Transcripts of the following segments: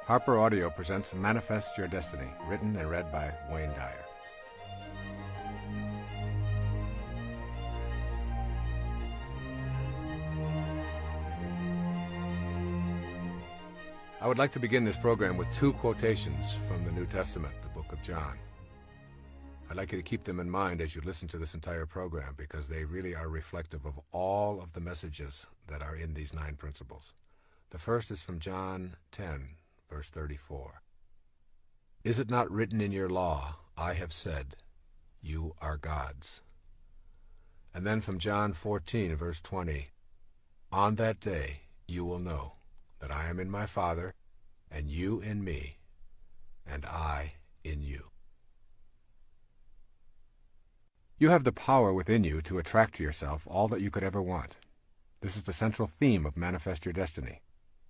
Harper Audio presents Manifest Your Destiny, written and read by Wayne Dyer. I would like to begin this program with two quotations from the New Testament, the book of John. I'd like you to keep them in mind as you listen to this entire program, because they really are reflective of all of the messages that are in these 9 principles. The first is from John 10, verse 34. Is it not written in your law, I have said, you are gods? And then from John 14, verse 20, on that day you will know that I am in my Father, and you in me, and I in you. You have the power within you to attract to yourself all that you could ever want. This is the central theme of Manifest Your Destiny,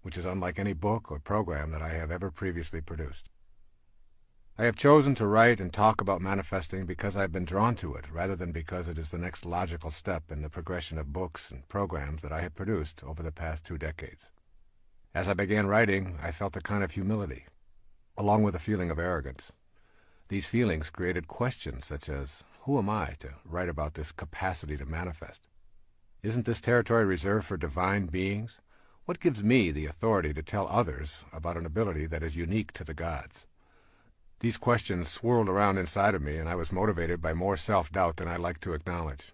which is unlike any book or program that I have ever previously produced. I have chosen to write and talk about manifesting because I've been drawn to it, rather than because it is the next logical step in the progression of books and programs that I have produced over the past 2 decades. As I began writing, I felt a kind of humility, along with a feeling of arrogance. These feelings created questions such as, who am I to write about this capacity to manifest? Isn't this territory reserved for divine beings? What gives me the authority to tell others about an ability that is unique to the gods? These questions swirled around inside of me, and I was motivated by more self-doubt than I like to acknowledge.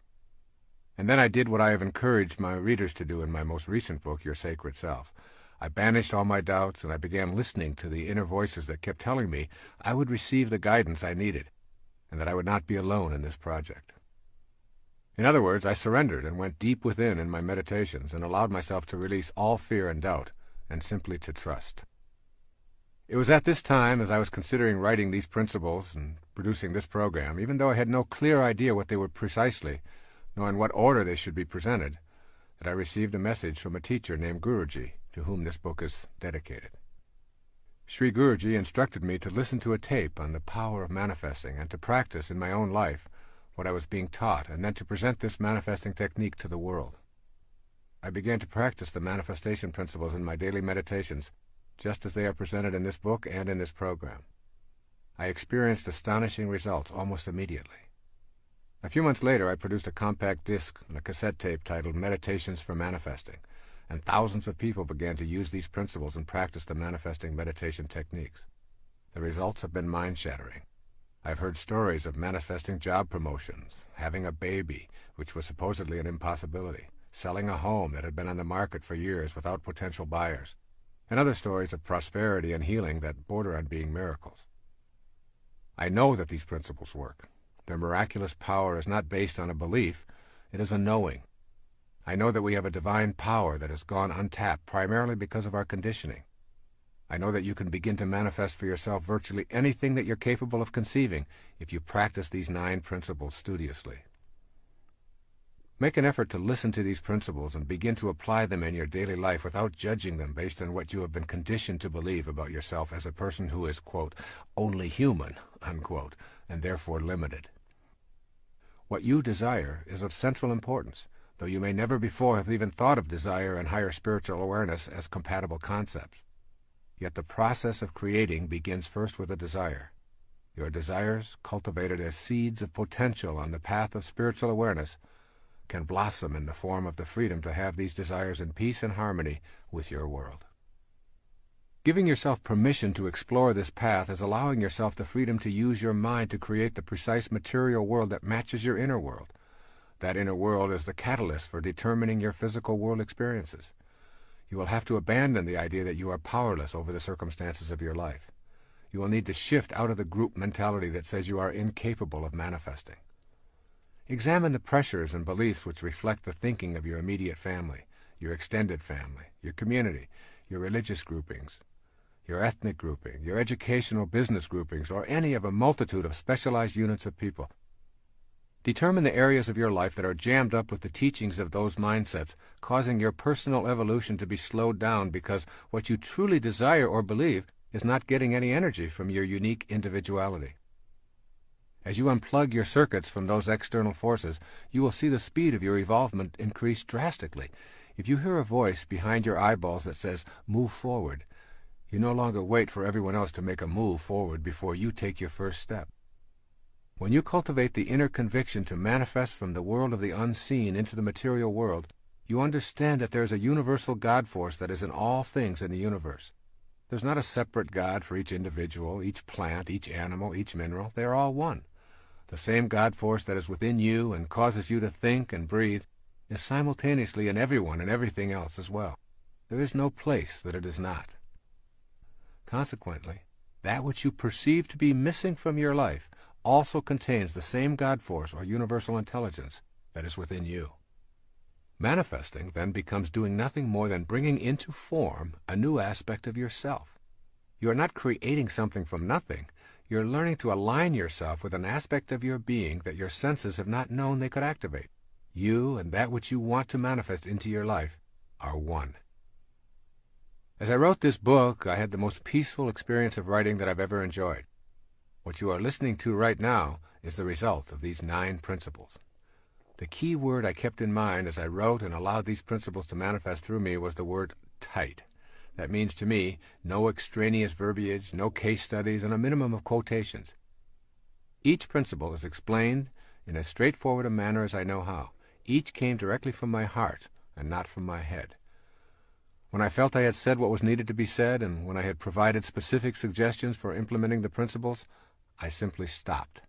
And then I did what I have encouraged my readers to do in my most recent book, Your Sacred Self. I banished all my doubts, and I began listening to the inner voices that kept telling me I would receive the guidance I needed, and that I would not be alone in this project. In other words, I surrendered and went deep within in my meditations and allowed myself to release all fear and doubt and simply to trust. It was at this time, as I was considering writing these principles and producing this program, even though I had no clear idea what they were precisely, nor in what order they should be presented, that I received a message from a teacher named Guruji, to whom this book is dedicated. Sri Guruji instructed me to listen to a tape on the power of manifesting and to practice in my own life what I was being taught, and then to present this manifesting technique to the world. I began to practice the manifestation principles in my daily meditations, just as they are presented in this book and in this program. I experienced astonishing results almost immediately. A few months later, I produced a compact disc and a cassette tape titled Meditations for Manifesting, and thousands of people began to use these principles and practice the manifesting meditation techniques. The results have been mind-shattering. I've heard stories of manifesting job promotions, having a baby, which was supposedly an impossibility, selling a home that had been on the market for years without potential buyers, and other stories of prosperity and healing that border on being miracles. I know that these principles work. Their miraculous power is not based on a belief, it is a knowing. I know that we have a divine power that has gone untapped primarily because of our conditioning. I know that you can begin to manifest for yourself virtually anything that you're capable of conceiving if you practice these 9 principles studiously. Make an effort to listen to these principles and begin to apply them in your daily life without judging them based on what you have been conditioned to believe about yourself as a person who is, quote, only human, unquote, and therefore limited. What you desire is of central importance, though you may never before have even thought of desire and higher spiritual awareness as compatible concepts. Yet the process of creating begins first with a desire. Your desires, cultivated as seeds of potential on the path of spiritual awareness, can blossom in the form of the freedom to have these desires in peace and harmony with your world. Giving yourself permission to explore this path is allowing yourself the freedom to use your mind to create the precise material world that matches your inner world. That inner world is the catalyst for determining your physical world experiences. You will have to abandon the idea that you are powerless over the circumstances of your life. You will need to shift out of the group mentality that says you are incapable of manifesting. Examine the pressures and beliefs which reflect the thinking of your immediate family, your extended family, your community, your religious groupings, your ethnic grouping, your educational business groupings, or any of a multitude of specialized units of people. Determine the areas of your life that are jammed up with the teachings of those mindsets, causing your personal evolution to be slowed down because what you truly desire or believe is not getting any energy from your unique individuality. As you unplug your circuits from those external forces, you will see the speed of your evolvement increase drastically. If you hear a voice behind your eyeballs that says, "Move forward," You no longer wait for everyone else to make a move forward before you take your first step. When you cultivate the inner conviction to manifest from the world of the unseen into the material world, you understand that there is a universal God force that is in all things in the universe. There's not a separate God for each individual, each plant, each animal, each mineral. They are all one. The same God force that is within you and causes you to think and breathe is simultaneously in everyone and everything else as well. There is no place that it is not. Consequently, that which you perceive to be missing from your life also contains the same God force or universal intelligence that is within you. Manifesting then becomes doing nothing more than bringing into form a new aspect of yourself. You are not creating something from nothing. You're learning to align yourself with an aspect of your being that your senses have not known they could activate. You and that which you want to manifest into your life are one. As I wrote this book, I had the most peaceful experience of writing that I've ever enjoyed. What you are listening to right now is the result of these 9 principles. The key word I kept in mind as I wrote and allowed these principles to manifest through me was the word tight. That means to me no extraneous verbiage, no case studies, and a minimum of quotations. Each principle is explained in as straightforward a manner as I know how. Each came directly from my heart and not from my head. When I felt I had said what was needed to be said, and when I had provided specific suggestions for implementing the principles, I simply stopped.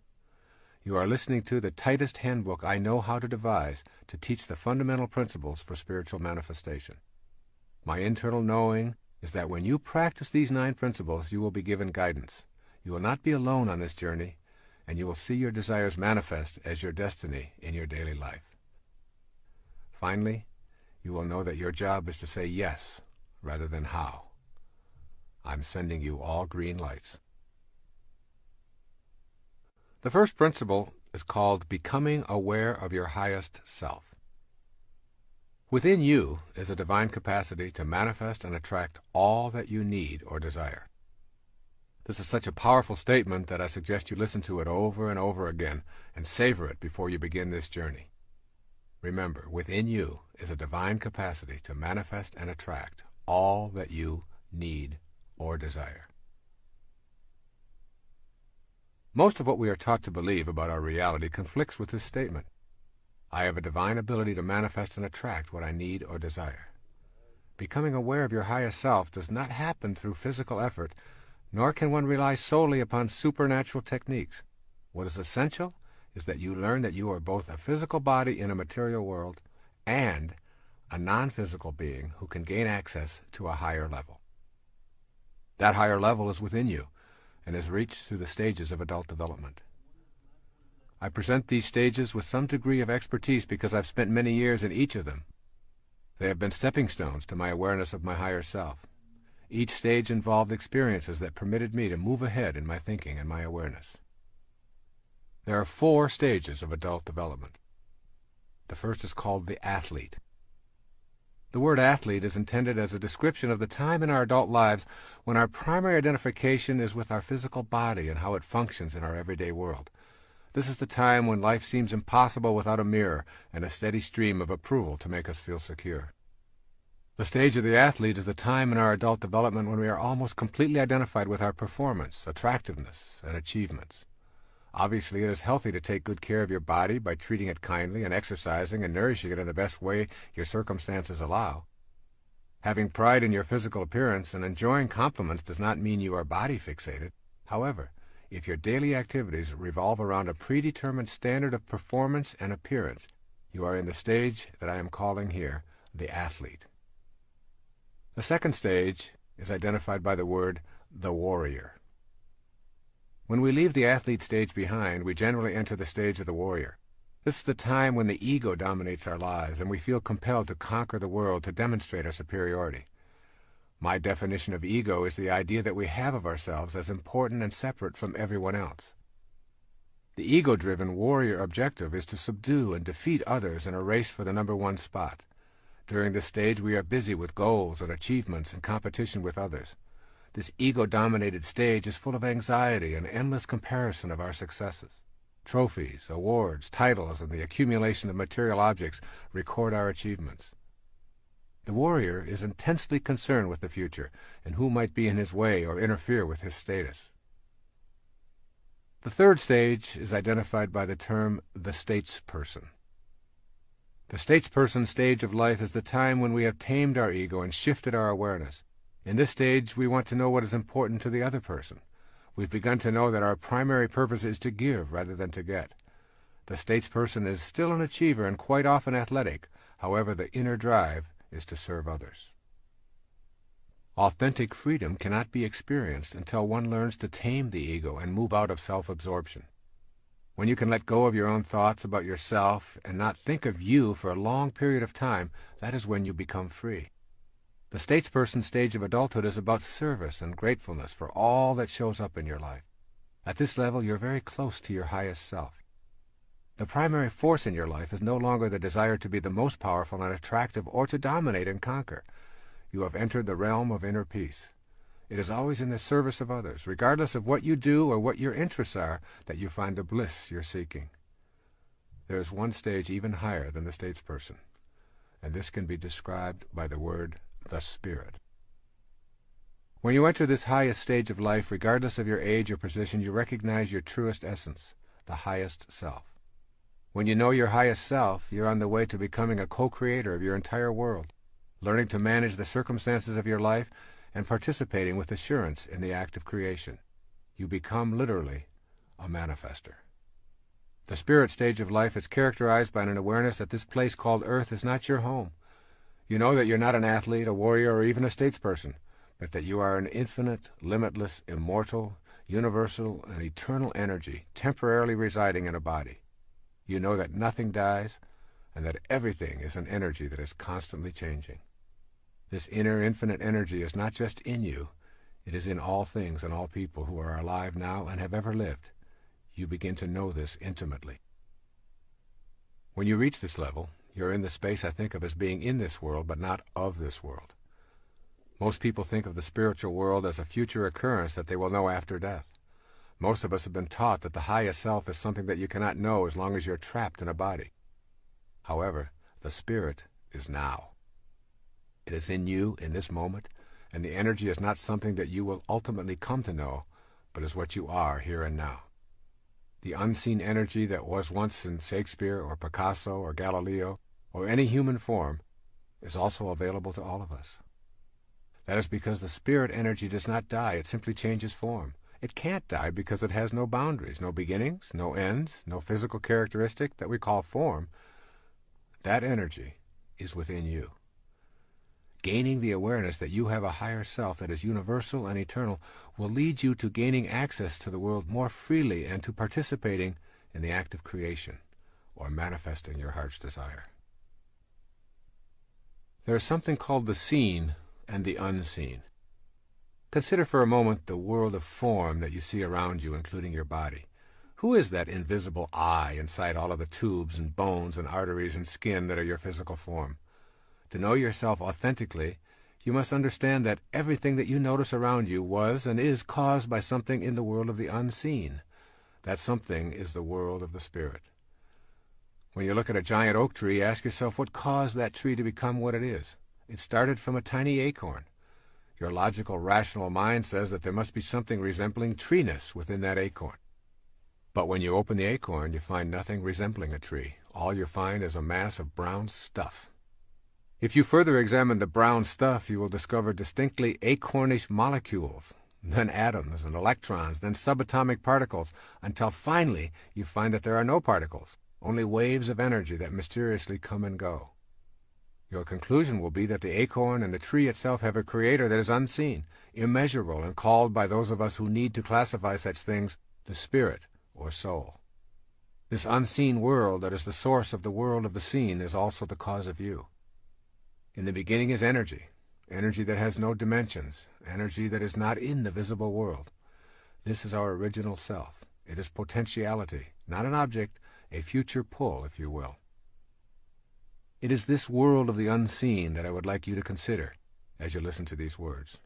You are listening to the tightest handbook I know how to devise to teach the fundamental principles for spiritual manifestation. My internal knowing is that when you practice these 9 principles, you will be given guidance. You will not be alone on this journey, and you will see your desires manifest as your destiny in your daily life. Finally, you will know that your job is to say yes rather than how. I'm sending you all green lights. The first principle is called Becoming Aware of Your Highest Self. Within you is a divine capacity to manifest and attract all that you need or desire. This is such a powerful statement that I suggest you listen to it over and over again and savor it before you begin this journey. Remember, within you is a divine capacity to manifest and attract all that you need or desire. Most of what we are taught to believe about our reality conflicts with this statement. I have a divine ability to manifest and attract what I need or desire. Becoming aware of your highest self does not happen through physical effort, nor can one rely solely upon supernatural techniques. What is essential is that you learn that you are both a physical body in a material world and a non-physical being who can gain access to a higher level. That higher level is within you and is reached through the stages of adult development. I present these stages with some degree of expertise because I've spent many years in each of them. They have been stepping stones to my awareness of my higher self. Each stage involved experiences that permitted me to move ahead in my thinking and my awareness. There are 4 stages of adult development. The first is called the athlete. The word athlete is intended as a description of the time in our adult lives when our primary identification is with our physical body and how it functions in our everyday world. This is the time when life seems impossible without a mirror and a steady stream of approval to make us feel secure. The stage of the athlete is the time in our adult development when we are almost completely identified with our performance, attractiveness, and achievements. Obviously, it is healthy to take good care of your body by treating it kindly and exercising and nourishing it in the best way your circumstances allow. Having pride in your physical appearance and enjoying compliments does not mean you are body fixated. However, if your daily activities revolve around a predetermined standard of performance and appearance, you are in the stage that I am calling here the athlete. The second stage is identified by the word the warrior. When we leave the athlete stage behind, we generally enter the stage of the warrior. This is the time when the ego dominates our lives and we feel compelled to conquer the world to demonstrate our superiority. My definition of ego is the idea that we have of ourselves as important and separate from everyone else. The ego-driven warrior objective is to subdue and defeat others in a race for the #1 spot. During this stage, we are busy with goals and achievements and competition with others. This ego-dominated stage is full of anxiety and endless comparison of our successes. Trophies, awards, titles, and the accumulation of material objects record our achievements. The warrior is intensely concerned with the future and who might be in his way or interfere with his status. The third stage is identified by the term the statesperson. The statesperson stage of life is the time when we have tamed our ego and shifted our awareness. In this stage, we want to know what is important to the other person. We've begun to know that our primary purpose is to give rather than to get. The statesperson is still an achiever and quite often athletic. However, the inner drive is to serve others. Authentic freedom cannot be experienced until one learns to tame the ego and move out of self-absorption. When you can let go of your own thoughts about yourself and not think of you for a long period of time, that is when you become free. The statesperson stage of adulthood is about service and gratefulness for all that shows up in your life. At this level, you're very close to your highest self. The primary force in your life is no longer the desire to be the most powerful and attractive or to dominate and conquer. You have entered the realm of inner peace. It is always in the service of others, regardless of what you do or what your interests are, that you find the bliss you're seeking. There is one stage even higher than the statesperson, and this can be described by the word the spirit. When you enter this highest stage of life, regardless of your age or position, you recognize your truest essence, the highest self. When you know your highest self, you're on the way to becoming a co-creator of your entire world, learning to manage the circumstances of your life and participating with assurance in the act of creation. You become literally a manifester. The spirit stage of life is characterized by an awareness that this place called Earth is not your home. You know that you're not an athlete, a warrior, or even a statesperson, but that you are an infinite, limitless, immortal, universal, and eternal energy temporarily residing in a body. You know that nothing dies, and that everything is an energy that is constantly changing. This inner infinite energy is not just in you, it is in all things and all people who are alive now and have ever lived. You begin to know this intimately. When you reach this level, you're in the space I think of as being in this world, but not of this world. Most people think of the spiritual world as a future occurrence that they will know after death. Most of us have been taught that the highest self is something that you cannot know as long as you're trapped in a body. However, the spirit is now. It is in you in this moment, and the energy is not something that you will ultimately come to know, but is what you are here and now. The unseen energy that was once in Shakespeare or Picasso or Galileo or any human form is also available to all of us. That is because the spirit energy does not die, it simply changes form. It can't die because it has no boundaries, no beginnings, no ends, no physical characteristic that we call form. That energy is within you. Gaining the awareness that you have a higher self that is universal and eternal will lead you to gaining access to the world more freely and to participating in the act of creation, or manifesting your heart's desire. There is something called the seen and the unseen. Consider for a moment the world of form that you see around you, including your body. Who is that invisible I inside all of the tubes and bones and arteries and skin that are your physical form? To know yourself authentically, you must understand that everything that you notice around you was and is caused by something in the world of the unseen. That something is the world of the spirit. When you look at a giant oak tree, ask yourself what caused that tree to become what it is. It started from a tiny acorn. Your logical, rational mind says that there must be something resembling treeness within that acorn. But when you open the acorn, you find nothing resembling a tree. All you find is a mass of brown stuff. If you further examine the brown stuff, you will discover distinctly acornish molecules, then atoms and electrons, then subatomic particles, until finally you find that there are no particles, only waves of energy that mysteriously come and go. Your conclusion will be that the acorn and the tree itself have a creator that is unseen, immeasurable, and called by those of us who need to classify such things the spirit or soul. This unseen world that is the source of the world of the seen is also the cause of you. In the beginning is energy, energy that has no dimensions, energy that is not in the visible world. This is our original self. It is potentiality, not an object, a future pull, if you will. It is this world of the unseen that I would like you to consider as you listen to these words.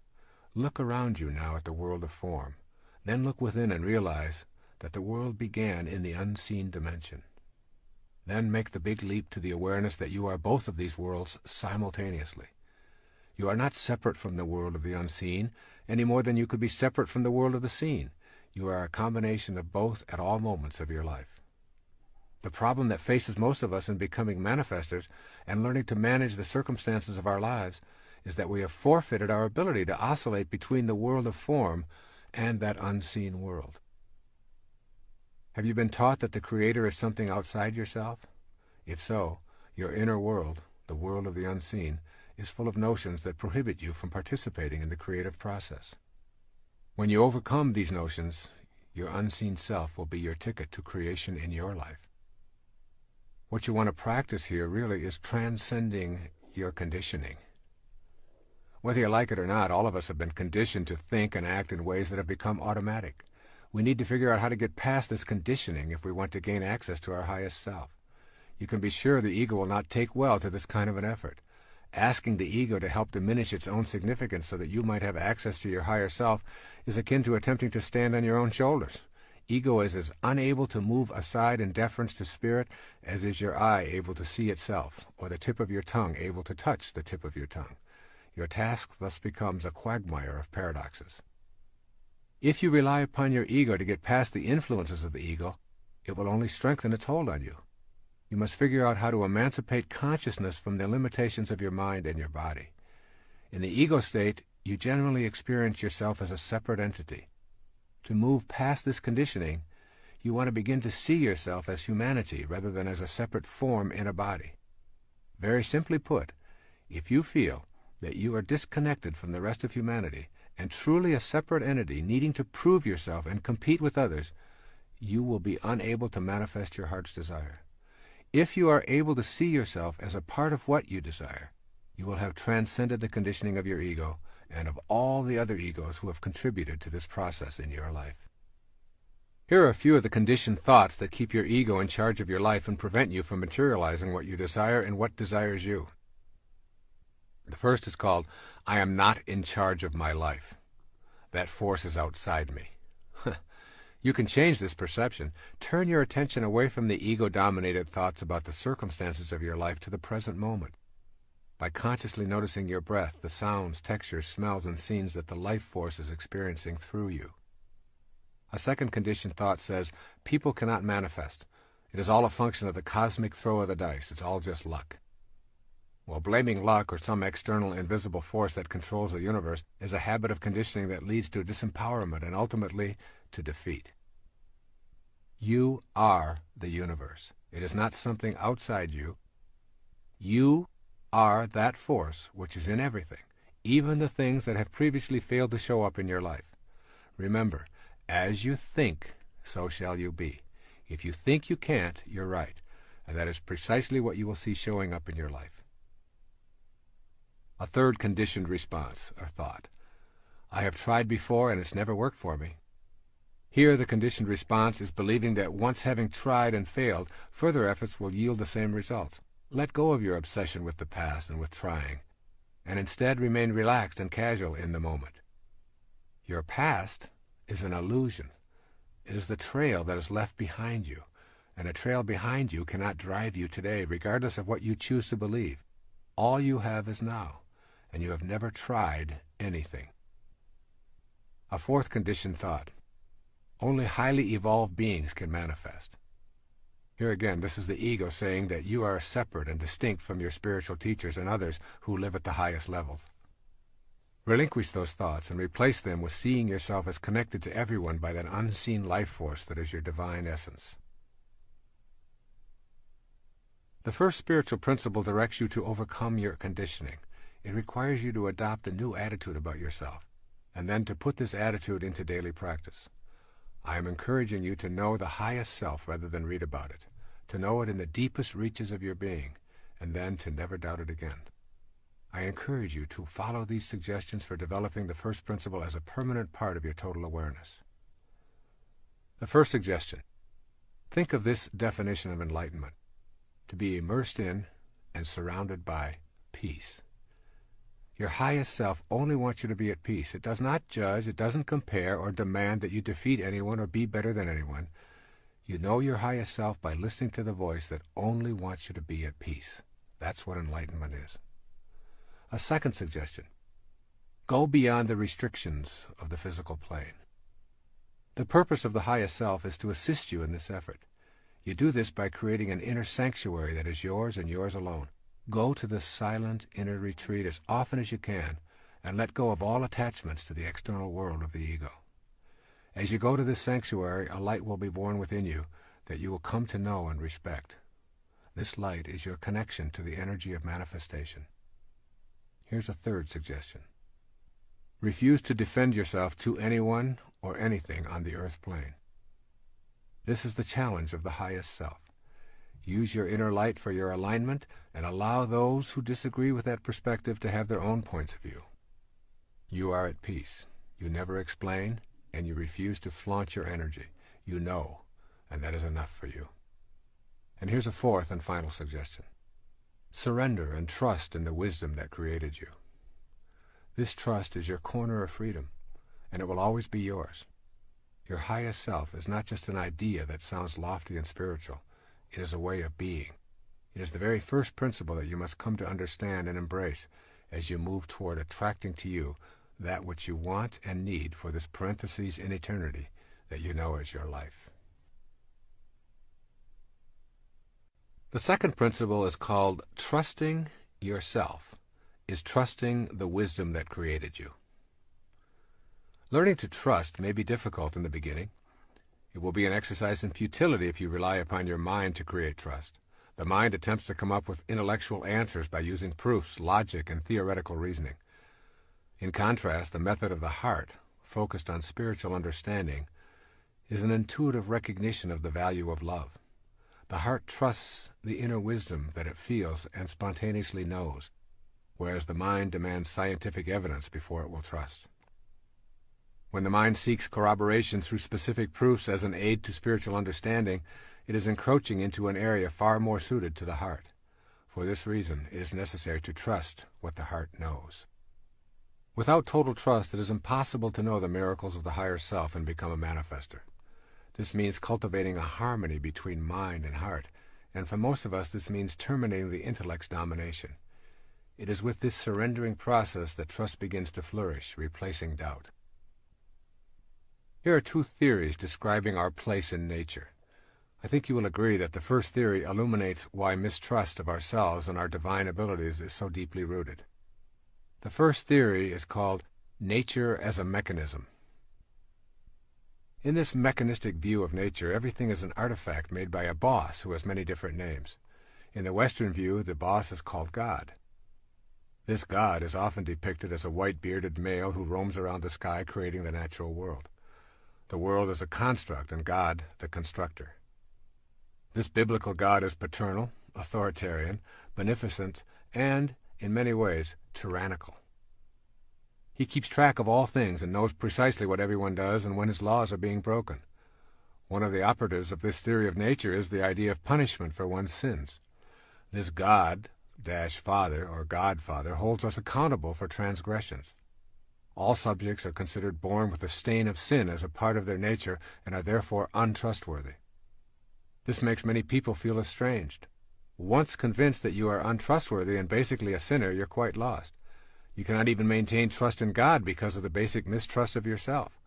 Look around you now at the world of form. Then look within and realize that the world began in the unseen dimension. Then make the big leap to the awareness that you are both of these worlds simultaneously. You are not separate from the world of the unseen, any more than you could be separate from the world of the seen. You are a combination of both at all moments of your life. The problem that faces most of us in becoming manifestors and learning to manage the circumstances of our lives is that we have forfeited our ability to oscillate between the world of form and that unseen world. Have you been taught that the Creator is something outside yourself? If so, your inner world, the world of the unseen, is full of notions that prohibit you from participating in the creative process. When you overcome these notions, your unseen self will be your ticket to creation in your life. What you want to practice here really is transcending your conditioning. Whether you like it or not, all of us have been conditioned to think and act in ways that have become automatic. We need to figure out how to get past this conditioning if we want to gain access to our highest self. You can be sure the ego will not take well to this kind of an effort. Asking the ego to help diminish its own significance so that you might have access to your higher self is akin to attempting to stand on your own shoulders. Ego is as unable to move aside in deference to spirit as is your eye able to see itself, or the tip of your tongue able to touch the tip of your tongue. Your task thus becomes a quagmire of paradoxes. If you rely upon your ego to get past the influences of the ego, it will only strengthen its hold on you. You must figure out how to emancipate consciousness from the limitations of your mind and your body. In the ego state, you generally experience yourself as a separate entity. To move past this conditioning, you want to begin to see yourself as humanity rather than as a separate form in a body. Very simply put, if you feel that you are disconnected from the rest of humanity and truly a separate entity needing to prove yourself and compete with others, you will be unable to manifest your heart's desire. If you are able to see yourself as a part of what you desire, you will have transcended the conditioning of your ego and of all the other egos who have contributed to this process in your life. Here are a few of the conditioned thoughts that keep your ego in charge of your life and prevent you from materializing what you desire and what desires you. The first is called, I am not in charge of my life. That force is outside me. You can change this perception. Turn your attention away from the ego-dominated thoughts about the circumstances of your life to the present moment. By consciously noticing your breath, the sounds, textures, smells, and scenes that the life force is experiencing through you. A second conditioned thought says, people cannot manifest. It is all a function of the cosmic throw of the dice. It's all just luck. Well, blaming luck or some external invisible force that controls the universe is a habit of conditioning that leads to disempowerment and ultimately to defeat. You are the universe. It is not something outside you. You are that force which is in everything, even the things that have previously failed to show up in your life. Remember, as you think, so shall you be. If you think you can't, you're right, and that is precisely what you will see showing up in your life. A third conditioned response, or thought. I have tried before and it's never worked for me. Here the conditioned response is believing that once having tried and failed, further efforts will yield the same results. Let go of your obsession with the past and with trying, and instead remain relaxed and casual in the moment. Your past is an illusion. It is the trail that is left behind you, and a trail behind you cannot drive you today, regardless of what you choose to believe. All you have is now, and you have never tried anything. A fourth conditioned thought. Only highly evolved beings can manifest. Here again, this is the ego saying that you are separate and distinct from your spiritual teachers and others who live at the highest levels. Relinquish those thoughts and replace them with seeing yourself as connected to everyone by that unseen life force that is your divine essence. The first spiritual principle directs you to overcome your conditioning. It requires you to adopt a new attitude about yourself, and then to put this attitude into daily practice. I am encouraging you to know the highest self rather than read about it, to know it in the deepest reaches of your being, and then to never doubt it again. I encourage you to follow these suggestions for developing the first principle as a permanent part of your total awareness. The first suggestion. Think of this definition of enlightenment: to be immersed in and surrounded by peace. Your highest self only wants you to be at peace. It does not judge, it doesn't compare or demand that you defeat anyone or be better than anyone. You know your highest self by listening to the voice that only wants you to be at peace. That's what enlightenment is. A second suggestion: go beyond the restrictions of the physical plane. The purpose of the highest self is to assist you in this effort. You do this by creating an inner sanctuary that is yours and yours alone. Go to this silent inner retreat as often as you can, and let go of all attachments to the external world of the ego. As you go to this sanctuary, a light will be born within you that you will come to know and respect. This light is your connection to the energy of manifestation. Here's a third suggestion: refuse to defend yourself to anyone or anything on the earth plane. This is the challenge of the highest self. Use your inner light for your alignment and allow those who disagree with that perspective to have their own points of view. You are at peace. You never explain, and you refuse to flaunt your energy. You know, and that is enough for you. And here's a fourth and final suggestion: surrender and trust in the wisdom that created you. This trust is your corner of freedom, and it will always be yours. Your highest self is not just an idea that sounds lofty and spiritual. It is a way of being. It is the very first principle that you must come to understand and embrace as you move toward attracting to you that which you want and need for this parenthesis in eternity that you know as your life. The second principle is called trusting yourself, is trusting the wisdom that created you. Learning to trust may be difficult in the beginning. It will be an exercise in futility if you rely upon your mind to create trust. The mind attempts to come up with intellectual answers by using proofs, logic, and theoretical reasoning. In contrast, the method of the heart, focused on spiritual understanding, is an intuitive recognition of the value of love. The heart trusts the inner wisdom that it feels and spontaneously knows, whereas the mind demands scientific evidence before it will trust. When the mind seeks corroboration through specific proofs as an aid to spiritual understanding, it is encroaching into an area far more suited to the heart. For this reason, it is necessary to trust what the heart knows. Without total trust, it is impossible to know the miracles of the higher self and become a manifester. This means cultivating a harmony between mind and heart, and for most of us this means terminating the intellect's domination. It is with this surrendering process that trust begins to flourish, replacing doubt. Here are two theories describing our place in nature. I think you will agree that the first theory illuminates why mistrust of ourselves and our divine abilities is so deeply rooted. The first theory is called nature as a mechanism. In this mechanistic view of nature, everything is an artifact made by a boss who has many different names. In the Western view, the boss is called God. This God is often depicted as a white-bearded male who roams around the sky creating the natural world. The world is a construct and God the constructor. This biblical God is paternal, authoritarian, beneficent, and, in many ways, tyrannical. He keeps track of all things and knows precisely what everyone does and when his laws are being broken. One of the operatives of this theory of nature is the idea of punishment for one's sins. This God-Father or Godfather holds us accountable for transgressions. All subjects are considered born with the stain of sin as a part of their nature and are therefore untrustworthy. This makes many people feel estranged. Once convinced that you are untrustworthy and basically a sinner, you're quite lost. You cannot even maintain trust in God because of the basic mistrust of yourself,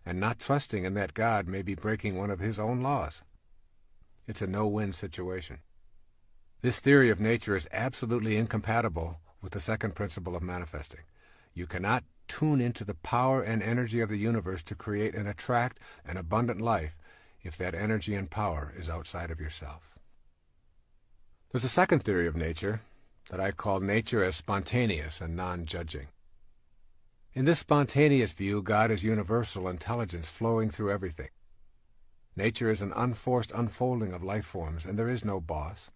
and not trusting in that God may be breaking one of his own laws. It's a no-win situation. This theory of nature is absolutely incompatible with the second principle of manifesting. You cannot tune into the power and energy of the universe to create and attract an abundant life if that energy and power is outside of yourself. There's a second theory of nature that I call nature as spontaneous and non-judging. In this spontaneous view, God is universal intelligence flowing through everything. Nature is an unforced unfolding of life forms, and there is no boss.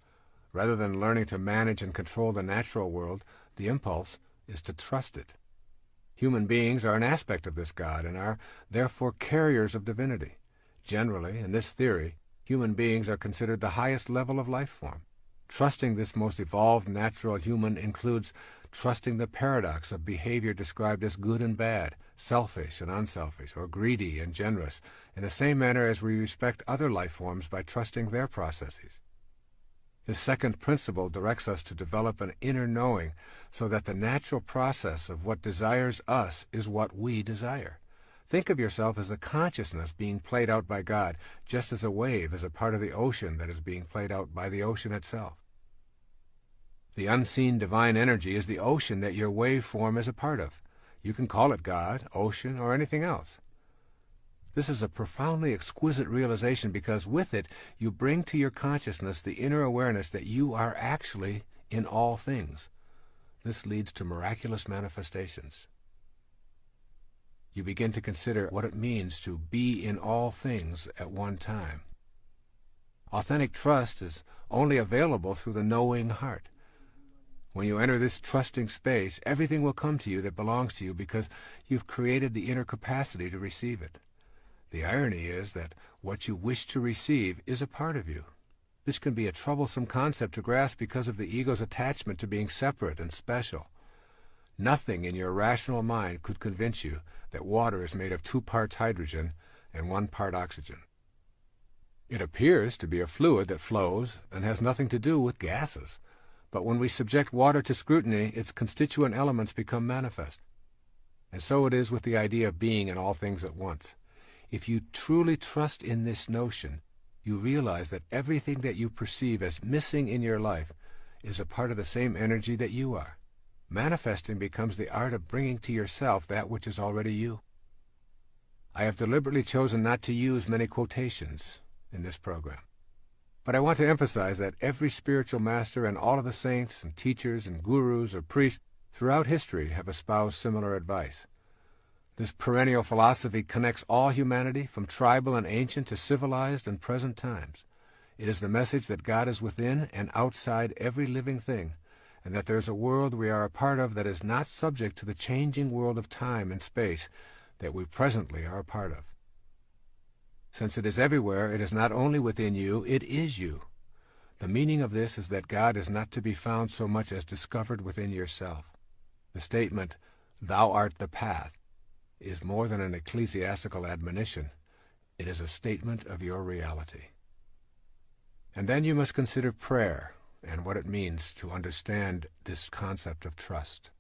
Rather than learning to manage and control the natural world, the impulse is to trust it. Human beings are an aspect of this God and are, therefore, carriers of divinity. Generally, in this theory, human beings are considered the highest level of life form. Trusting this most evolved natural human includes trusting the paradox of behavior described as good and bad, selfish and unselfish, or greedy and generous, in the same manner as we respect other life forms by trusting their processes. This second principle directs us to develop an inner knowing so that the natural process of what desires us is what we desire. Think of yourself as a consciousness being played out by God, just as a wave is a part of the ocean that is being played out by the ocean itself. The unseen divine energy is the ocean that your waveform is a part of. You can call it God, ocean, or anything else. This is a profoundly exquisite realization because with it you bring to your consciousness the inner awareness that you are actually in all things. This leads to miraculous manifestations. You begin to consider what it means to be in all things at one time. Authentic trust is only available through the knowing heart. When you enter this trusting space, everything will come to you that belongs to you because you've created the inner capacity to receive it. The irony is that what you wish to receive is a part of you. This can be a troublesome concept to grasp because of the ego's attachment to being separate and special. Nothing in your rational mind could convince you that water is made of 2 parts hydrogen and 1 part oxygen. It appears to be a fluid that flows and has nothing to do with gases. But when we subject water to scrutiny, its constituent elements become manifest. And so it is with the idea of being in all things at once. If you truly trust in this notion, you realize that everything that you perceive as missing in your life is a part of the same energy that you are. Manifesting becomes the art of bringing to yourself that which is already you. I have deliberately chosen not to use many quotations in this program. But I want to emphasize that every spiritual master and all of the saints and teachers and gurus or priests throughout history have espoused similar advice. This perennial philosophy connects all humanity, from tribal and ancient to civilized and present times. It is the message that God is within and outside every living thing, and that there is a world we are a part of that is not subject to the changing world of time and space that we presently are a part of. Since it is everywhere, it is not only within you, it is you. The meaning of this is that God is not to be found so much as discovered within yourself. The statement, "Thou art the path," is more than an ecclesiastical admonition. It is a statement of your reality. And then you must consider prayer and what it means to understand this concept of trust.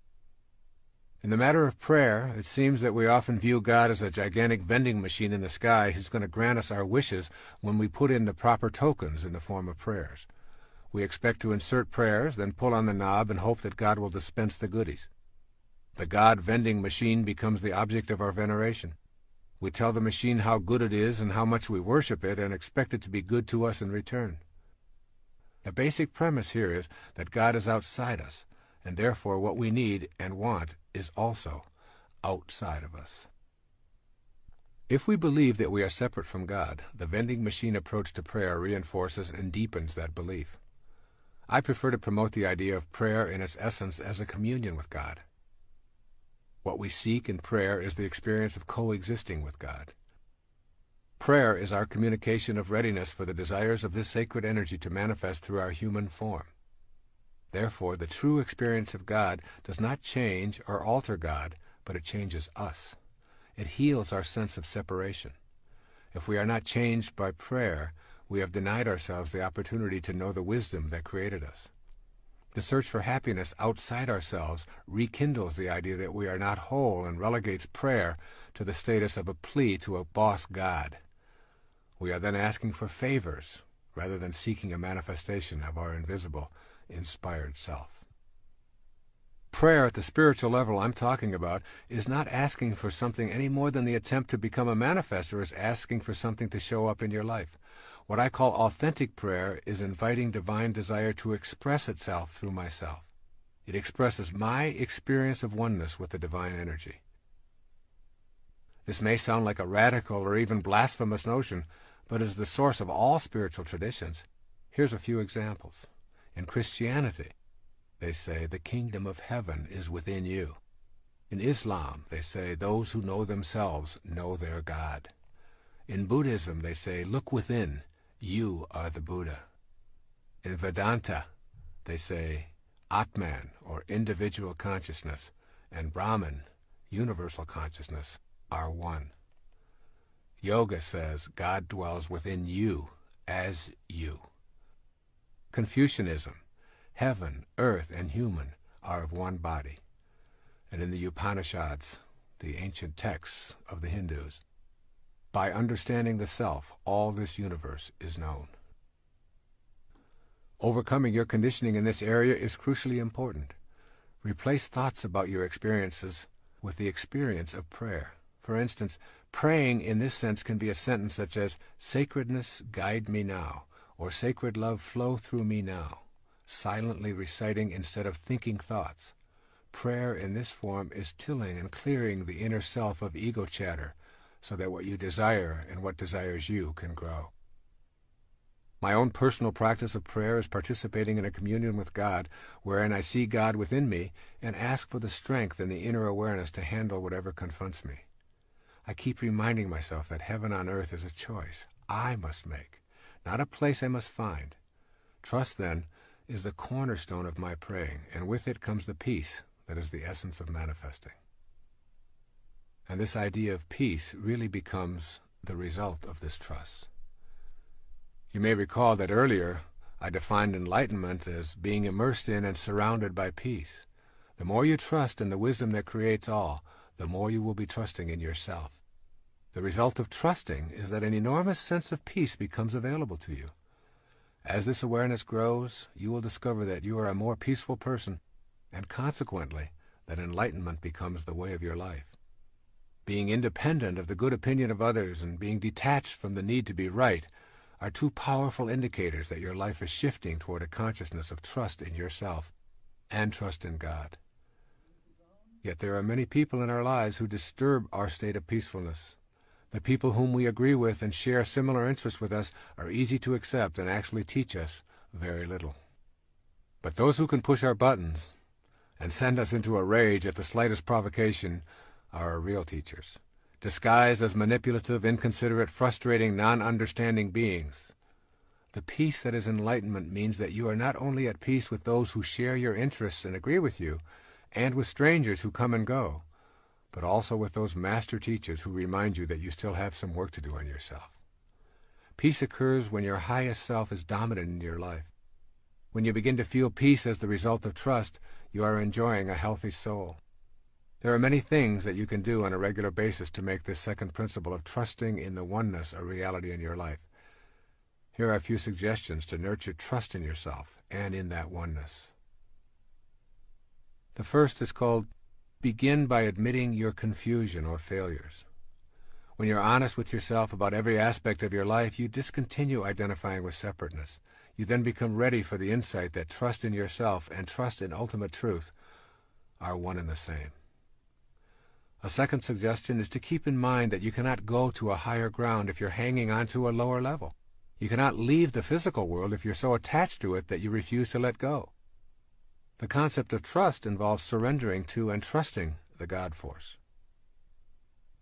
In the matter of prayer, it seems that we often view God as a gigantic vending machine in the sky who's going to grant us our wishes when we put in the proper tokens in the form of prayers. We expect to insert prayers, then pull on the knob and hope that God will dispense the goodies. The God vending machine becomes the object of our veneration. We tell the machine how good it is and how much we worship it and expect it to be good to us in return. The basic premise here is that God is outside us, and therefore what we need and want is also outside of us. If we believe that we are separate from God, the vending machine approach to prayer reinforces and deepens that belief. I prefer to promote the idea of prayer in its essence as a communion with God. What we seek in prayer is the experience of coexisting with God. Prayer is our communication of readiness for the desires of this sacred energy to manifest through our human form. Therefore, the true experience of God does not change or alter God, but it changes us. It heals our sense of separation. If we are not changed by prayer, we have denied ourselves the opportunity to know the wisdom that created us. The search for happiness outside ourselves rekindles the idea that we are not whole and relegates prayer to the status of a plea to a boss God. We are then asking for favors rather than seeking a manifestation of our invisible, inspired self. Prayer at the spiritual level I'm talking about is not asking for something any more than the attempt to become a manifester is asking for something to show up in your life. What I call authentic prayer is inviting divine desire to express itself through myself. It expresses my experience of oneness with the divine energy. This may sound like a radical or even blasphemous notion, but is the source of all spiritual traditions. Here's a few examples. In Christianity, they say the kingdom of heaven is within you. In Islam, they say those who know themselves know their God. In Buddhism, they say, look within, you are the Buddha. In Vedanta, they say, Atman, or individual consciousness, and Brahman, universal consciousness, are one. Yoga says God dwells within you as you. Confucianism, heaven, earth, and human are of one body. And in the Upanishads, the ancient texts of the Hindus, by understanding the self, all this universe is known. Overcoming your conditioning in this area is crucially important. Replace thoughts about your experiences with the experience of prayer. For instance, praying in this sense can be a sentence such as, "Sacredness, guide me now," or "Sacred love, flow through me now," silently reciting instead of thinking thoughts. Prayer in this form is tilling and clearing the inner self of ego chatter so that what you desire and what desires you can grow. My own personal practice of prayer is participating in a communion with God, wherein I see God within me and ask for the strength and the inner awareness to handle whatever confronts me. I keep reminding myself that heaven on earth is a choice I must make, not a place I must find. Trust, then, is the cornerstone of my praying, and with it comes the peace that is the essence of manifesting. And this idea of peace really becomes the result of this trust. You may recall that earlier I defined enlightenment as being immersed in and surrounded by peace. The more you trust in the wisdom that creates all, the more you will be trusting in yourself. The result of trusting is that an enormous sense of peace becomes available to you. As this awareness grows, you will discover that you are a more peaceful person, and consequently, that enlightenment becomes the way of your life. Being independent of the good opinion of others and being detached from the need to be right are two powerful indicators that your life is shifting toward a consciousness of trust in yourself and trust in God. Yet there are many people in our lives who disturb our state of peacefulness. The people whom we agree with and share similar interests with us are easy to accept and actually teach us very little. But those who can push our buttons and send us into a rage at the slightest provocation are our real teachers, disguised as manipulative, inconsiderate, frustrating, non-understanding beings. The peace that is enlightenment means that you are not only at peace with those who share your interests and agree with you, and with strangers who come and go, but also with those master teachers who remind you that you still have some work to do on yourself. Peace occurs when your highest self is dominant in your life. When you begin to feel peace as the result of trust, you are enjoying a healthy soul. There are many things that you can do on a regular basis to make this second principle of trusting in the oneness a reality in your life. Here are a few suggestions to nurture trust in yourself and in that oneness. The first is called begin by admitting your confusion or failures. When you're honest with yourself about every aspect of your life, you discontinue identifying with separateness. You then become ready for the insight that trust in yourself and trust in ultimate truth are one and the same. A second suggestion is to keep in mind that you cannot go to a higher ground if you're hanging on to a lower level. You cannot leave the physical world if you're so attached to it that you refuse to let go. The concept of trust involves surrendering to and trusting the God force.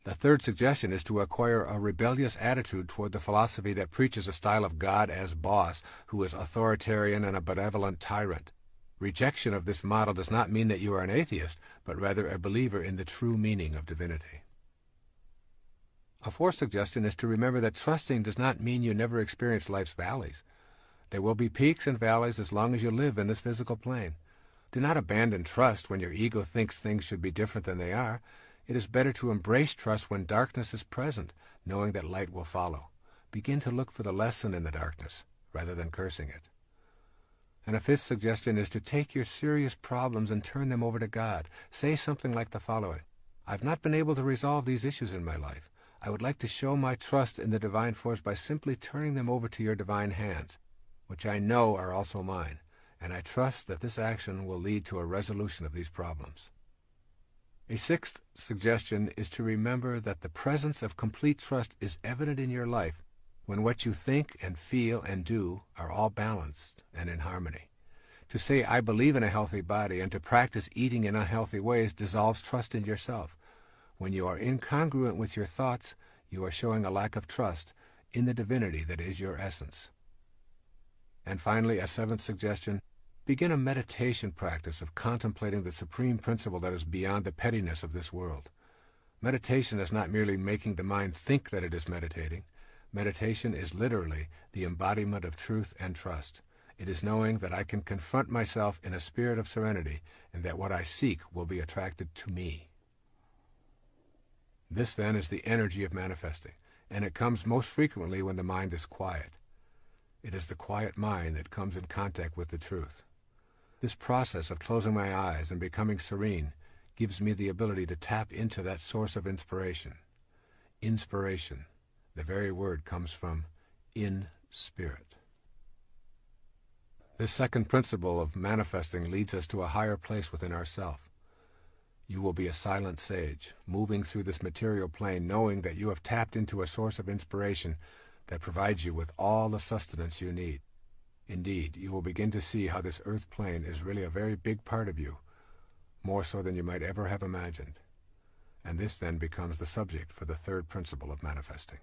The third suggestion is to acquire a rebellious attitude toward the philosophy that preaches a style of God as boss, who is authoritarian and a benevolent tyrant. Rejection of this model does not mean that you are an atheist, but rather a believer in the true meaning of divinity. A fourth suggestion is to remember that trusting does not mean you never experience life's valleys. There will be peaks and valleys as long as you live in this physical plane. Do not abandon trust when your ego thinks things should be different than they are. It is better to embrace trust when darkness is present, knowing that light will follow. Begin to look for the lesson in the darkness, rather than cursing it. And a fifth suggestion is to take your serious problems and turn them over to God. Say something like the following: I've not been able to resolve these issues in my life. I would like to show my trust in the divine force by simply turning them over to your divine hands, which I know are also mine, and I trust that this action will lead to a resolution of these problems. A sixth suggestion is to remember that the presence of complete trust is evident in your life when what you think and feel and do are all balanced and in harmony. To say, I believe in a healthy body, and to practice eating in unhealthy ways dissolves trust in yourself. When you are incongruent with your thoughts, you are showing a lack of trust in the divinity that is your essence. And finally, a seventh suggestion: begin a meditation practice of contemplating the supreme principle that is beyond the pettiness of this world. Meditation is not merely making the mind think that it is meditating. Meditation is literally the embodiment of truth and trust. It is knowing that I can confront myself in a spirit of serenity and that what I seek will be attracted to me. This, then, is the energy of manifesting, and it comes most frequently when the mind is quiet. It is the quiet mind that comes in contact with the truth. This process of closing my eyes and becoming serene gives me the ability to tap into that source of inspiration. Inspiration, the very word comes from in spirit. This second principle of manifesting leads us to a higher place within ourself. You will be a silent sage, moving through this material plane knowing that you have tapped into a source of inspiration that provides you with all the sustenance you need. Indeed, you will begin to see how this earth plane is really a very big part of you, more so than you might ever have imagined. And this then becomes the subject for the third principle of manifesting.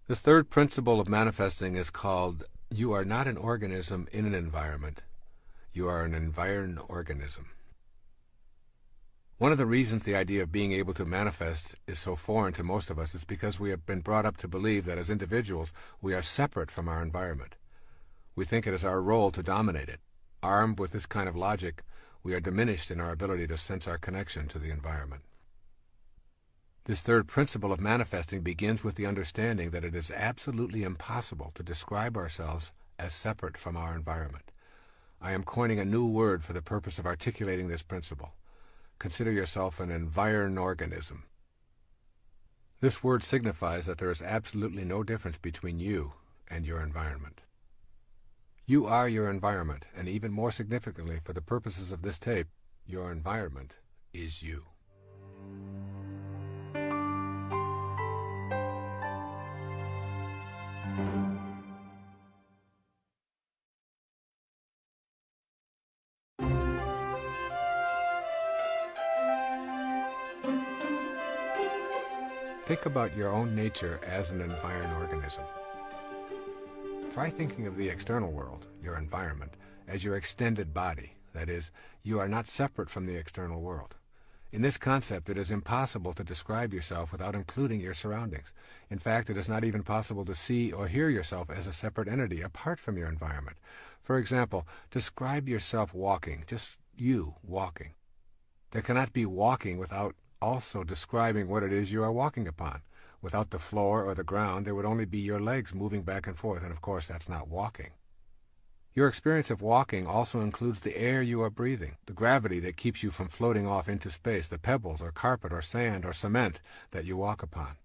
This third principle of manifesting is called, you are not an organism in an environment. You are an environed organism. One of the reasons the idea of being able to manifest is so foreign to most of us is because we have been brought up to believe that as individuals we are separate from our environment. We think it is our role to dominate it. Armed with this kind of logic, we are diminished in our ability to sense our connection to the environment. This third principle of manifesting begins with the understanding that it is absolutely impossible to describe ourselves as separate from our environment. I am coining a new word for the purpose of articulating this principle. Consider yourself an environed organism. This word signifies that there is absolutely no difference between you and your environment. You are your environment, and even more significantly for the purposes of this tape, your environment is you. Think about your own nature as an environed organism. Try thinking of the external world, your environment, as your extended body. That is, you are not separate from the external world. In this concept, it is impossible to describe yourself without including your surroundings. In fact, it is not even possible to see or hear yourself as a separate entity apart from your environment. For example, describe yourself walking, just you walking. There cannot be walking without also describing what it is you are walking upon. Without the floor or the ground, there would only be your legs moving back and forth, and of course that's not walking. Your experience of walking also includes the air you are breathing, the gravity that keeps you from floating off into space, the pebbles or carpet or sand or cement that you walk upon.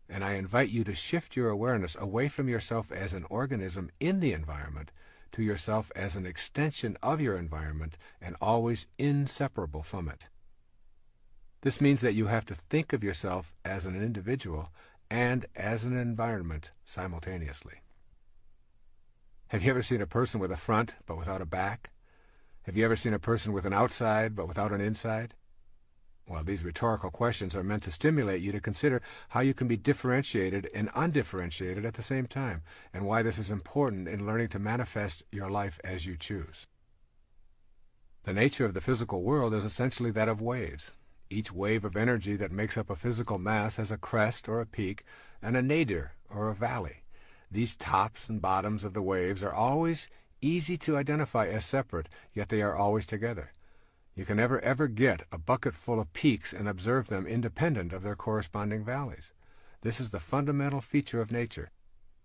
And I invite you to shift your awareness away from yourself as an organism in the environment to yourself as an extension of your environment and always inseparable from it. This means that you have to think of yourself as an individual and as an environment simultaneously. Have you ever seen a person with a front but without a back? Have you ever seen a person with an outside but without an inside? Well, these rhetorical questions are meant to stimulate you to consider how you can be differentiated and undifferentiated at the same time, and why this is important in learning to manifest your life as you choose. The nature of the physical world is essentially that of waves. Each wave of energy that makes up a physical mass has a crest or a peak and a nadir or a valley. These tops and bottoms of the waves are always easy to identify as separate, yet they are always together. You can never ever get a bucket full of peaks and observe them independent of their corresponding valleys. This is the fundamental feature of nature.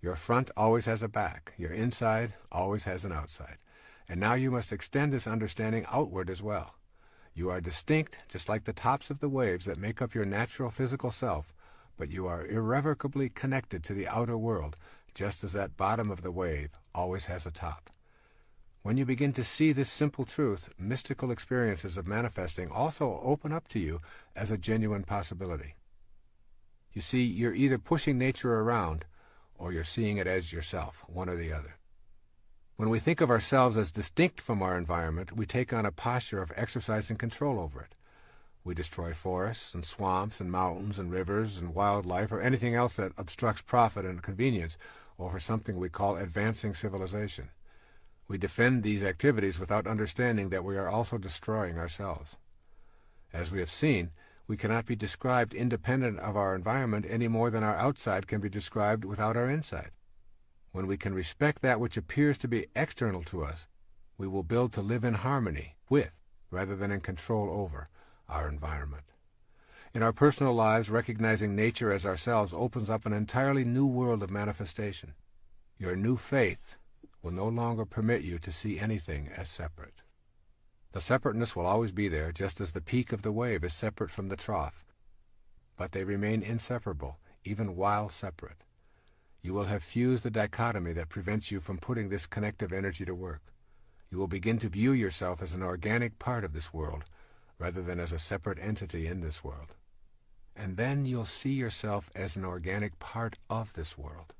Your front always has a back, your inside always has an outside. And now you must extend this understanding outward as well. You are distinct, just like the tops of the waves that make up your natural physical self, but you are irrevocably connected to the outer world, just as that bottom of the wave always has a top. When you begin to see this simple truth, mystical experiences of manifesting also open up to you as a genuine possibility. You see, you're either pushing nature around, or you're seeing it as yourself, one or the other. When we think of ourselves as distinct from our environment, we take on a posture of exercising control over it. We destroy forests and swamps and mountains and rivers and wildlife or anything else that obstructs profit and convenience over something we call advancing civilization. We defend these activities without understanding that we are also destroying ourselves. As we have seen, we cannot be described independent of our environment any more than our outside can be described without our inside. When we can respect that which appears to be external to us, we will build to live in harmony with, rather than in control over, our environment. In our personal lives, recognizing nature as ourselves opens up an entirely new world of manifestation. Your new faith will no longer permit you to see anything as separate. The separateness will always be there, just as the peak of the wave is separate from the trough. But they remain inseparable, even while separate. You will have fused the dichotomy that prevents you from putting this connective energy to work. You will begin to view yourself as an organic part of this world, rather than as a separate entity in this world. And then you'll see yourself as an organic part of this world.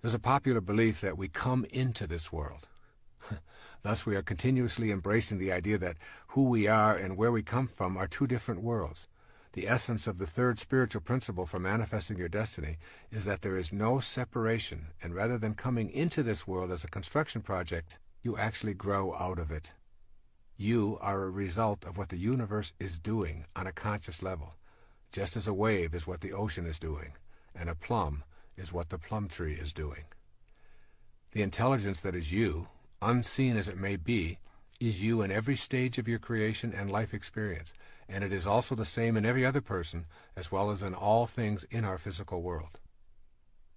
There's a popular belief that we come into this world. Thus we are continuously embracing the idea that who we are and where we come from are two different worlds. The essence of the third spiritual principle for manifesting your destiny is that there is no separation, and rather than coming into this world as a construction project, you actually grow out of it. You are a result of what the universe is doing on a conscious level, just as a wave is what the ocean is doing, and a plum is what the plum tree is doing. The intelligence that is you, unseen as it may be, is you in every stage of your creation and life experience, and it is also the same in every other person, as well as in all things in our physical world.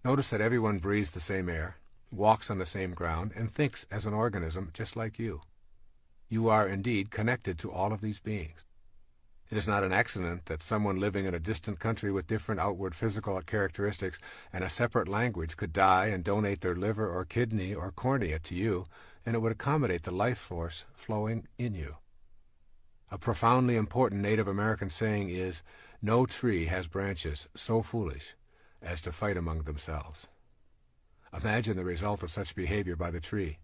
Notice that everyone breathes the same air, walks on the same ground, and thinks as an organism just like you. You are indeed connected to all of these beings. It is not an accident that someone living in a distant country with different outward physical characteristics and a separate language could die and donate their liver or kidney or cornea to you, and it would accommodate the life force flowing in you. A profoundly important Native American saying is, "No tree has branches so foolish as to fight among themselves." Imagine the result of such behavior by the tree.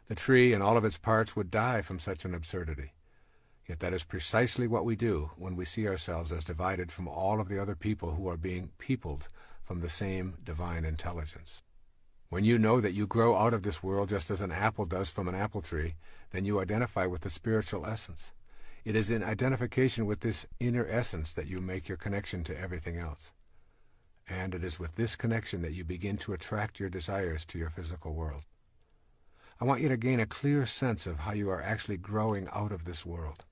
The tree and all of its parts would die from such an absurdity. Yet that is precisely what we do when we see ourselves as divided from all of the other people who are being peopled from the same divine intelligence. When you know that you grow out of this world just as an apple does from an apple tree, then you identify with the spiritual essence. It is in identification with this inner essence that you make your connection to everything else. And it is with this connection that you begin to attract your desires to your physical world. I want you to gain a clear sense of how you are actually growing out of this world.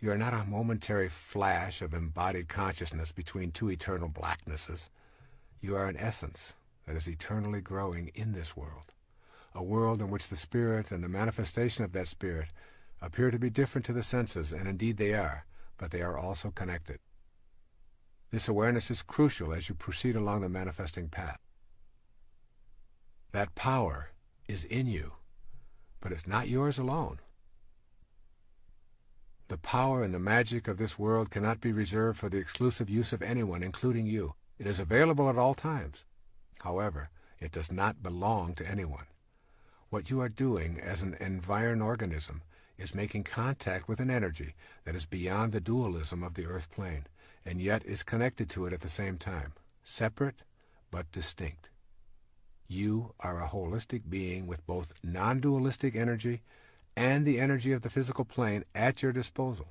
You are not a momentary flash of embodied consciousness between two eternal blacknesses. You are an essence that is eternally growing in this world, a world in which the spirit and the manifestation of that spirit appear to be different to the senses, and indeed they are, but they are also connected. This awareness is crucial as you proceed along the manifesting path. That power is in you, but it's not yours alone. The power and the magic of this world cannot be reserved for the exclusive use of anyone, including you. It is available at all times. However, it does not belong to anyone. What you are doing as an environed organism is making contact with an energy that is beyond the dualism of the earth plane, and yet is connected to it at the same time, separate but distinct. You are a holistic being with both non-dualistic energy and the energy of the physical plane at your disposal.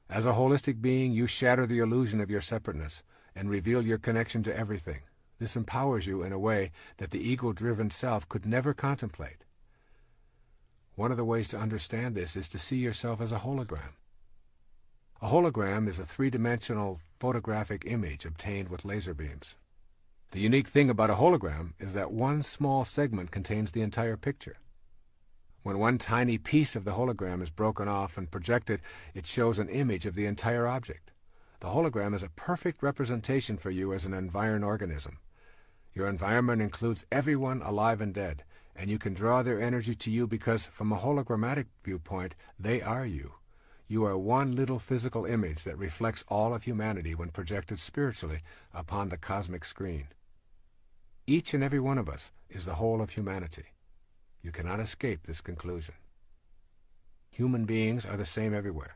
As a holistic being, you shatter the illusion of your separateness and reveal your connection to everything. This empowers you in a way that the ego-driven self could never contemplate. One of the ways to understand this is to see yourself as a hologram. A hologram is a three-dimensional photographic image obtained with laser beams. The unique thing about a hologram is that one small segment contains the entire picture. When one tiny piece of the hologram is broken off and projected, it shows an image of the entire object. The hologram is a perfect representation for you as an environed organism. Your environment includes everyone alive and dead, and you can draw their energy to you because, from a hologrammatic viewpoint, they are you. You are one little physical image that reflects all of humanity when projected spiritually upon the cosmic screen. Each and every one of us is the whole of humanity. You cannot escape this conclusion. Human beings are the same everywhere.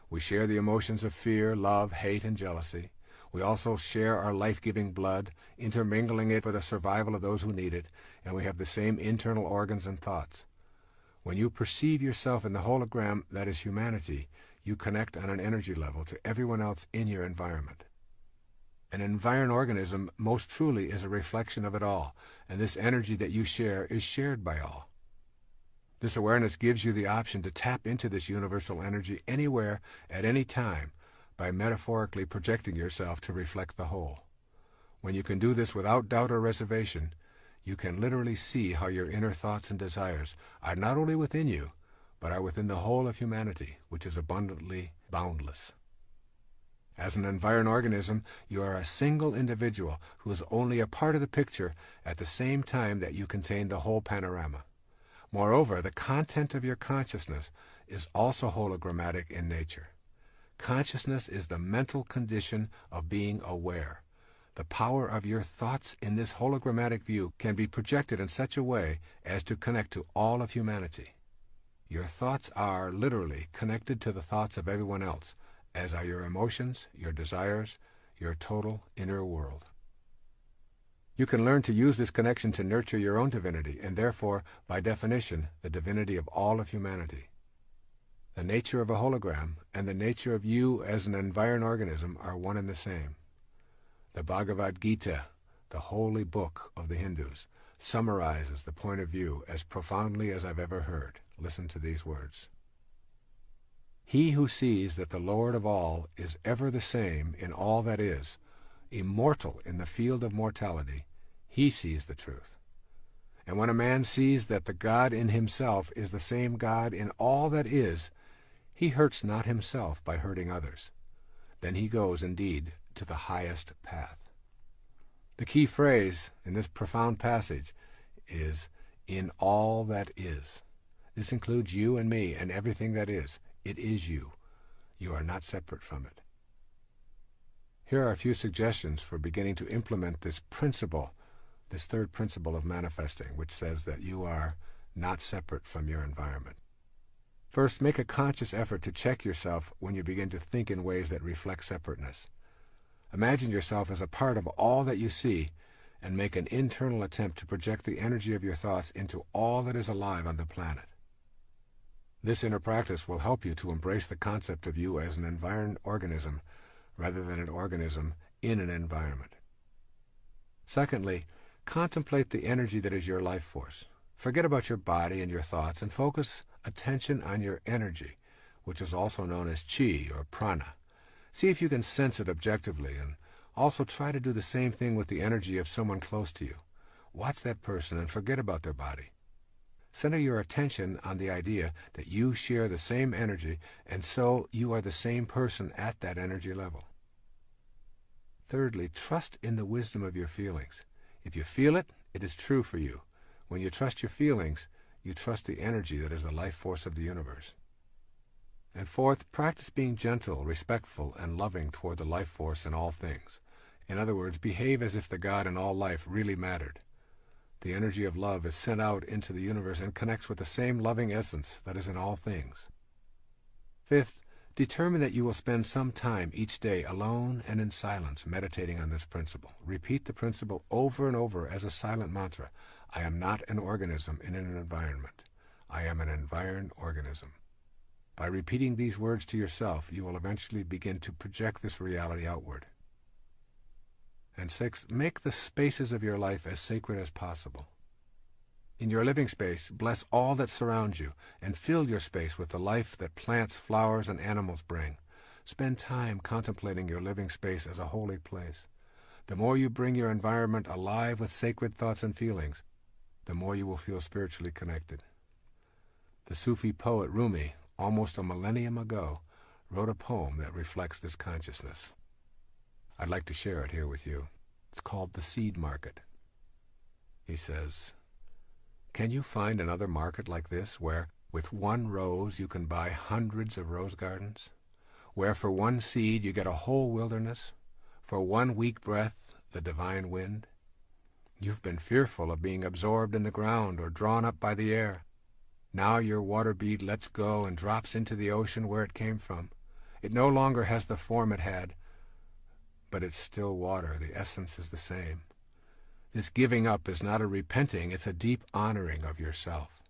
We share the emotions of fear, love, hate, and jealousy. We also share our life-giving blood, intermingling it for the survival of those who need it, and we have the same internal organs and thoughts. When you perceive yourself in the hologram that is humanity, you connect on an energy level to everyone else in your environment. An environed organism most truly is a reflection of it all, and this energy that you share is shared by all. This awareness gives you the option to tap into this universal energy anywhere, at any time, by metaphorically projecting yourself to reflect the whole. When you can do this without doubt or reservation, you can literally see how your inner thoughts and desires are not only within you, but are within the whole of humanity, which is abundantly boundless. As an environed organism, you are a single individual who is only a part of the picture at the same time that you contain the whole panorama. Moreover, the content of your consciousness is also hologrammatic in nature. Consciousness is the mental condition of being aware. The power of your thoughts in this hologrammatic view can be projected in such a way as to connect to all of humanity. Your thoughts are literally connected to the thoughts of everyone else, as are your emotions, your desires, your total inner world. You can learn to use this connection to nurture your own divinity, and therefore, by definition, the divinity of all of humanity. The nature of a hologram and the nature of you as an environed organism are one and the same. The Bhagavad Gita, the holy book of the Hindus, summarizes the point of view as profoundly as I've ever heard. Listen to these words. He who sees that the Lord of all is ever the same in all that is, immortal in the field of mortality, he sees the truth. And when a man sees that the God in himself is the same God in all that is, he hurts not himself by hurting others. Then he goes, indeed, to the highest path. The key phrase in this profound passage is, in all that is. This includes you and me and everything that is. It is you. You are not separate from it. Here are a few suggestions for beginning to implement this principle, this third principle of manifesting, which says that you are not separate from your environment. First, make a conscious effort to check yourself when you begin to think in ways that reflect separateness. Imagine yourself as a part of all that you see, and make an internal attempt to project the energy of your thoughts into all that is alive on the planet. This inner practice will help you to embrace the concept of you as an environed organism rather than an organism in an environment. Secondly, contemplate the energy that is your life force. Forget about your body and your thoughts and focus attention on your energy, which is also known as chi or prana. See if you can sense it objectively, and also try to do the same thing with the energy of someone close to you. Watch that person and forget about their body. Center your attention on the idea that you share the same energy, and so you are the same person at that energy level. Thirdly, trust in the wisdom of your feelings. If you feel it, it is true for you. When you trust your feelings, you trust the energy that is the life force of the universe. And fourth, practice being gentle, respectful, and loving toward the life force in all things. In other words, behave as if the God in all life really mattered. The energy of love is sent out into the universe and connects with the same loving essence that is in all things. Fifth, determine that you will spend some time each day alone and in silence meditating on this principle. Repeat the principle over and over as a silent mantra. I am not an organism in an environment. I am an environed organism. By repeating these words to yourself, you will eventually begin to project this reality outward. And sixth, make the spaces of your life as sacred as possible. In your living space, bless all that surrounds you, and fill your space with the life that plants, flowers, and animals bring. Spend time contemplating your living space as a holy place. The more you bring your environment alive with sacred thoughts and feelings, the more you will feel spiritually connected. The Sufi poet Rumi, almost a millennium ago, wrote a poem that reflects this consciousness. I'd like to share it here with you. It's called The Seed Market. He says, "Can you find another market like this, where with one rose you can buy hundreds of rose gardens? Where for one seed you get a whole wilderness? For one weak breath, the divine wind? You've been fearful of being absorbed in the ground or drawn up by the air. Now your water bead lets go and drops into the ocean where it came from. It no longer has the form it had, but it's still water. The essence is the same. This giving up is not a repenting, it's a deep honoring of yourself.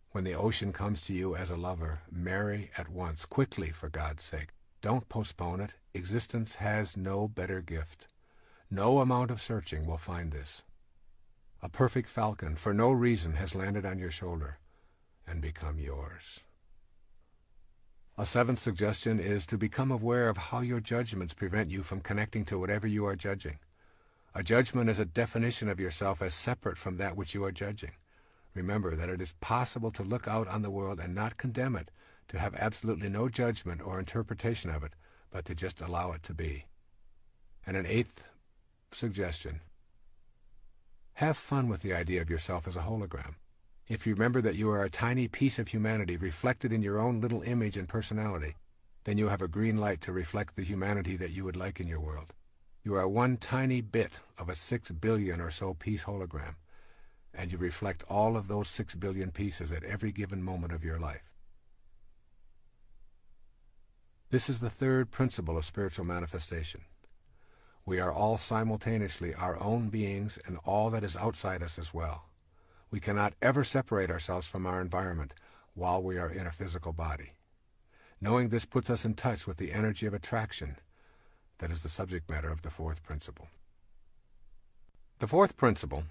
When the ocean comes to you as a lover, marry at once, quickly for God's sake. Don't postpone it. Existence has no better gift. No amount of searching will find this. A perfect falcon, for no reason, has landed on your shoulder and become yours. A seventh suggestion is to become aware of how your judgments prevent you from connecting to whatever you are judging. A judgment is a definition of yourself as separate from that which you are judging. Remember that it is possible to look out on the world and not condemn it, to have absolutely no judgment or interpretation of it, but to just allow it to be. And an eighth suggestion: have fun with the idea of yourself as a hologram. If you remember that you are a tiny piece of humanity reflected in your own little image and personality, then you have a green light to reflect the humanity that you would like in your world. You are one tiny bit of a 6 billion or so piece hologram, and you reflect all of those 6 billion pieces at every given moment of your life. This is the third principle of spiritual manifestation. We are all simultaneously our own beings and all that is outside us as well. We cannot ever separate ourselves from our environment while we are in a physical body. Knowing this puts us in touch with the energy of attraction that is the subject matter of the fourth principle. The fourth principle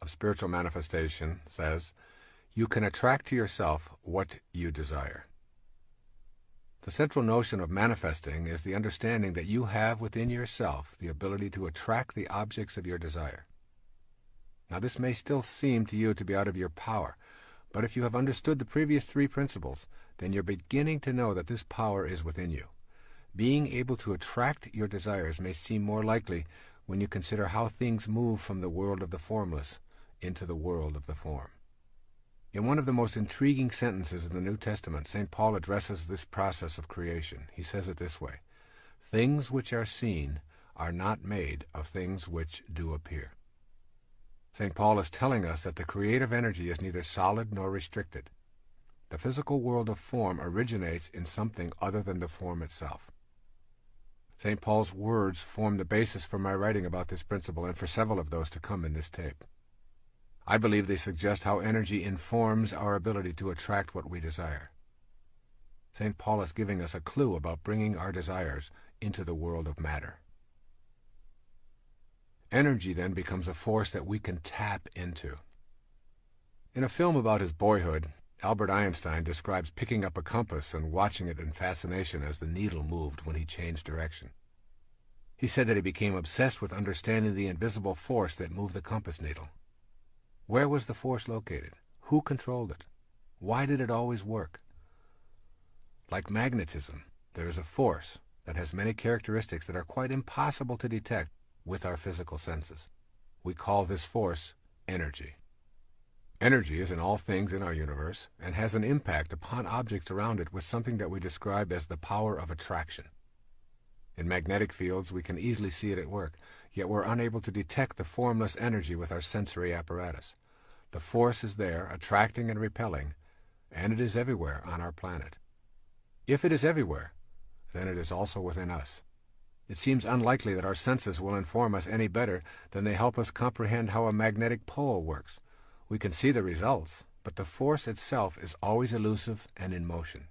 of spiritual manifestation says, you can attract to yourself what you desire. The central notion of manifesting is the understanding that you have within yourself the ability to attract the objects of your desire. Now, this may still seem to you to be out of your power, but if you have understood the previous three principles, then you're beginning to know that this power is within you. Being able to attract your desires may seem more likely when you consider how things move from the world of the formless into the world of the form. In one of the most intriguing sentences in the New Testament, St. Paul addresses this process of creation. He says it this way: things which are seen are not made of things which do appear. St. Paul is telling us that the creative energy is neither solid nor restricted. The physical world of form originates in something other than the form itself. St. Paul's words form the basis for my writing about this principle and for several of those to come in this tape. I believe they suggest how energy informs our ability to attract what we desire. St. Paul is giving us a clue about bringing our desires into the world of matter. Energy then becomes a force that we can tap into. In a film about his boyhood, Albert Einstein describes picking up a compass and watching it in fascination as the needle moved when he changed direction. He said that he became obsessed with understanding the invisible force that moved the compass needle. Where was the force located? Who controlled it? Why did it always work? Like magnetism, there is a force that has many characteristics that are quite impossible to detect with our physical senses. We call this force energy. Energy is in all things in our universe and has an impact upon objects around it with something that we describe as the power of attraction. In magnetic fields, we can easily see it at work, yet we're unable to detect the formless energy with our sensory apparatus. The force is there, attracting and repelling, and it is everywhere on our planet. If it is everywhere, then it is also within us. It seems unlikely that our senses will inform us any better than they help us comprehend how a magnetic pole works. We can see the results, but the force itself is always elusive and in motion.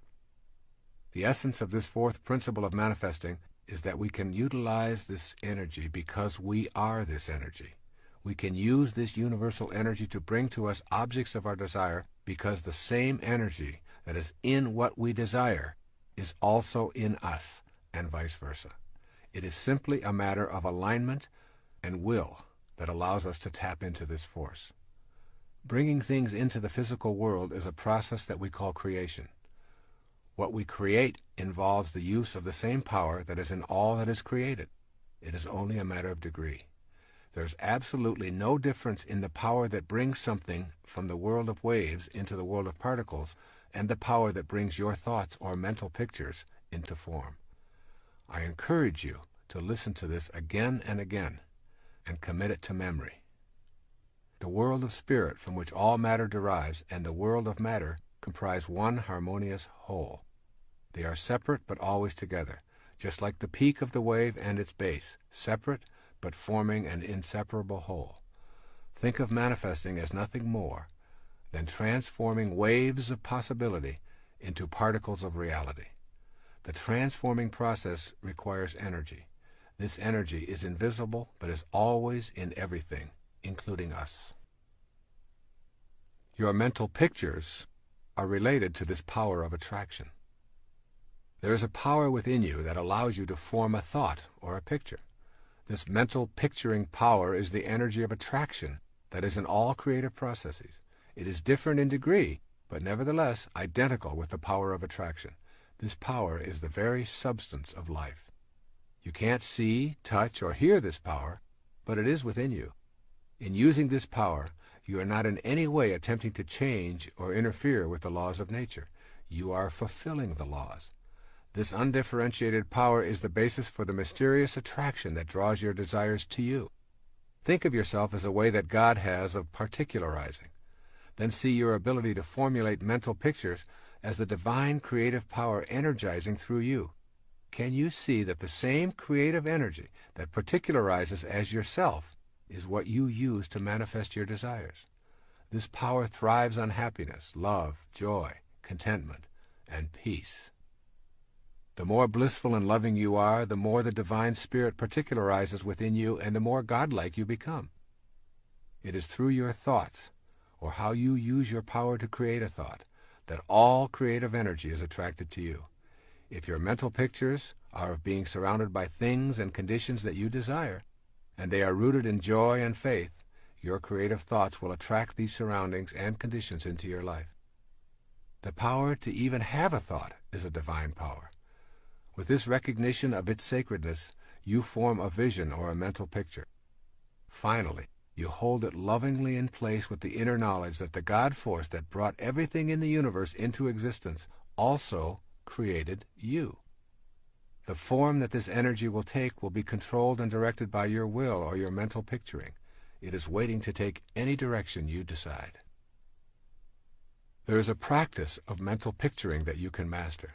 The essence of this fourth principle of manifesting is that we can utilize this energy because we are this energy. We can use this universal energy to bring to us objects of our desire because the same energy that is in what we desire is also in us, and vice versa. It is simply a matter of alignment and will that allows us to tap into this force. Bringing things into the physical world is a process that we call creation. What we create involves the use of the same power that is in all that is created. It is only a matter of degree. There's absolutely no difference in the power that brings something from the world of waves into the world of particles and the power that brings your thoughts or mental pictures into form. I encourage you to listen to this again and again and commit it to memory. The world of spirit from which all matter derives and the world of matter comprise one harmonious whole. They are separate but always together, just like the peak of the wave and its base, separate but forming an inseparable whole. Think of manifesting as nothing more than transforming waves of possibility into particles of reality. The transforming process requires energy. This energy is invisible, but is always in everything, including us. Your mental pictures are related to this power of attraction. There is a power within you that allows you to form a thought or a picture. This mental picturing power is the energy of attraction that is in all creative processes. It is different in degree, but nevertheless identical with the power of attraction. This power is the very substance of life. You can't see, touch, or hear this power, but it is within you. In using this power, you are not in any way attempting to change or interfere with the laws of nature. You are fulfilling the laws. This undifferentiated power is the basis for the mysterious attraction that draws your desires to you. Think of yourself as a way that God has of particularizing. Then see your ability to formulate mental pictures as the divine creative power energizing through you. Can you see that the same creative energy that particularizes as yourself is what you use to manifest your desires? This power thrives on happiness, love, joy, contentment, and peace. The more blissful and loving you are, the more the divine spirit particularizes within you and the more godlike you become. It is through your thoughts, or how you use your power to create a thought, that all creative energy is attracted to you. If your mental pictures are of being surrounded by things and conditions that you desire, and they are rooted in joy and faith, your creative thoughts will attract these surroundings and conditions into your life. The power to even have a thought is a divine power. With this recognition of its sacredness, you form a vision or a mental picture. Finally, you hold it lovingly in place with the inner knowledge that the God force that brought everything in the universe into existence also created you. The form that this energy will take will be controlled and directed by your will or your mental picturing. It is waiting to take any direction you decide. There is a practice of mental picturing that you can master.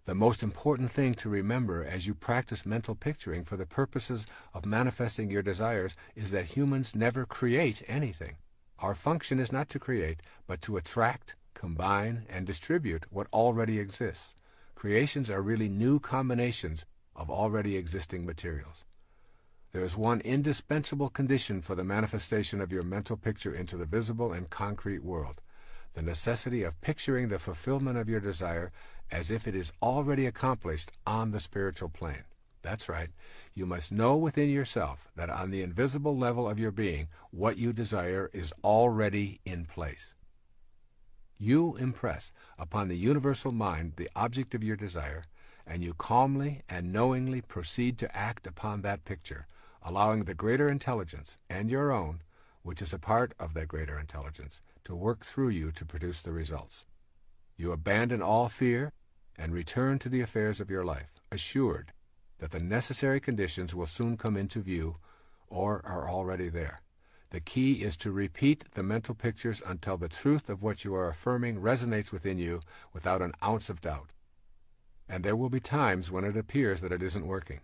The most important thing to remember as you practice mental picturing for the purposes of manifesting your desires is that humans never create anything. Our function is not to create, but to attract, combine, and distribute what already exists. Creations are really new combinations of already existing materials. There is one indispensable condition for the manifestation of your mental picture into the visible and concrete world: the necessity of picturing the fulfillment of your desire as if it is already accomplished on the spiritual plane. That's right. You must know within yourself that on the invisible level of your being, what you desire is already in place. You impress upon the universal mind the object of your desire, and you calmly and knowingly proceed to act upon that picture, allowing the greater intelligence, and your own, which is a part of that greater intelligence, to work through you to produce the results. You abandon all fear and return to the affairs of your life, assured that the necessary conditions will soon come into view or are already there. The key is to repeat the mental pictures until the truth of what you are affirming resonates within you without an ounce of doubt. And there will be times when it appears that it isn't working.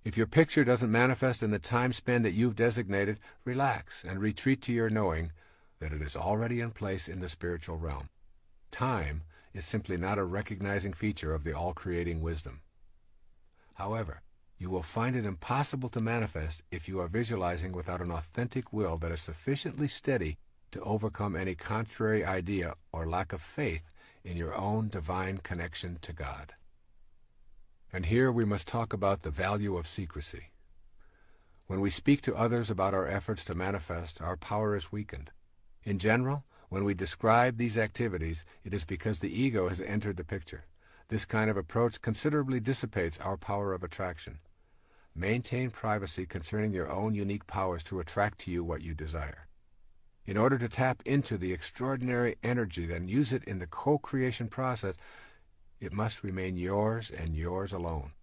If your picture doesn't manifest in the time span that you've designated, relax and retreat to your knowing that it is already in place in the spiritual realm. Time is simply not a recognizing feature of the all-creating wisdom. However, you will find it impossible to manifest if you are visualizing without an authentic will that is sufficiently steady to overcome any contrary idea or lack of faith in your own divine connection to God. And here we must talk about the value of secrecy. When we speak to others about our efforts to manifest, our power is weakened. In general, when we describe these activities, it is because the ego has entered the picture. This kind of approach considerably dissipates our power of attraction. Maintain privacy concerning your own unique powers to attract to you what you desire. In order to tap into the extraordinary energy and use it in the co-creation process, it must remain yours and yours alone.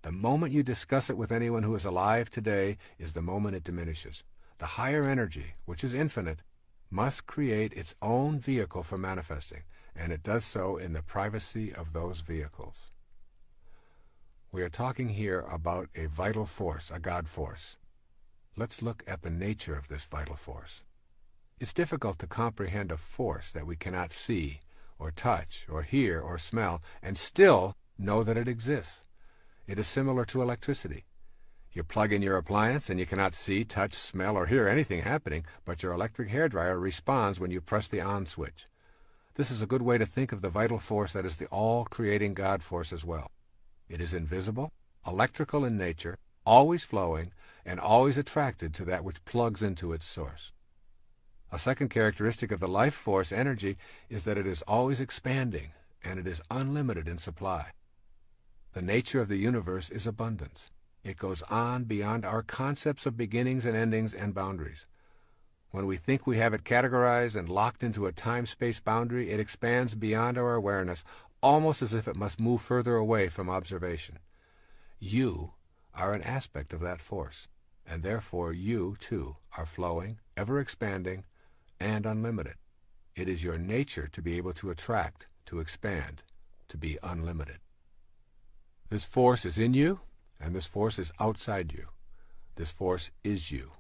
The moment you discuss it with anyone who is alive today is the moment it diminishes. The higher energy, which is infinite, must create its own vehicle for manifesting, and it does so in the privacy of those vehicles. We are talking here about a vital force, a God force. Let's look at the nature of this vital force. It's difficult to comprehend a force that we cannot see, or touch, or hear, or smell, and still Know that it exists. It is similar to electricity. You plug in your appliance and you cannot see, touch, smell, or hear anything happening, but your electric hairdryer responds when you press the on switch. This is a good way to think of the vital force that is the all-creating God force as well. It is invisible, electrical in nature, always flowing, and always attracted to that which plugs into its source. A second characteristic of the life force energy is that it is always expanding, and it is unlimited in supply. The nature of the universe is abundance. It goes on beyond our concepts of beginnings and endings and boundaries. When we think we have it categorized and locked into a time-space boundary, it expands beyond our awareness, almost as if it must move further away from observation. You are an aspect of that force, and therefore you, too, are flowing, ever-expanding, and unlimited. It is your nature to be able to attract, to expand, to be unlimited. This force is in you, and this force is outside you. This force is you.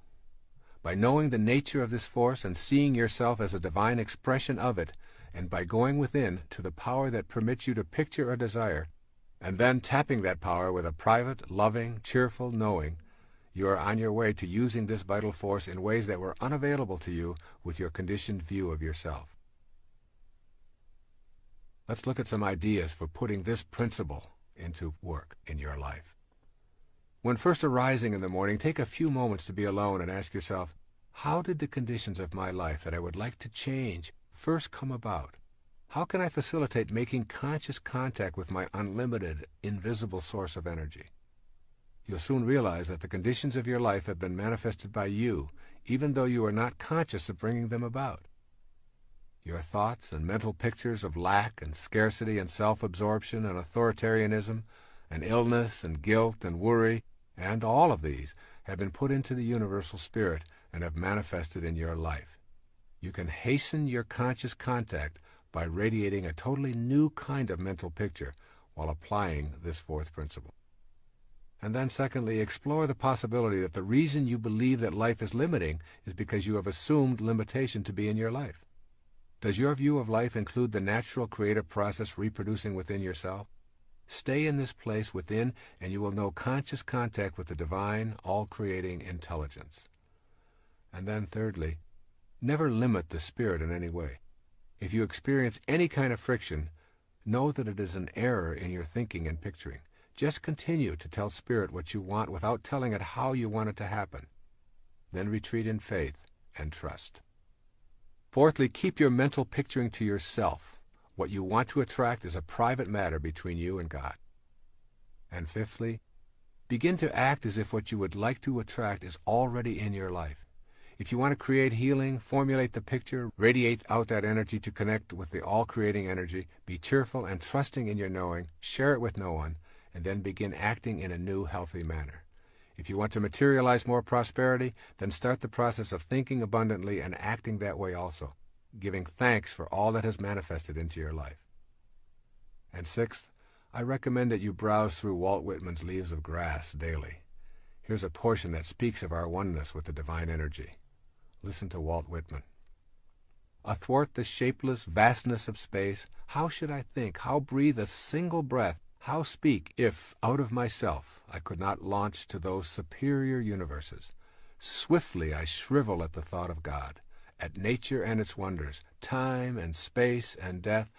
By knowing the nature of this force and seeing yourself as a divine expression of it, and by going within to the power that permits you to picture a desire, and then tapping that power with a private, loving, cheerful knowing, you are on your way to using this vital force in ways that were unavailable to you with your conditioned view of yourself. Let's look at some ideas for putting this principle into work in your life. When first arising in the morning, take a few moments to be alone and ask yourself, how did the conditions of my life that I would like to change first come about? How can I facilitate making conscious contact with my unlimited, invisible source of energy? You'll soon realize that the conditions of your life have been manifested by you, even though you are not conscious of bringing them about. Your thoughts and mental pictures of lack and scarcity and self-absorption and authoritarianism and illness and guilt and worry, and all of these have been put into the universal spirit and have manifested in your life. You can hasten your conscious contact by radiating a totally new kind of mental picture while applying this fourth principle. And then secondly, explore the possibility that the reason you believe that life is limiting is because you have assumed limitation to be in your life. Does your view of life include the natural creative process reproducing within yourself? Stay in this place within, and you will know conscious contact with the divine, all-creating intelligence. And then thirdly, never limit the spirit in any way. If you experience any kind of friction, know that it is an error in your thinking and picturing. Just continue to tell spirit what you want without telling it how you want it to happen. Then retreat in faith and trust. Fourthly, keep your mental picturing to yourself. What you want to attract is a private matter between you and God. And fifthly, begin to act as if what you would like to attract is already in your life. If you want to create healing, formulate the picture, radiate out that energy to connect with the all-creating energy, be cheerful and trusting in your knowing, share it with no one, and then begin acting in a new, healthy manner. If you want to materialize more prosperity, then start the process of thinking abundantly and acting that way also, giving thanks for all that has manifested into your life. And sixth, I recommend that you browse through Walt Whitman's Leaves of Grass daily. Here's a portion that speaks of our oneness with the divine energy. Listen to Walt Whitman. Athwart the shapeless vastness of space, how should I think, how breathe a single breath, how speak, if, out of myself, I could not launch to those superior universes? Swiftly I shrivel at the thought of God, at nature and its wonders, time and space and death,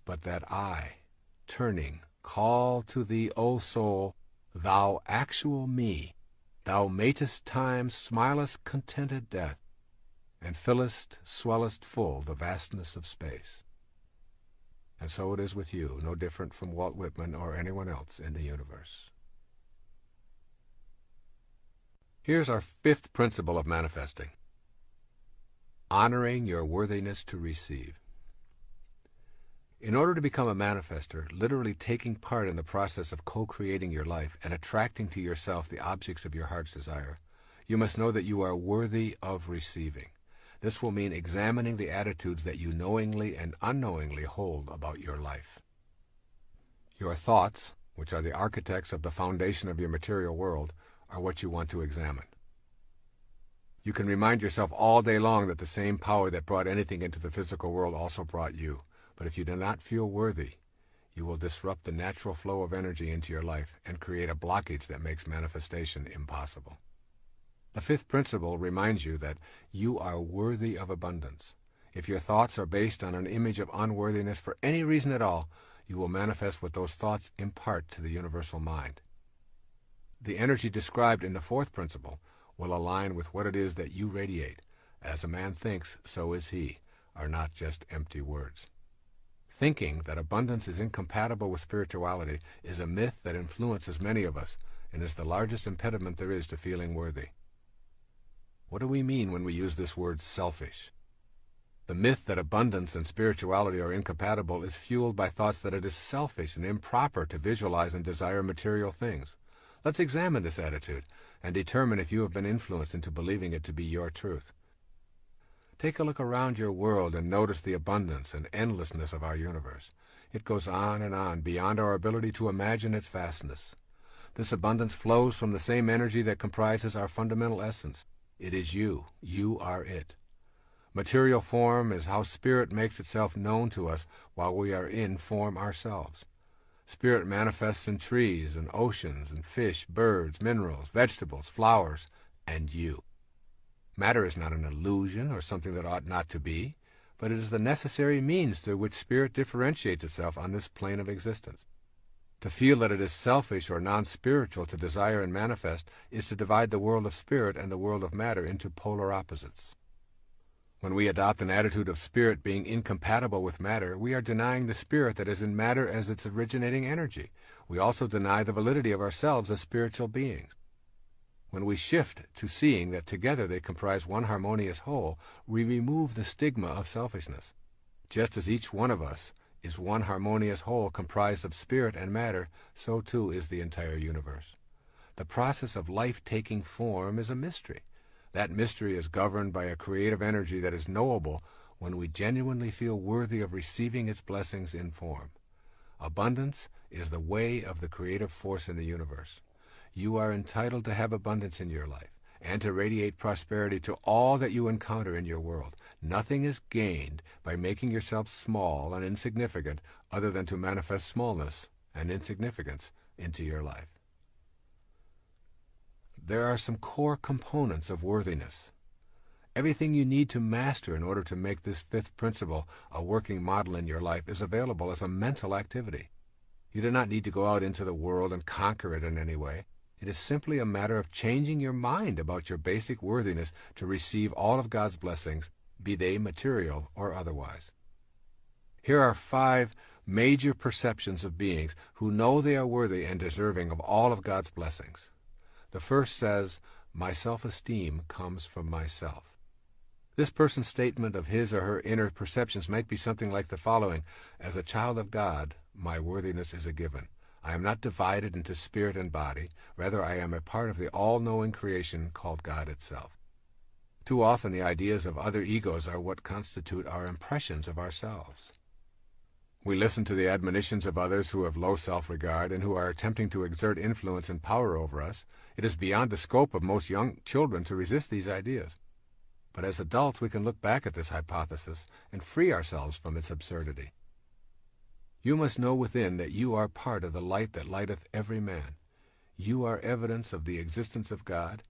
but that I, turning, call to thee, O soul, thou actual me, thou matest time, smilest contented death, and fillest, swellest full the vastness of space. And so it is with you, no different from Walt Whitman or anyone else in the universe. Here's our fifth principle of manifesting. Honoring your worthiness to receive. In order to become a manifester, literally taking part in the process of co-creating your life and attracting to yourself the objects of your heart's desire, you must know that you are worthy of receiving. This will mean examining the attitudes that you knowingly and unknowingly hold about your life. Your thoughts, which are the architects of the foundation of your material world, are what you want to examine. You can remind yourself all day long that the same power that brought anything into the physical world also brought you. But if you do not feel worthy, you will disrupt the natural flow of energy into your life and create a blockage that makes manifestation impossible. The fifth principle reminds you that you are worthy of abundance. If your thoughts are based on an image of unworthiness for any reason at all, you will manifest what those thoughts impart to the universal mind. The energy described in the fourth principle will align with what it is that you radiate. As a man thinks, so is he, are not just empty words. Thinking that abundance is incompatible with spirituality is a myth that influences many of us and is the largest impediment there is to feeling worthy. What do we mean when we use this word selfish? The myth that abundance and spirituality are incompatible is fueled by thoughts that it is selfish and improper to visualize and desire material things. Let's examine this attitude and determine if you have been influenced into believing it to be your truth. Take a look around your world and notice the abundance and endlessness of our universe. It goes on and on, beyond our ability to imagine its vastness. This abundance flows from the same energy that comprises our fundamental essence. It is you. You are it. Material form is how spirit makes itself known to us while we are in form ourselves. Spirit manifests in trees and oceans and fish, birds, minerals, vegetables, flowers, and you. Matter is not an illusion or something that ought not to be, but it is the necessary means through which spirit differentiates itself on this plane of existence. To feel that it is selfish or non-spiritual to desire and manifest is to divide the world of spirit and the world of matter into polar opposites. When we adopt an attitude of spirit being incompatible with matter, we are denying the spirit that is in matter as its originating energy. We also deny the validity of ourselves as spiritual beings. When we shift to seeing that together they comprise one harmonious whole, we remove the stigma of selfishness. Just as each one of us is one harmonious whole comprised of spirit and matter, so too is the entire universe. The process of life taking form is a mystery. That mystery is governed by a creative energy that is knowable when we genuinely feel worthy of receiving its blessings in form. Abundance is the way of the creative force in the universe. You are entitled to have abundance in your life and to radiate prosperity to all that you encounter in your world. Nothing is gained by making yourself small and insignificant other than to manifest smallness and insignificance into your life. There are some core components of worthiness. Everything you need to master in order to make this fifth principle a working model in your life is available as a mental activity. You do not need to go out into the world and conquer it in any way. It is simply a matter of changing your mind about your basic worthiness to receive all of God's blessings, be they material or otherwise. Here are 5 major perceptions of beings who know they are worthy and deserving of all of God's blessings. The first says, "My self-esteem comes from myself." This person's statement of his or her inner perceptions might be something like the following: "As a child of God, my worthiness is a given. I am not divided into spirit and body. Rather, I am a part of the all-knowing creation called God itself." Too often the ideas of other egos are what constitute our impressions of ourselves. We listen to the admonitions of others who have low self-regard and who are attempting to exert influence and power over us. It is beyond the scope of most young children to resist these ideas. But as adults we can look back at this hypothesis and free ourselves from its absurdity. You must know within that you are part of the light that lighteth every man. You are evidence of the existence of God,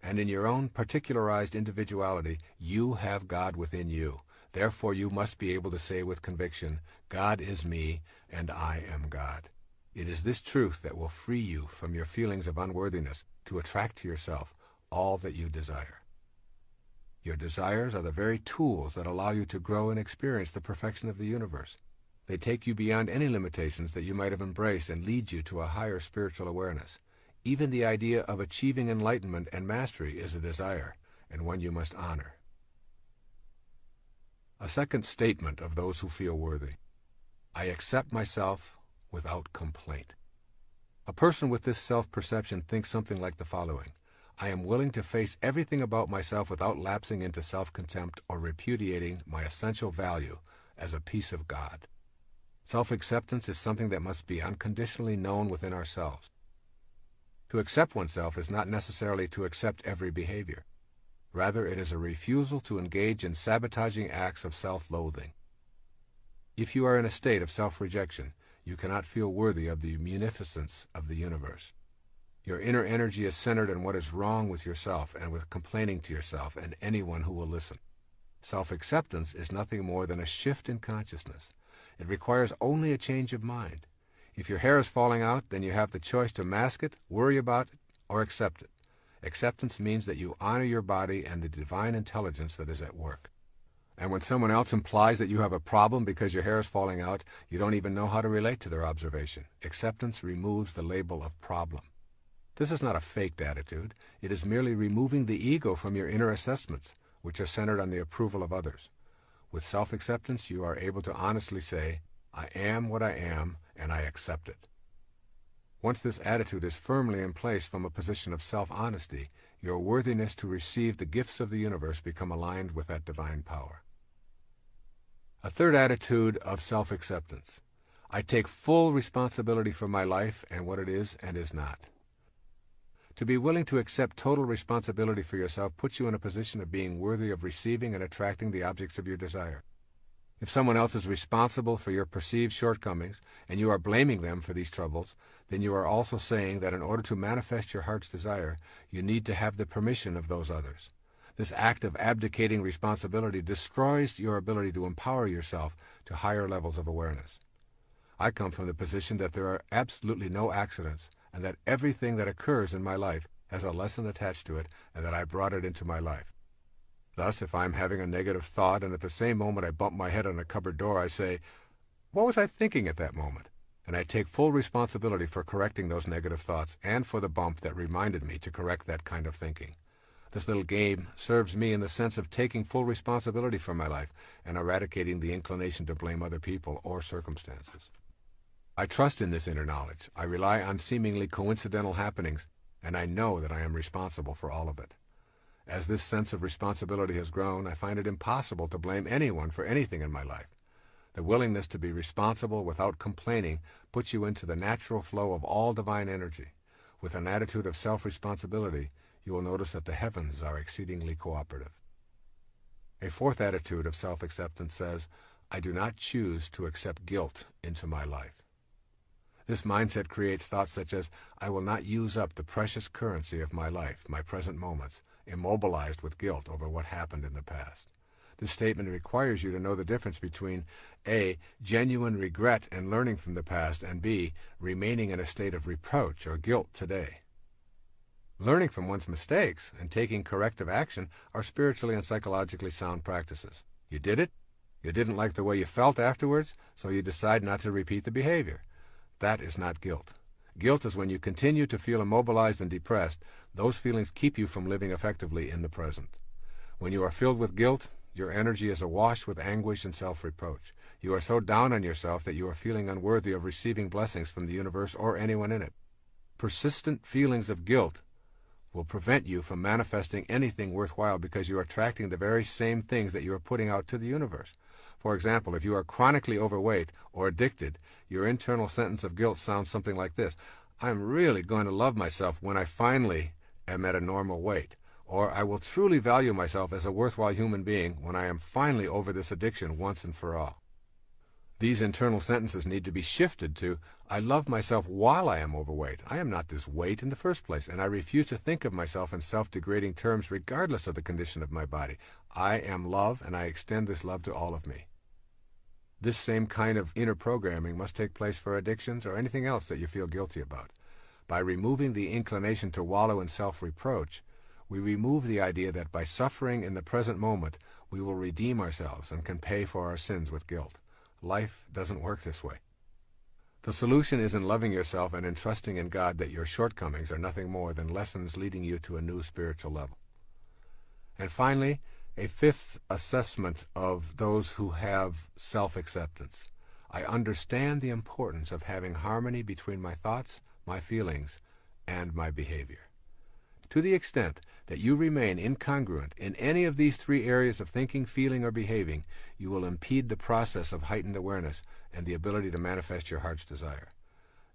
and in your own particularized individuality, you have God within you. Therefore you must be able to say with conviction, "God is me, and I am God." It is this truth that will free you from your feelings of unworthiness to attract to yourself all that you desire. Your desires are the very tools that allow you to grow and experience the perfection of the universe. They take you beyond any limitations that you might have embraced and lead you to a higher spiritual awareness. Even the idea of achieving enlightenment and mastery is a desire, and one you must honor. A second statement of those who feel worthy: "I accept myself without complaint." A person with this self-perception thinks something like the following: "I am willing to face everything about myself without lapsing into self-contempt or repudiating my essential value as a piece of God." Self-acceptance is something that must be unconditionally known within ourselves. To accept oneself is not necessarily to accept every behavior. Rather, it is a refusal to engage in sabotaging acts of self-loathing. If you are in a state of self-rejection, you cannot feel worthy of the munificence of the universe. Your inner energy is centered on what is wrong with yourself and with complaining to yourself and anyone who will listen. Self-acceptance is nothing more than a shift in consciousness. It requires only a change of mind. If your hair is falling out, then you have the choice to mask it, worry about it, or accept it. Acceptance means that you honor your body and the divine intelligence that is at work. And when someone else implies that you have a problem because your hair is falling out, you don't even know how to relate to their observation. Acceptance removes the label of problem. This is not a faked attitude. It is merely removing the ego from your inner assessments, which are centered on the approval of others. With self-acceptance, you are able to honestly say, I am what I am, and I accept it. Once this attitude is firmly in place from a position of self-honesty, your worthiness to receive the gifts of the universe become aligned with that divine power. A third attitude of self-acceptance. I take full responsibility for my life and what it is and is not. To be willing to accept total responsibility for yourself puts you in a position of being worthy of receiving and attracting the objects of your desire. If someone else is responsible for your perceived shortcomings and you are blaming them for these troubles, then you are also saying that in order to manifest your heart's desire, you need to have the permission of those others. This act of abdicating responsibility destroys your ability to empower yourself to higher levels of awareness. I come from the position that there are absolutely no accidents, and that everything that occurs in my life has a lesson attached to it, and that I brought it into my life. Thus, if I'm having a negative thought, and at the same moment I bump my head on a cupboard door, I say, what was I thinking at that moment? And I take full responsibility for correcting those negative thoughts, and for the bump that reminded me to correct that kind of thinking. This little game serves me in the sense of taking full responsibility for my life, and eradicating the inclination to blame other people or circumstances. I trust in this inner knowledge. I rely on seemingly coincidental happenings, and I know that I am responsible for all of it. As this sense of responsibility has grown, I find it impossible to blame anyone for anything in my life. The willingness to be responsible without complaining puts you into the natural flow of all divine energy. With an attitude of self-responsibility, you will notice that the heavens are exceedingly cooperative. A fourth attitude of self-acceptance says, I do not choose to accept guilt into my life. This mindset creates thoughts such as, I will not use up the precious currency of my life, my present moments, immobilized with guilt over what happened in the past. This statement requires you to know the difference between A, genuine regret and learning from the past, and B, remaining in a state of reproach or guilt today. Learning from one's mistakes and taking corrective action are spiritually and psychologically sound practices. You did it, you didn't like the way you felt afterwards, so you decide not to repeat the behavior. That is not guilt. Guilt is when you continue to feel immobilized and depressed. Those feelings keep you from living effectively in the present. When you are filled with guilt, your energy is awash with anguish and self-reproach. You are so down on yourself that you are feeling unworthy of receiving blessings from the universe or anyone in it. Persistent feelings of guilt will prevent you from manifesting anything worthwhile because you are attracting the very same things that you are putting out to the universe. For example, if you are chronically overweight or addicted, your internal sentence of guilt sounds something like this. I'm really going to love myself when I finally am at a normal weight. Or I will truly value myself as a worthwhile human being when I am finally over this addiction once and for all. These internal sentences need to be shifted to, I love myself while I am overweight. I am not this weight in the first place, and I refuse to think of myself in self-degrading terms regardless of the condition of my body. I am love, and I extend this love to all of me. This same kind of inner programming must take place for addictions or anything else that you feel guilty about. By removing the inclination to wallow in self-reproach, we remove the idea that by suffering in the present moment, we will redeem ourselves and can pay for our sins with guilt. Life doesn't work this way. The solution is in loving yourself and in trusting in God that your shortcomings are nothing more than lessons leading you to a new spiritual level. And finally, a fifth assessment of those who have self-acceptance. I understand the importance of having harmony between my thoughts, my feelings, and my behavior. To the extent that you remain incongruent in any of these three areas of thinking, feeling, or behaving, you will impede the process of heightened awareness and the ability to manifest your heart's desire.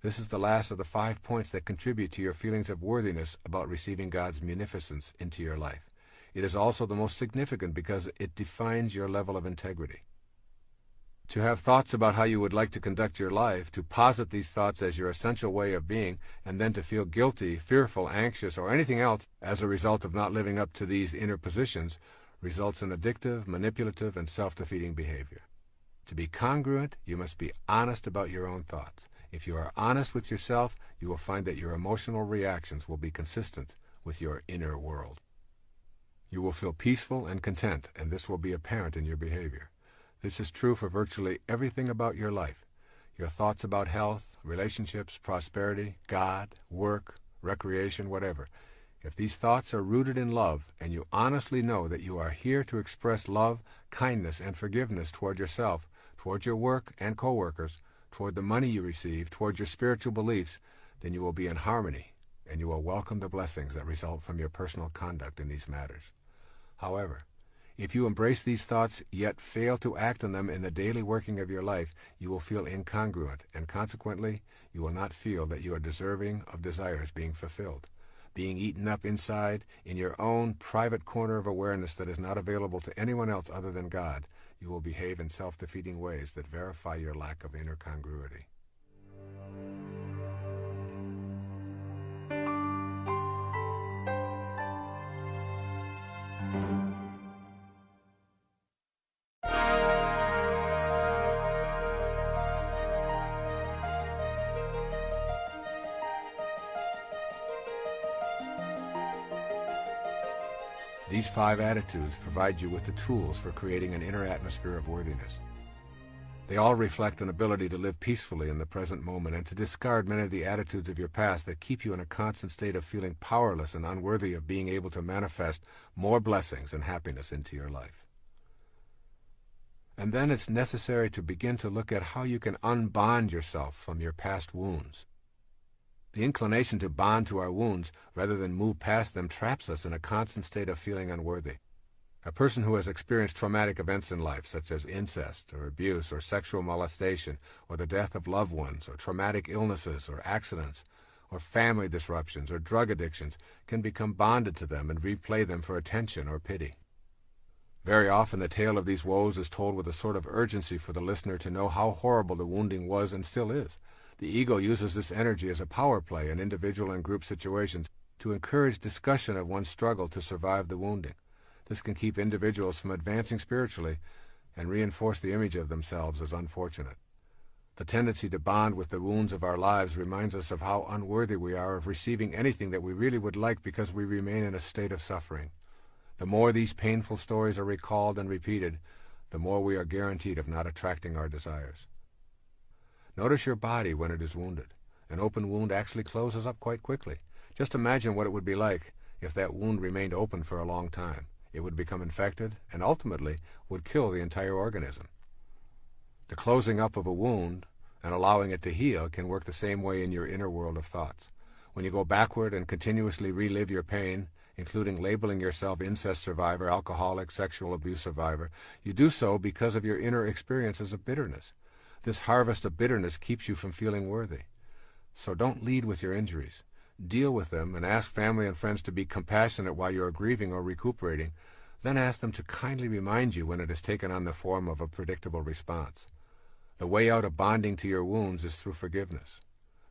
This is the last of the 5 points that contribute to your feelings of worthiness about receiving God's munificence into your life. It is also the most significant because it defines your level of integrity. To have thoughts about how you would like to conduct your life, to posit these thoughts as your essential way of being, and then to feel guilty, fearful, anxious, or anything else as a result of not living up to these inner positions, results in addictive, manipulative, and self-defeating behavior. To be congruent, you must be honest about your own thoughts. If you are honest with yourself, you will find that your emotional reactions will be consistent with your inner world. You will feel peaceful and content, and this will be apparent in your behavior. This is true for virtually everything about your life. Your thoughts about health, relationships, prosperity, God, work, recreation, whatever. If these thoughts are rooted in love, and you honestly know that you are here to express love, kindness, and forgiveness toward yourself, toward your work and co-workers, toward the money you receive, toward your spiritual beliefs, then you will be in harmony, and you will welcome the blessings that result from your personal conduct in these matters. However, if you embrace these thoughts yet fail to act on them in the daily working of your life, you will feel incongruent, and consequently, you will not feel that you are deserving of desires being fulfilled. Being eaten up inside, in your own private corner of awareness that is not available to anyone else other than God, you will behave in self-defeating ways that verify your lack of inner congruity. These 5 attitudes provide you with the tools for creating an inner atmosphere of worthiness. They all reflect an ability to live peacefully in the present moment and to discard many of the attitudes of your past that keep you in a constant state of feeling powerless and unworthy of being able to manifest more blessings and happiness into your life. And then it's necessary to begin to look at how you can unbond yourself from your past wounds. The inclination to bond to our wounds, rather than move past them, traps us in a constant state of feeling unworthy. A person who has experienced traumatic events in life, such as incest, or abuse, or sexual molestation, or the death of loved ones, or traumatic illnesses, or accidents, or family disruptions, or drug addictions, can become bonded to them and replay them for attention or pity. Very often the tale of these woes is told with a sort of urgency for the listener to know how horrible the wounding was and still is. The ego uses this energy as a power play in individual and group situations to encourage discussion of one's struggle to survive the wounding. This can keep individuals from advancing spiritually and reinforce the image of themselves as unfortunate. The tendency to bond with the wounds of our lives reminds us of how unworthy we are of receiving anything that we really would like because we remain in a state of suffering. The more these painful stories are recalled and repeated, the more we are guaranteed of not attracting our desires. Notice your body when it is wounded. An open wound actually closes up quite quickly. Just imagine what it would be like if that wound remained open for a long time. It would become infected and ultimately would kill the entire organism. The closing up of a wound and allowing it to heal can work the same way in your inner world of thoughts. When you go backward and continuously relive your pain, including labeling yourself incest survivor, alcoholic, sexual abuse survivor, you do so because of your inner experiences of bitterness. This harvest of bitterness keeps you from feeling worthy. So don't lead with your injuries. Deal with them and ask family and friends to be compassionate while you are grieving or recuperating. Then ask them to kindly remind you when it has taken on the form of a predictable response. The way out of bonding to your wounds is through forgiveness.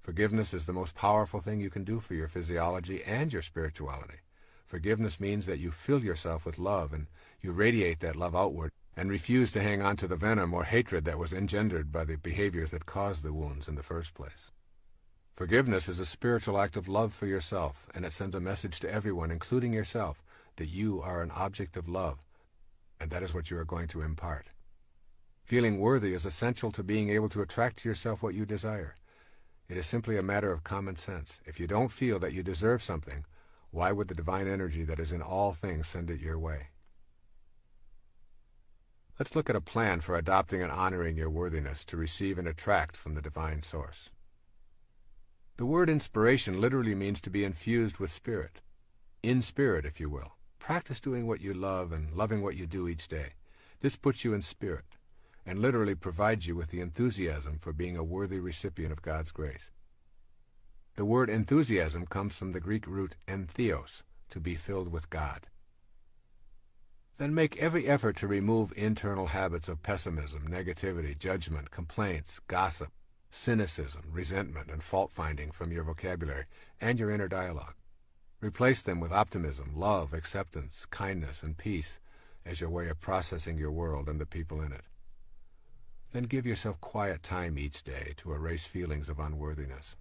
Forgiveness is the most powerful thing you can do for your physiology and your spirituality. Forgiveness means that you fill yourself with love and you radiate that love outward, and refuse to hang on to the venom or hatred that was engendered by the behaviors that caused the wounds in the first place. Forgiveness is a spiritual act of love for yourself, and it sends a message to everyone, including yourself, that you are an object of love, and that is what you are going to impart. Feeling worthy is essential to being able to attract to yourself what you desire. It is simply a matter of common sense. If you don't feel that you deserve something, why would the divine energy that is in all things send it your way? Let's look at a plan for adopting and honoring your worthiness to receive and attract from the divine source. The word inspiration literally means to be infused with spirit. In spirit, if you will. Practice doing what you love and loving what you do each day. This puts you in spirit and literally provides you with the enthusiasm for being a worthy recipient of God's grace. The word enthusiasm comes from the Greek root entheos, to be filled with God. then make every effort to remove internal habits of pessimism, negativity, judgment, complaints, gossip, cynicism, resentment, and fault-finding from your vocabulary and your inner dialogue. Replace them with optimism, love, acceptance, kindness, and peace as your way of processing your world and the people in it. Then give yourself quiet time each day to erase feelings of unworthiness.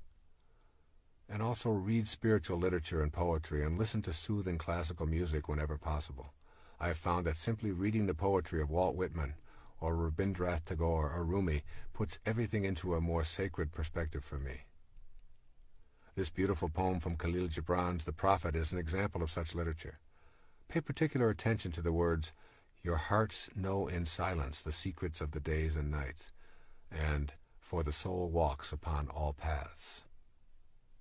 And also read spiritual literature and poetry and listen to soothing classical music whenever possible. I have found that simply reading the poetry of Walt Whitman or Rabindranath Tagore or Rumi puts everything into a more sacred perspective for me. This beautiful poem from Khalil Gibran's The Prophet is an example of such literature. Pay particular attention to the words, "Your hearts know in silence the secrets of the days and nights," and "For the soul walks upon all paths."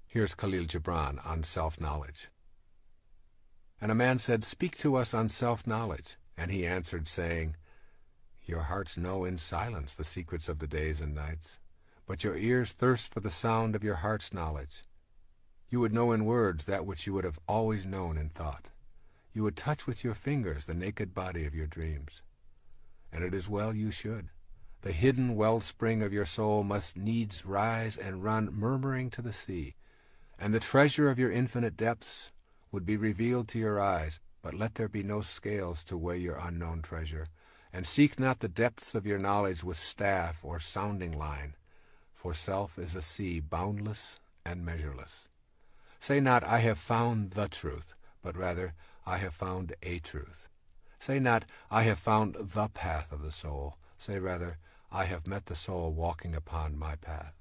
Here's Khalil Gibran on self-knowledge. And a man said, "Speak to us on self-knowledge." And he answered, saying, "Your hearts know in silence the secrets of the days and nights, but your ears thirst for the sound of your heart's knowledge. You would know in words that which you would have always known in thought. You would touch with your fingers the naked body of your dreams. And it is well you should. The hidden wellspring of your soul must needs rise and run murmuring to the sea, and the treasure of your infinite depths would be revealed to your eyes, but let there be no scales to weigh your unknown treasure, and seek not the depths of your knowledge with staff or sounding line, for self is a sea boundless and measureless. Say not, I have found the truth, but rather, I have found a truth. Say not, I have found the path of the soul. Say rather, I have met the soul walking upon my path.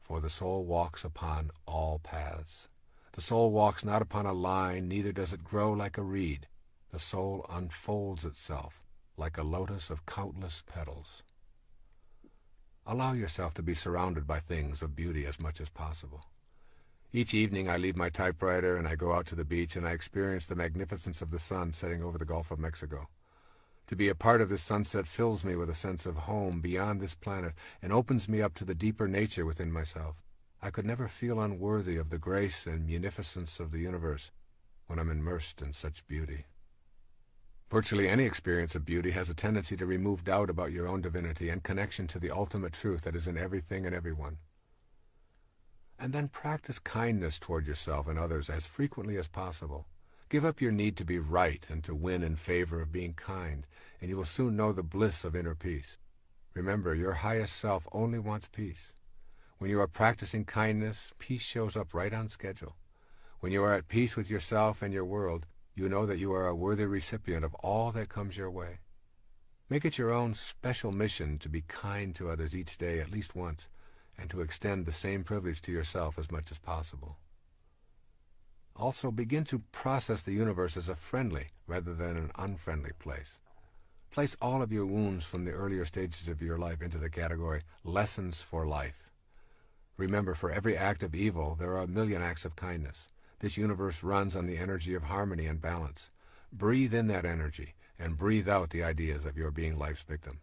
For the soul walks upon all paths. The soul walks not upon a line, neither does it grow like a reed. The soul unfolds itself like a lotus of countless petals. Allow yourself to be surrounded by things of beauty as much as possible. Each evening I leave my typewriter and I go out to the beach and I experience the magnificence of the sun setting over the Gulf of Mexico. To be a part of this sunset fills me with a sense of home beyond this planet and opens me up to the deeper nature within myself. I could never feel unworthy of the grace and munificence of the universe when I'm immersed in such beauty. Virtually any experience of beauty has a tendency to remove doubt about your own divinity and connection to the ultimate truth that is in everything and everyone. And then practice kindness toward yourself and others as frequently as possible. Give up your need to be right and to win in favor of being kind, and you will soon know the bliss of inner peace. Remember, your highest self only wants peace. When you are practicing kindness, peace shows up right on schedule. When you are at peace with yourself and your world, you know that you are a worthy recipient of all that comes your way. Make it your own special mission to be kind to others each day at least once, and to extend the same privilege to yourself as much as possible. Also, begin to process the universe as a friendly rather than an unfriendly place. Place all of your wounds from the earlier stages of your life into the category lessons for life. Remember, for every act of evil, there are a million acts of kindness. This universe runs on the energy of harmony and balance. Breathe in that energy and breathe out the ideas of your being life's victim.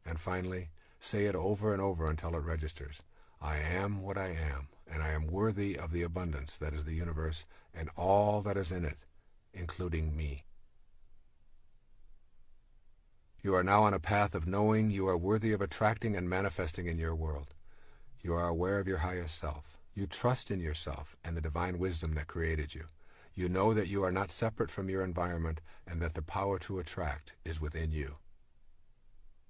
And finally, say it over and over until it registers. I am what I am, and I am worthy of the abundance that is the universe and all that is in it, including me. You are now on a path of knowing you are worthy of attracting and manifesting in your world. You are aware of your highest self. You trust in yourself and the divine wisdom that created you. You know that you are not separate from your environment and that the power to attract is within you.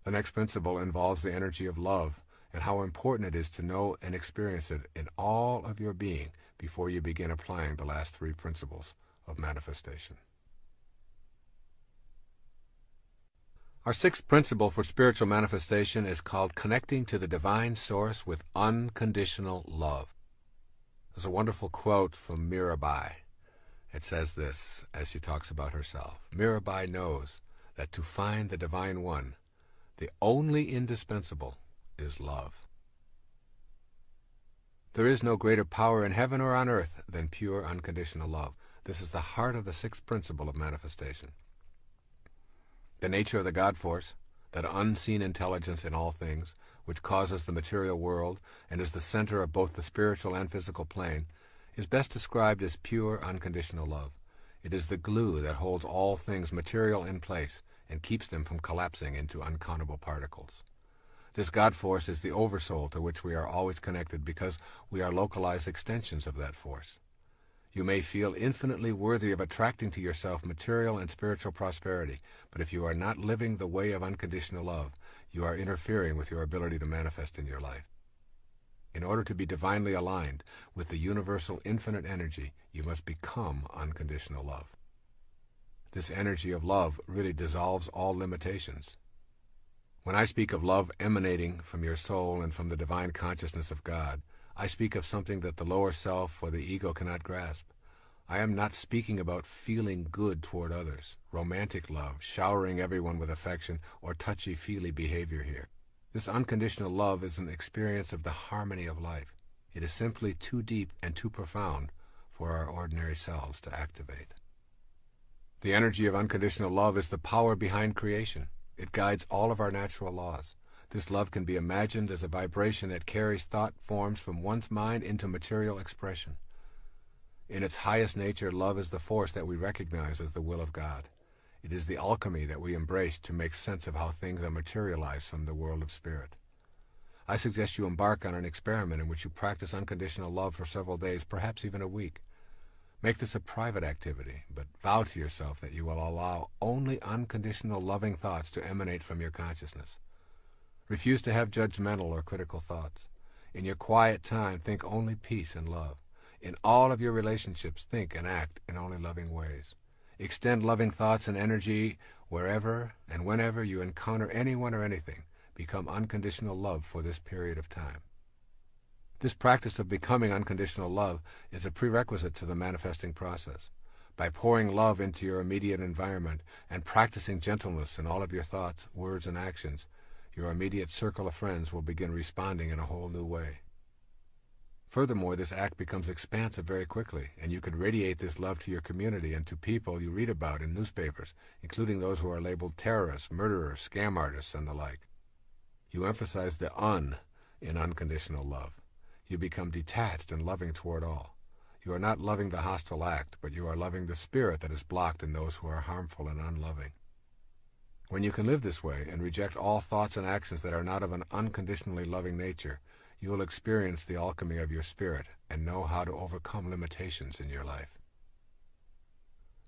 The next principle involves the energy of love and how important it is to know and experience it in all of your being before you begin applying the last three principles of manifestation. Our sixth principle for spiritual manifestation is called connecting to the divine source with unconditional love. There's a wonderful quote from Mirabai. It says this as she talks about herself. Mirabai knows that to find the divine one, the only indispensable is love. There is no greater power in heaven or on earth than pure unconditional love. This is the heart of the sixth principle of manifestation. The nature of the God force, that unseen intelligence in all things, which causes the material world and is the center of both the spiritual and physical plane, is best described as pure unconditional love. It is the glue that holds all things material in place and keeps them from collapsing into uncountable particles. This God force is the oversoul to which we are always connected because we are localized extensions of that force. You may feel infinitely worthy of attracting to yourself material and spiritual prosperity, but if you are not living the way of unconditional love, you are interfering with your ability to manifest in your life. In order to be divinely aligned with the universal infinite energy, you must become unconditional love. This energy of love really dissolves all limitations. When I speak of love emanating from your soul and from the divine consciousness of God, I speak of something that the lower self or the ego cannot grasp. I am not speaking about feeling good toward others, romantic love, showering everyone with affection, or touchy-feely behavior here. This unconditional love is an experience of the harmony of life. It is simply too deep and too profound for our ordinary selves to activate. The energy of unconditional love is the power behind creation. It guides all of our natural laws. This love can be imagined as a vibration that carries thought forms from one's mind into material expression. In its highest nature, love is the force that we recognize as the will of God. It is the alchemy that we embrace to make sense of how things are materialized from the world of spirit. I suggest you embark on an experiment in which you practice unconditional love for several days, perhaps even a week. Make this a private activity, but vow to yourself that you will allow only unconditional loving thoughts to emanate from your consciousness. Refuse to have judgmental or critical thoughts. In your quiet time, think only peace and love. In all of your relationships, think and act in only loving ways. Extend loving thoughts and energy wherever and whenever you encounter anyone or anything. Become unconditional love for this period of time. This practice of becoming unconditional love is a prerequisite to the manifesting process. By pouring love into your immediate environment and practicing gentleness in all of your thoughts, words, and actions, your immediate circle of friends will begin responding in a whole new way. Furthermore, this act becomes expansive very quickly, and you can radiate this love to your community and to people you read about in newspapers, including those who are labeled terrorists, murderers, scam artists, and the like. You emphasize the un in unconditional love. You become detached and loving toward all. You are not loving the hostile act, but you are loving the spirit that is blocked in those who are harmful and unloving. When you can live this way and reject all thoughts and actions that are not of an unconditionally loving nature, you will experience the alchemy of your spirit and know how to overcome limitations in your life.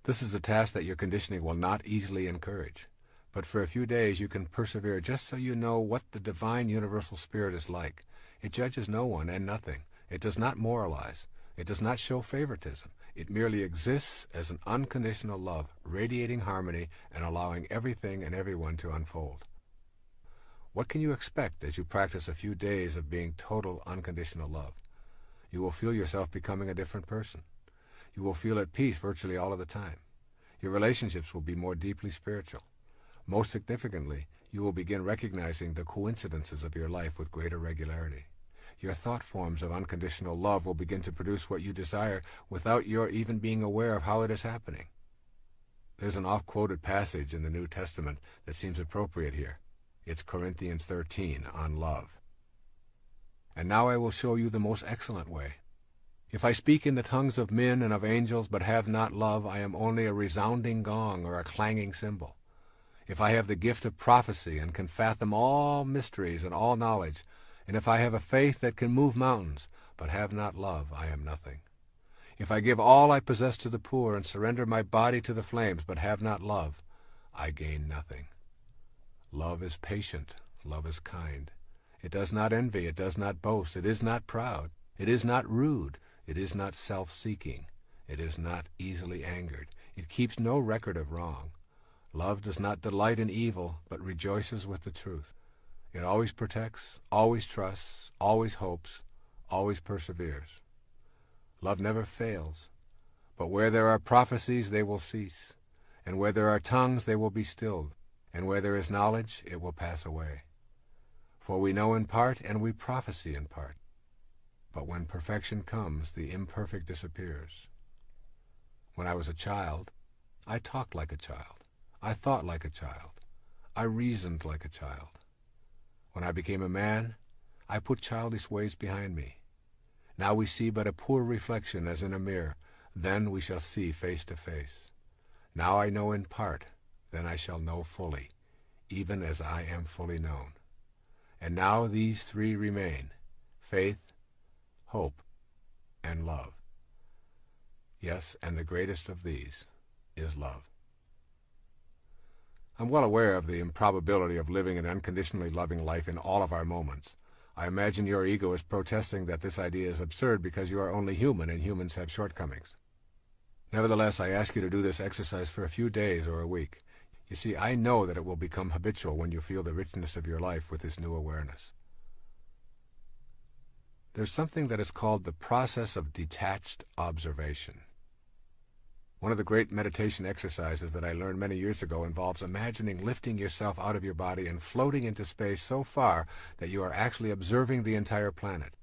This is a task that your conditioning will not easily encourage, but for a few days you can persevere just so you know what the divine universal spirit is like. It judges no one and nothing. It does not moralize. It does not show favoritism. It merely exists as an unconditional love, radiating harmony and allowing everything and everyone to unfold. What can you expect as you practice a few days of being total unconditional love? You will feel yourself becoming a different person. You will feel at peace virtually all of the time. Your relationships will be more deeply spiritual. Most significantly, you will begin recognizing the coincidences of your life with greater regularity. Your thought forms of unconditional love will begin to produce what you desire without your even being aware of how it is happening. There's an oft-quoted passage in the New Testament that seems appropriate here. It's Corinthians 13 on love. And now I will show you the most excellent way. If I speak in the tongues of men and of angels but have not love, I am only a resounding gong or a clanging cymbal. If I have the gift of prophecy and can fathom all mysteries and all knowledge, and if I have a faith that can move mountains, but have not love, I am nothing. If I give all I possess to the poor and surrender my body to the flames, but have not love, I gain nothing. Love is patient. Love is kind. It does not envy. It does not boast. It is not proud. It is not rude. It is not self-seeking. It is not easily angered. It keeps no record of wrong. Love does not delight in evil, but rejoices with the truth. It always protects, always trusts, always hopes, always perseveres. Love never fails, but where there are prophecies, they will cease, and where there are tongues, they will be stilled, and where there is knowledge, it will pass away. For we know in part, and we prophesy in part. But when perfection comes, the imperfect disappears. When I was a child, I talked like a child. I thought like a child. I reasoned like a child. When I became a man, I put childish ways behind me. Now we see but a poor reflection as in a mirror. Then we shall see face to face. Now I know in part, then I shall know fully, even as I am fully known. And now these three remain: faith, hope, and love. Yes, and the greatest of these is love. I'm well aware of the improbability of living an unconditionally loving life in all of our moments. I imagine your ego is protesting that this idea is absurd because you are only human and humans have shortcomings. Nevertheless, I ask you to do this exercise for a few days or a week. You see, I know that it will become habitual when you feel the richness of your life with this new awareness. There's something that is called the process of detached observation. One of the great meditation exercises that I learned many years ago involves imagining lifting yourself out of your body and floating into space so far that you are actually observing the entire planet.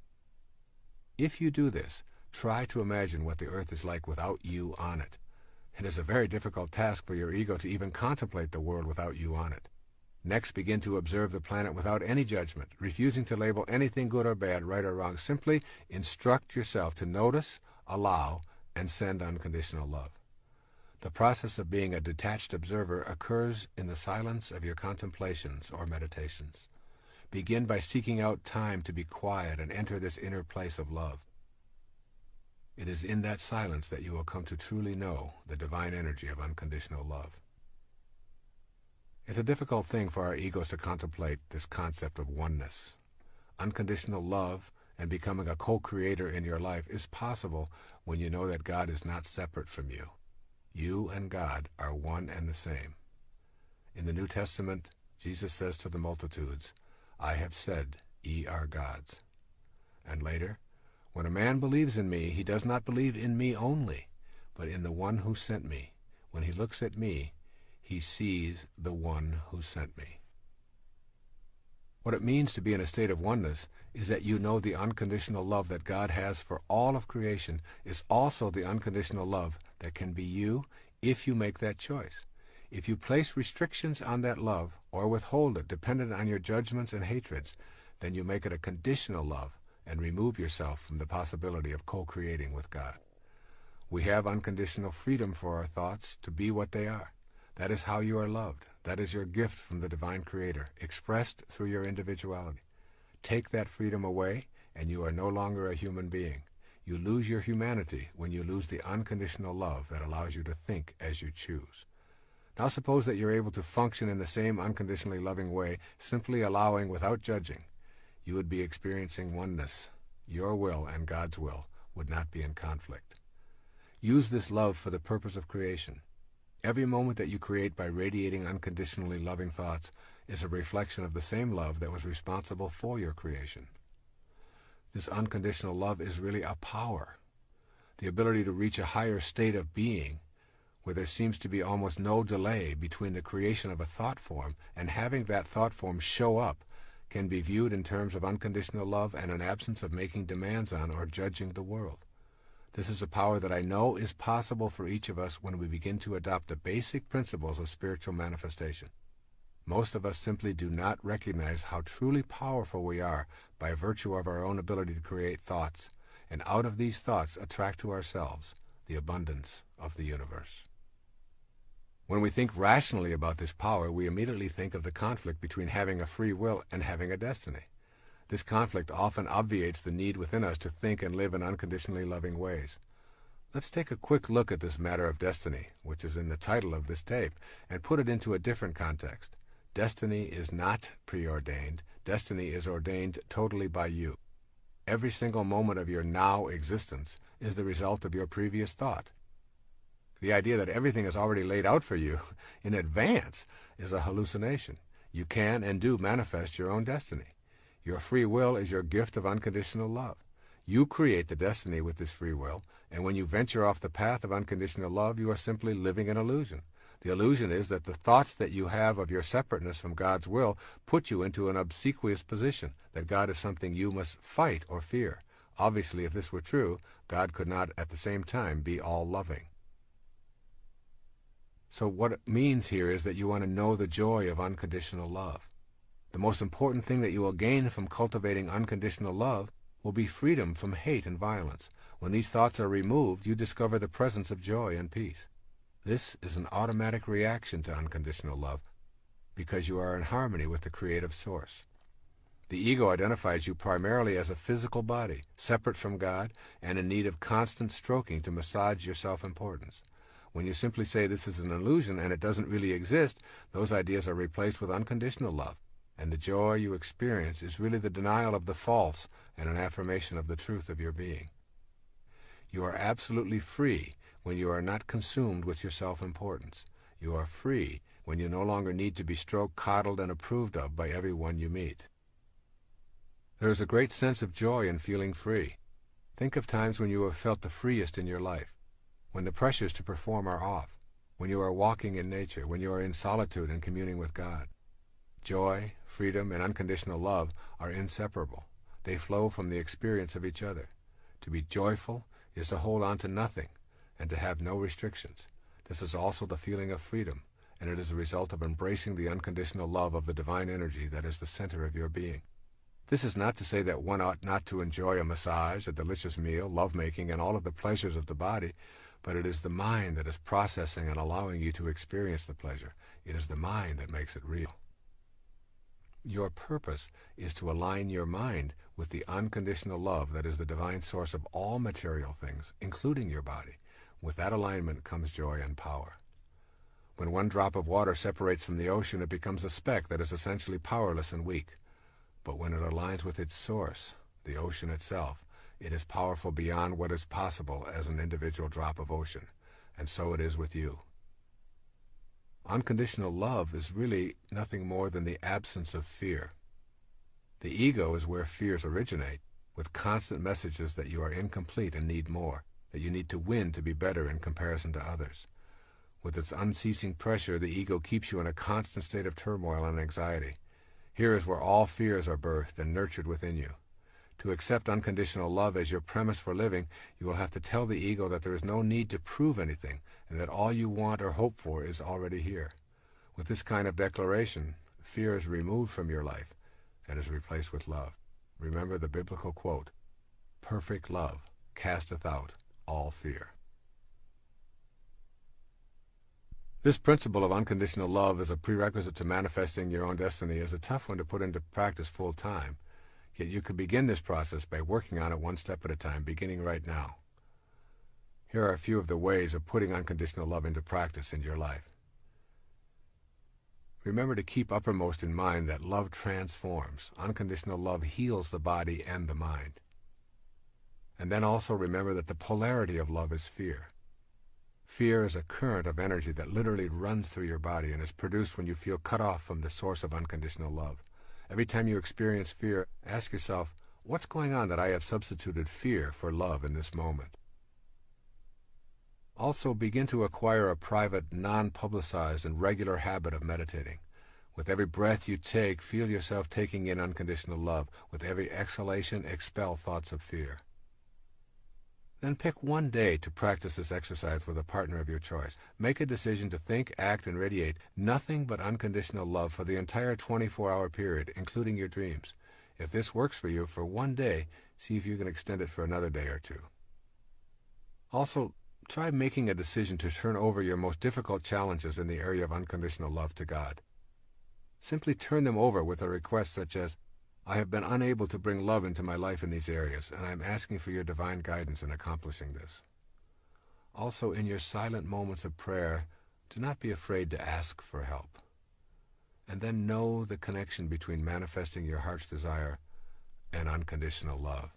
If you do this, try to imagine what the Earth is like without you on it. It is a very difficult task for your ego to even contemplate the world without you on it. Next, begin to observe the planet without any judgment, refusing to label anything good or bad, right or wrong. Simply instruct yourself to notice, allow, and send unconditional love. The process of being a detached observer occurs in the silence of your contemplations or meditations. Begin by seeking out time to be quiet and enter this inner place of love. It is in that silence that you will come to truly know the divine energy of unconditional love. It's a difficult thing for our egos to contemplate this concept of oneness. Unconditional love and becoming a co-creator in your life is possible when you know that God is not separate from you. You and God are one and the same. In the New Testament, Jesus says to the multitudes, "I have said, ye are gods." And later, "When a man believes in me, he does not believe in me only, but in the one who sent me. When he looks at me, he sees the one who sent me." What it means to be in a state of oneness is that you know the unconditional love that God has for all of creation is also the unconditional love that can be you if you make that choice. If you place restrictions on that love or withhold it dependent on your judgments and hatreds, then you make it a conditional love and remove yourself from the possibility of co-creating with God. We have unconditional freedom for our thoughts to be what they are. That is how you are loved. That is your gift from the divine creator, expressed through your individuality. Take that freedom away, and you are no longer a human being. You lose your humanity when you lose the unconditional love that allows you to think as you choose. Now suppose that you're able to function in the same unconditionally loving way, simply allowing without judging. You would be experiencing oneness. Your will and God's will would not be in conflict. Use this love for the purpose of creation. Every moment that you create by radiating unconditionally loving thoughts is a reflection of the same love that was responsible for your creation. This unconditional love is really a power, the ability to reach a higher state of being where there seems to be almost no delay between the creation of a thought form and having that thought form show up can be viewed in terms of unconditional love and an absence of making demands on or judging the world. This is a power that I know is possible for each of us when we begin to adopt the basic principles of spiritual manifestation. Most of us simply do not recognize how truly powerful we are by virtue of our own ability to create thoughts, and out of these thoughts attract to ourselves the abundance of the universe. When we think rationally about this power, we immediately think of the conflict between having a free will and having a destiny. This conflict often obviates the need within us to think and live in unconditionally loving ways. Let's take a quick look at this matter of destiny, which is in the title of this tape, and put it into a different context. Destiny is not preordained. Destiny is ordained totally by you. Every single moment of your now existence is the result of your previous thought. The idea that everything is already laid out for you in advance is a hallucination. You can and do manifest your own destiny. Your free will is your gift of unconditional love. You create the destiny with this free will, and when you venture off the path of unconditional love, you are simply living an illusion. The illusion is that the thoughts that you have of your separateness from God's will put you into an obsequious position, that God is something you must fight or fear. Obviously, if this were true, God could not at the same time be all-loving. So what it means here is that you want to know the joy of unconditional love. The most important thing that you will gain from cultivating unconditional love will be freedom from hate and violence. When these thoughts are removed, you discover the presence of joy and peace. This is an automatic reaction to unconditional love, because you are in harmony with the creative source. The ego identifies you primarily as a physical body, separate from God, and in need of constant stroking to massage your self-importance. When you simply say this is an illusion and it doesn't really exist, those ideas are replaced with unconditional love, and the joy you experience is really the denial of the false and an affirmation of the truth of your being. You are absolutely free when you are not consumed with your self-importance. You are free when you no longer need to be stroked, coddled, and approved of by everyone you meet. There is a great sense of joy in feeling free. Think of times when you have felt the freest in your life, when the pressures to perform are off, when you are walking in nature, when you are in solitude and communing with God. Joy, freedom, and unconditional love are inseparable. They flow from the experience of each other. To be joyful is to hold on to nothing and to have no restrictions. This is also the feeling of freedom, and it is a result of embracing the unconditional love of the divine energy that is the center of your being. This is not to say that one ought not to enjoy a massage, a delicious meal, lovemaking, and all of the pleasures of the body, but it is the mind that is processing and allowing you to experience the pleasure. It is the mind that makes it real. Your purpose is to align your mind with the unconditional love that is the divine source of all material things, including your body. With that alignment comes joy and power. When one drop of water separates from the ocean, it becomes a speck that is essentially powerless and weak. But when it aligns with its source, the ocean itself, it is powerful beyond what is possible as an individual drop of ocean, and so it is with you. Unconditional love is really nothing more than the absence of fear. The ego is where fears originate, with constant messages that you are incomplete and need more, that you need to win to be better in comparison to others. With its unceasing pressure, the ego keeps you in a constant state of turmoil and anxiety. Here is where all fears are birthed and nurtured within you. To accept unconditional love as your premise for living, you will have to tell the ego that there is no need to prove anything, and that all you want or hope for is already here. With this kind of declaration, fear is removed from your life and is replaced with love. Remember the biblical quote, "Perfect love casteth out all fear." This principle of unconditional love as a prerequisite to manifesting your own destiny is a tough one to put into practice full time, yet you can begin this process by working on it one step at a time, beginning right now. Here are a few of the ways of putting unconditional love into practice in your life. Remember to keep uppermost in mind that love transforms. Unconditional love heals the body and the mind. And then also remember that the polarity of love is fear. Fear is a current of energy that literally runs through your body and is produced when you feel cut off from the source of unconditional love. Every time you experience fear, ask yourself, what's going on that I have substituted fear for love in this moment? Also, begin to acquire a private, non-publicized, and regular habit of meditating. With every breath you take, feel yourself taking in unconditional love. With every exhalation, expel thoughts of fear. Then pick one day to practice this exercise with a partner of your choice. Make a decision to think, act, and radiate nothing but unconditional love for the entire 24-hour period, including your dreams. If this works for you for one day, see if you can extend it for another day or two. Also, try making a decision to turn over your most difficult challenges in the area of unconditional love to God. Simply turn them over with a request such as, I have been unable to bring love into my life in these areas, and I am asking for your divine guidance in accomplishing this. Also, in your silent moments of prayer, do not be afraid to ask for help. And then know the connection between manifesting your heart's desire and unconditional love.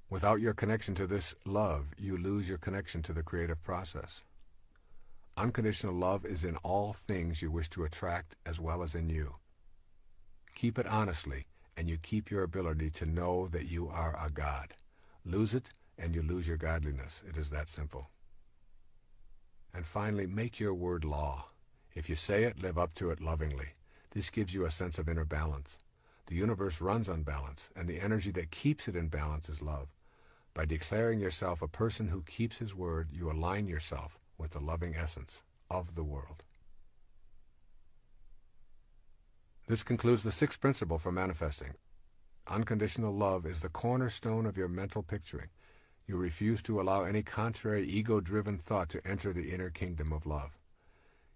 Without your connection to this love, you lose your connection to the creative process. Unconditional love is in all things you wish to attract as well as in you. Keep it honestly, and you keep your ability to know that you are a God. Lose it, and you lose your godliness. It is that simple. And finally, make your word law. If you say it, live up to it lovingly. This gives you a sense of inner balance. The universe runs on balance, and the energy that keeps it in balance is love. By declaring yourself a person who keeps his word, you align yourself with the loving essence of the world. This concludes the sixth principle for manifesting. unconditional love is the cornerstone of your mental picturing. You refuse to allow any contrary ego-driven thought to enter the inner kingdom of love.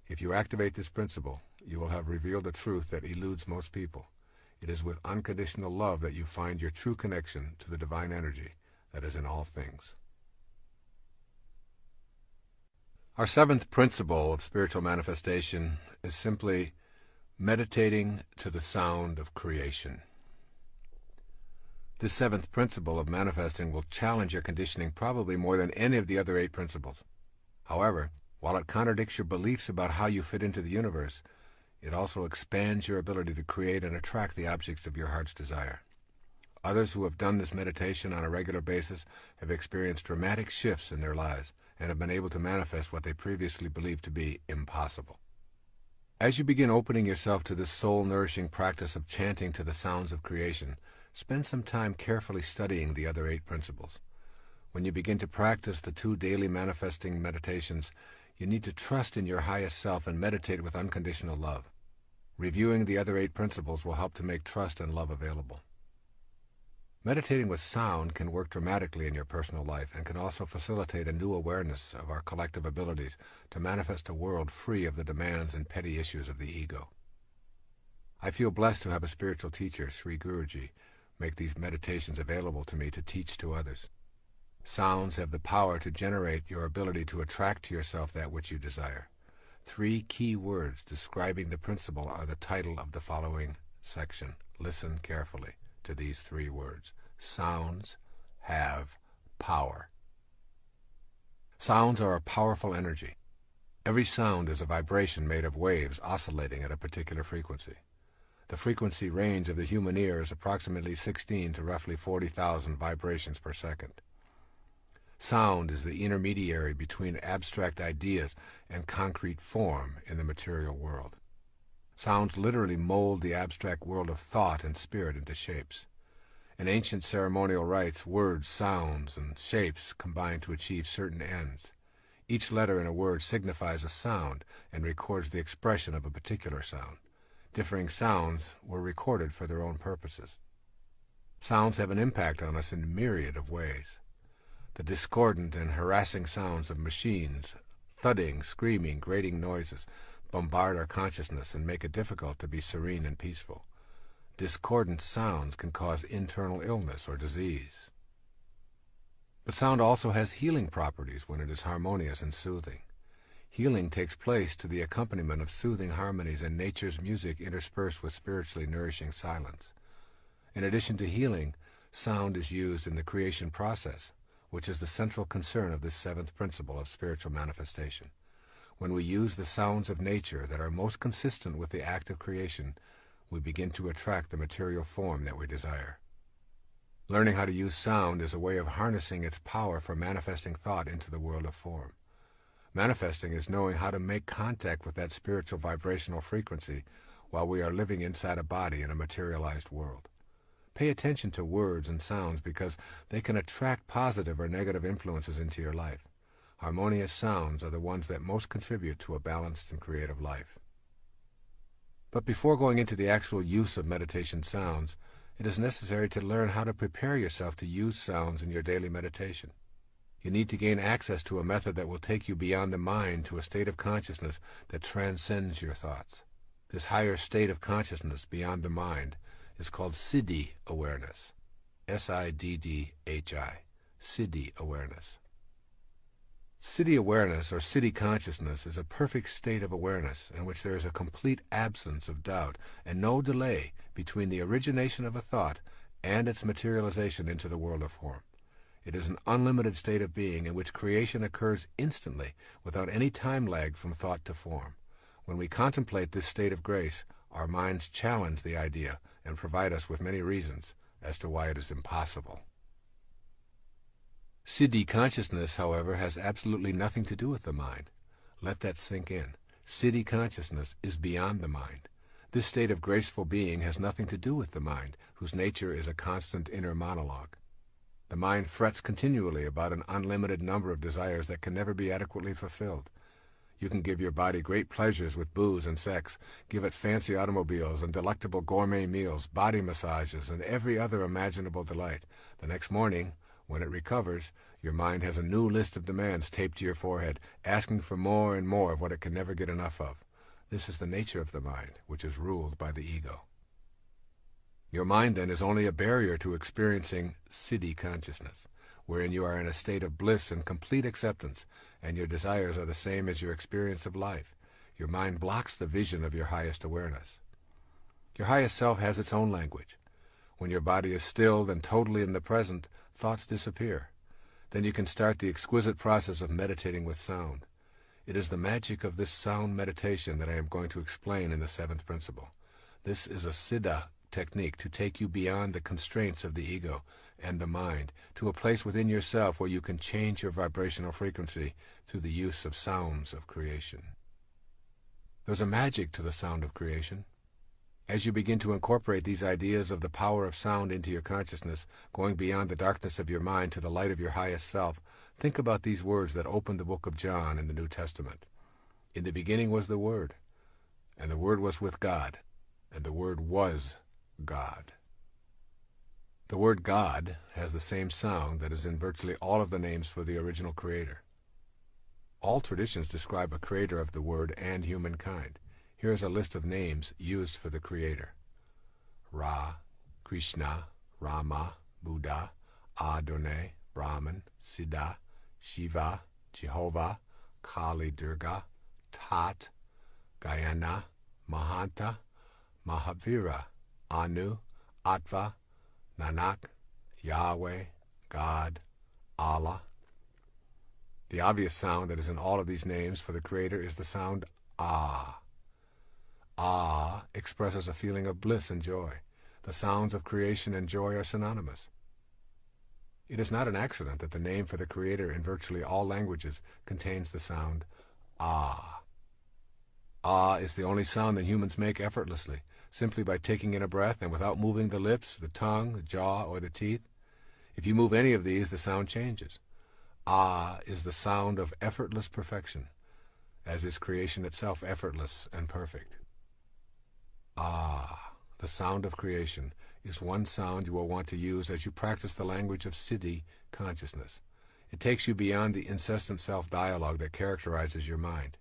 If you activate this principle, you will have revealed a truth that eludes most people. It is with unconditional love that you find your true connection to the divine energy that is in all things. Our seventh principle of spiritual manifestation is simply meditating to the sound of creation. This seventh principle of manifesting will challenge your conditioning probably more than any of the other 8 principles. However, while it contradicts your beliefs about how you fit into the universe, it also expands your ability to create and attract the objects of your heart's desire. Others who have done this meditation on a regular basis have experienced dramatic shifts in their lives and have been able to manifest what they previously believed to be impossible. As you begin opening yourself to this soul-nourishing practice of chanting to the sounds of creation, spend some time carefully studying the other 8 principles. When you begin to practice the 2 daily manifesting meditations, you need to trust in your highest self and meditate with unconditional love. Reviewing the other 8 principles will help to make trust and love available. Meditating with sound can work dramatically in your personal life and can also facilitate a new awareness of our collective abilities to manifest a world free of the demands and petty issues of the ego. I feel blessed to have a spiritual teacher, Sri Guruji, make these meditations available to me to teach to others. Sounds have the power to generate your ability to attract to yourself that which you desire. 3 key words describing the principle are the title of the following section. Listen carefully to these 3 words. Sounds have power. Sounds are a powerful energy. Every sound is a vibration made of waves oscillating at a particular frequency. The frequency range of the human ear is approximately 16 to roughly 40,000 vibrations per second. Sound is the intermediary between abstract ideas and concrete form in the material world. Sounds literally mold the abstract world of thought and spirit into shapes. In ancient ceremonial rites, words, sounds, and shapes combine to achieve certain ends. Each letter in a word signifies a sound and records the expression of a particular sound. Differing sounds were recorded for their own purposes. Sounds have an impact on us in a myriad of ways. The discordant and harassing sounds of machines, thudding, screaming, grating noises, bombard our consciousness and make it difficult to be serene and peaceful. Discordant sounds can cause internal illness or disease. But sound also has healing properties when it is harmonious and soothing. Healing takes place to the accompaniment of soothing harmonies and nature's music interspersed with spiritually nourishing silence. In addition to healing, sound is used in the creation process, which is the central concern of this 7th principle of spiritual manifestation. When we use the sounds of nature that are most consistent with the act of creation, we begin to attract the material form that we desire. Learning how to use sound is a way of harnessing its power for manifesting thought into the world of form. Manifesting is knowing how to make contact with that spiritual vibrational frequency while we are living inside a body in a materialized world. Pay attention to words and sounds because they can attract positive or negative influences into your life. Harmonious sounds are the ones that most contribute to a balanced and creative life. But before going into the actual use of meditation sounds, it is necessary to learn how to prepare yourself to use sounds in your daily meditation. You need to gain access to a method that will take you beyond the mind to a state of consciousness that transcends your thoughts. This higher state of consciousness beyond the mind is called Siddhi awareness. S-I-D-D-H-I. Siddhi awareness. Siddhi awareness or Siddhi consciousness is a perfect state of awareness in which there is a complete absence of doubt and no delay between the origination of a thought and its materialization into the world of form. It is an unlimited state of being in which creation occurs instantly without any time lag from thought to form. When we contemplate this state of grace, our minds challenge the idea and provide us with many reasons as to why it is impossible. Siddhi consciousness, however, has absolutely nothing to do with the mind. Let that sink in. Siddhi consciousness is beyond the mind. This state of graceful being has nothing to do with the mind, whose nature is a constant inner monologue. The mind frets continually about an unlimited number of desires that can never be adequately fulfilled. You can give your body great pleasures with booze and sex, give it fancy automobiles and delectable gourmet meals, body massages, and every other imaginable delight. The next morning, when it recovers, your mind has a new list of demands taped to your forehead, asking for more and more of what it can never get enough of. This is the nature of the mind, which is ruled by the ego. Your mind, then, is only a barrier to experiencing siddhi consciousness, wherein you are in a state of bliss and complete acceptance, and your desires are the same as your experience of life. Your mind blocks the vision of your highest awareness. Your highest self has its own language. When your body is stilled and totally in the present, thoughts disappear. Then you can start the exquisite process of meditating with sound. It is the magic of this sound meditation that I am going to explain in the seventh principle. This is a siddha technique to take you beyond the constraints of the ego and the mind to a place within yourself where you can change your vibrational frequency through the use of sounds of creation. There's a magic to the sound of creation. As you begin to incorporate these ideas of the power of sound into your consciousness, going beyond the darkness of your mind to the light of your highest self, think about these words that open the book of John in the New Testament. In the beginning was the Word, and the Word was with God, and the Word was God. The word God has the same sound that is in virtually all of the names for the original creator. All traditions describe a creator of the word and humankind. Here is a list of names used for the creator: Ra, Krishna, Rama, Buddha, Adonai, Brahman, Siddha, Shiva, Jehovah, Kali Durga, Tat, Gayana, Mahanta, Mahavira, Anu, Atva, Nanak, Yahweh, God, Allah. The obvious sound that is in all of these names for the Creator is the sound Ah. Ah expresses a feeling of bliss and joy. The sounds of creation and joy are synonymous. It is not an accident that the name for the Creator in virtually all languages contains the sound Ah. Ah is the only sound that humans make effortlessly, simply by taking in a breath and without moving the lips, the tongue, the jaw, or the teeth. If you move any of these, the sound changes. Ah is the sound of effortless perfection, as is creation itself effortless and perfect. Ah, the sound of creation, is one sound you will want to use as you practice the language of siddhi consciousness. It takes you beyond the incessant self-dialogue that characterizes your mind.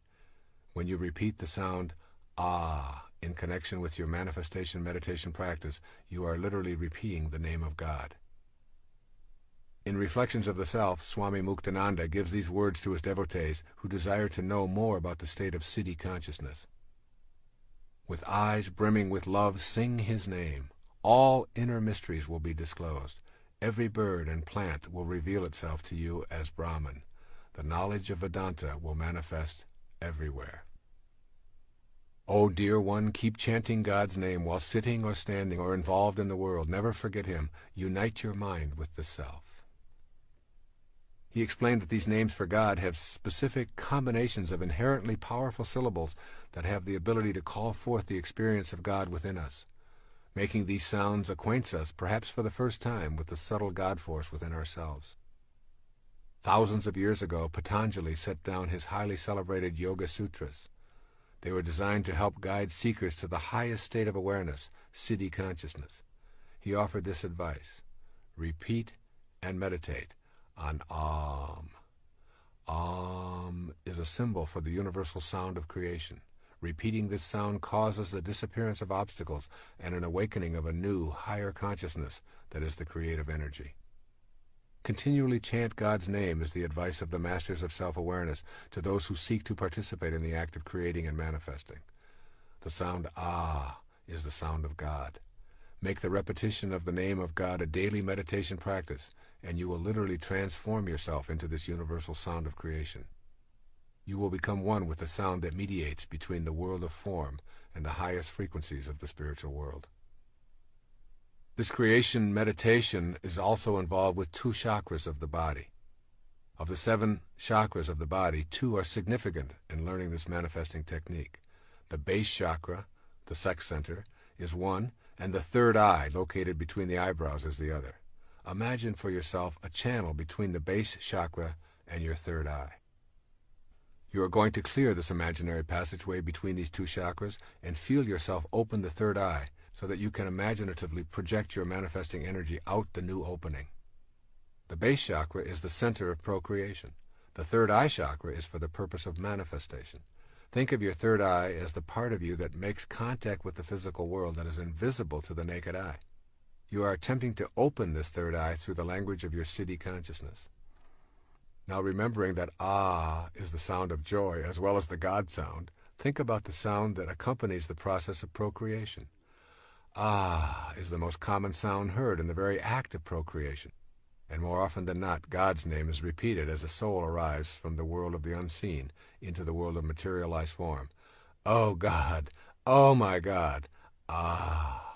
When you repeat the sound Ah in connection with your manifestation meditation practice, you are literally repeating the name of God. In Reflections of the Self, Swami Muktananda gives these words to his devotees who desire to know more about the state of siddhi consciousness. With eyes brimming with love, sing his name. All inner mysteries will be disclosed. Every bird and plant will reveal itself to you as Brahman. The knowledge of Vedanta will manifest everywhere. O dear one, keep chanting God's name while sitting or standing or involved in the world. Never forget him. Unite your mind with the self. He explained that these names for God have specific combinations of inherently powerful syllables that have the ability to call forth the experience of God within us. Making these sounds acquaints us, perhaps for the first time, with the subtle God force within ourselves. Thousands of years ago, Patanjali set down his highly celebrated Yoga Sutras. They were designed to help guide seekers to the highest state of awareness, siddhi consciousness. He offered this advice: repeat and meditate on Om. Om is a symbol for the universal sound of creation. Repeating this sound causes the disappearance of obstacles and an awakening of a new, higher consciousness that is the creative energy. Continually chant God's name is the advice of the masters of self-awareness to those who seek to participate in the act of creating and manifesting. The sound Ah is the sound of God. Make the repetition of the name of God a daily meditation practice, and you will literally transform yourself into this universal sound of creation. You will become one with the sound that mediates between the world of form and the highest frequencies of the spiritual world. This creation meditation is also involved with 2 chakras of the body. Of the 7 chakras of the body, 2 are significant in learning this manifesting technique. The base chakra, the sex center, is one, and the third eye, located between the eyebrows, is the other. Imagine for yourself a channel between the base chakra and your third eye. You are going to clear this imaginary passageway between these two chakras and feel yourself open the third eye so that you can imaginatively project your manifesting energy out the new opening. The base chakra is the center of procreation. The third eye chakra is for the purpose of manifestation. Think of your third eye as the part of you that makes contact with the physical world that is invisible to the naked eye. You are attempting to open this third eye through the language of your siddhi consciousness. Now, remembering that ah is the sound of joy as well as the God sound, think about the sound that accompanies the process of procreation. Ah is the most common sound heard in the very act of procreation. And more often than not, God's name is repeated as a soul arrives from the world of the unseen into the world of materialized form. Oh God, oh my God, ah.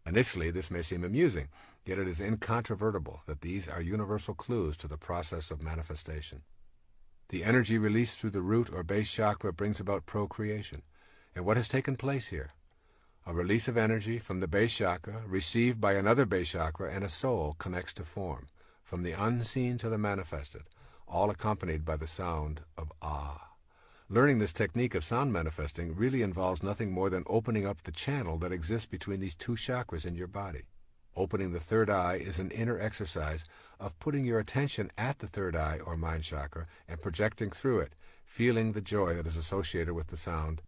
Initially, this may seem amusing, yet it is incontrovertible that these are universal clues to the process of manifestation. The energy released through the root or base chakra brings about procreation. And what has taken place here? A release of energy from the base chakra, received by another base chakra, and a soul connects to form, from the unseen to the manifested, all accompanied by the sound of ah. Learning this technique of sound manifesting really involves nothing more than opening up the channel that exists between these two chakras in your body. Opening the third eye is an inner exercise of putting your attention at the third eye or mind chakra and projecting through it, feeling the joy that is associated with the sound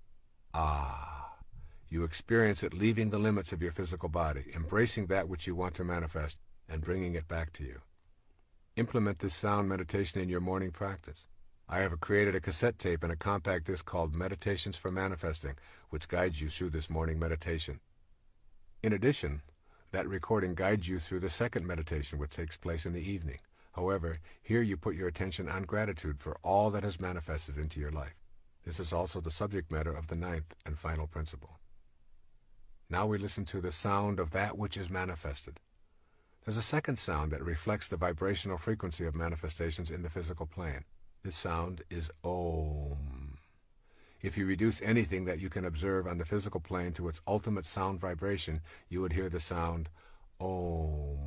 ah. You experience it leaving the limits of your physical body, embracing that which you want to manifest, and bringing it back to you. Implement this sound meditation in your morning practice. I have created a cassette tape and a compact disc called Meditations for Manifesting, which guides you through this morning meditation. In addition, that recording guides you through the second meditation, which takes place in the evening. However, here you put your attention on gratitude for all that has manifested into your life. This is also the subject matter of the ninth and final principle. Now we listen to the sound of that which is manifested. There's a second sound that reflects the vibrational frequency of manifestations in the physical plane. This sound is Om. If you reduce anything that you can observe on the physical plane to its ultimate sound vibration, you would hear the sound Om.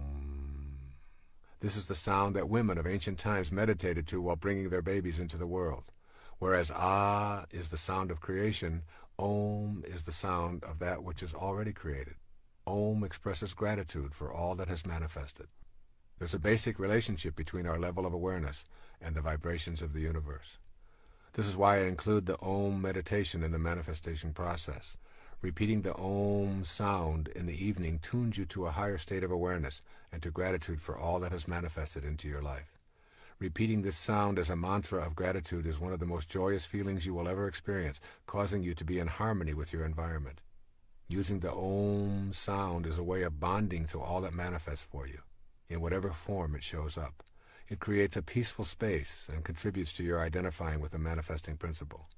This is the sound that women of ancient times meditated to while bringing their babies into the world. Whereas Ah is the sound of creation, Om is the sound of that which is already created. Om expresses gratitude for all that has manifested. There's a basic relationship between our level of awareness and the vibrations of the universe. This is why I include the Om meditation in the manifestation process. Repeating the Om sound in the evening tunes you to a higher state of awareness and to gratitude for all that has manifested into your life. Repeating this sound as a mantra of gratitude is one of the most joyous feelings you will ever experience, causing you to be in harmony with your environment. Using the Om sound is a way of bonding to all that manifests for you, in whatever form it shows up. It creates a peaceful space and contributes to your identifying with the manifesting principle.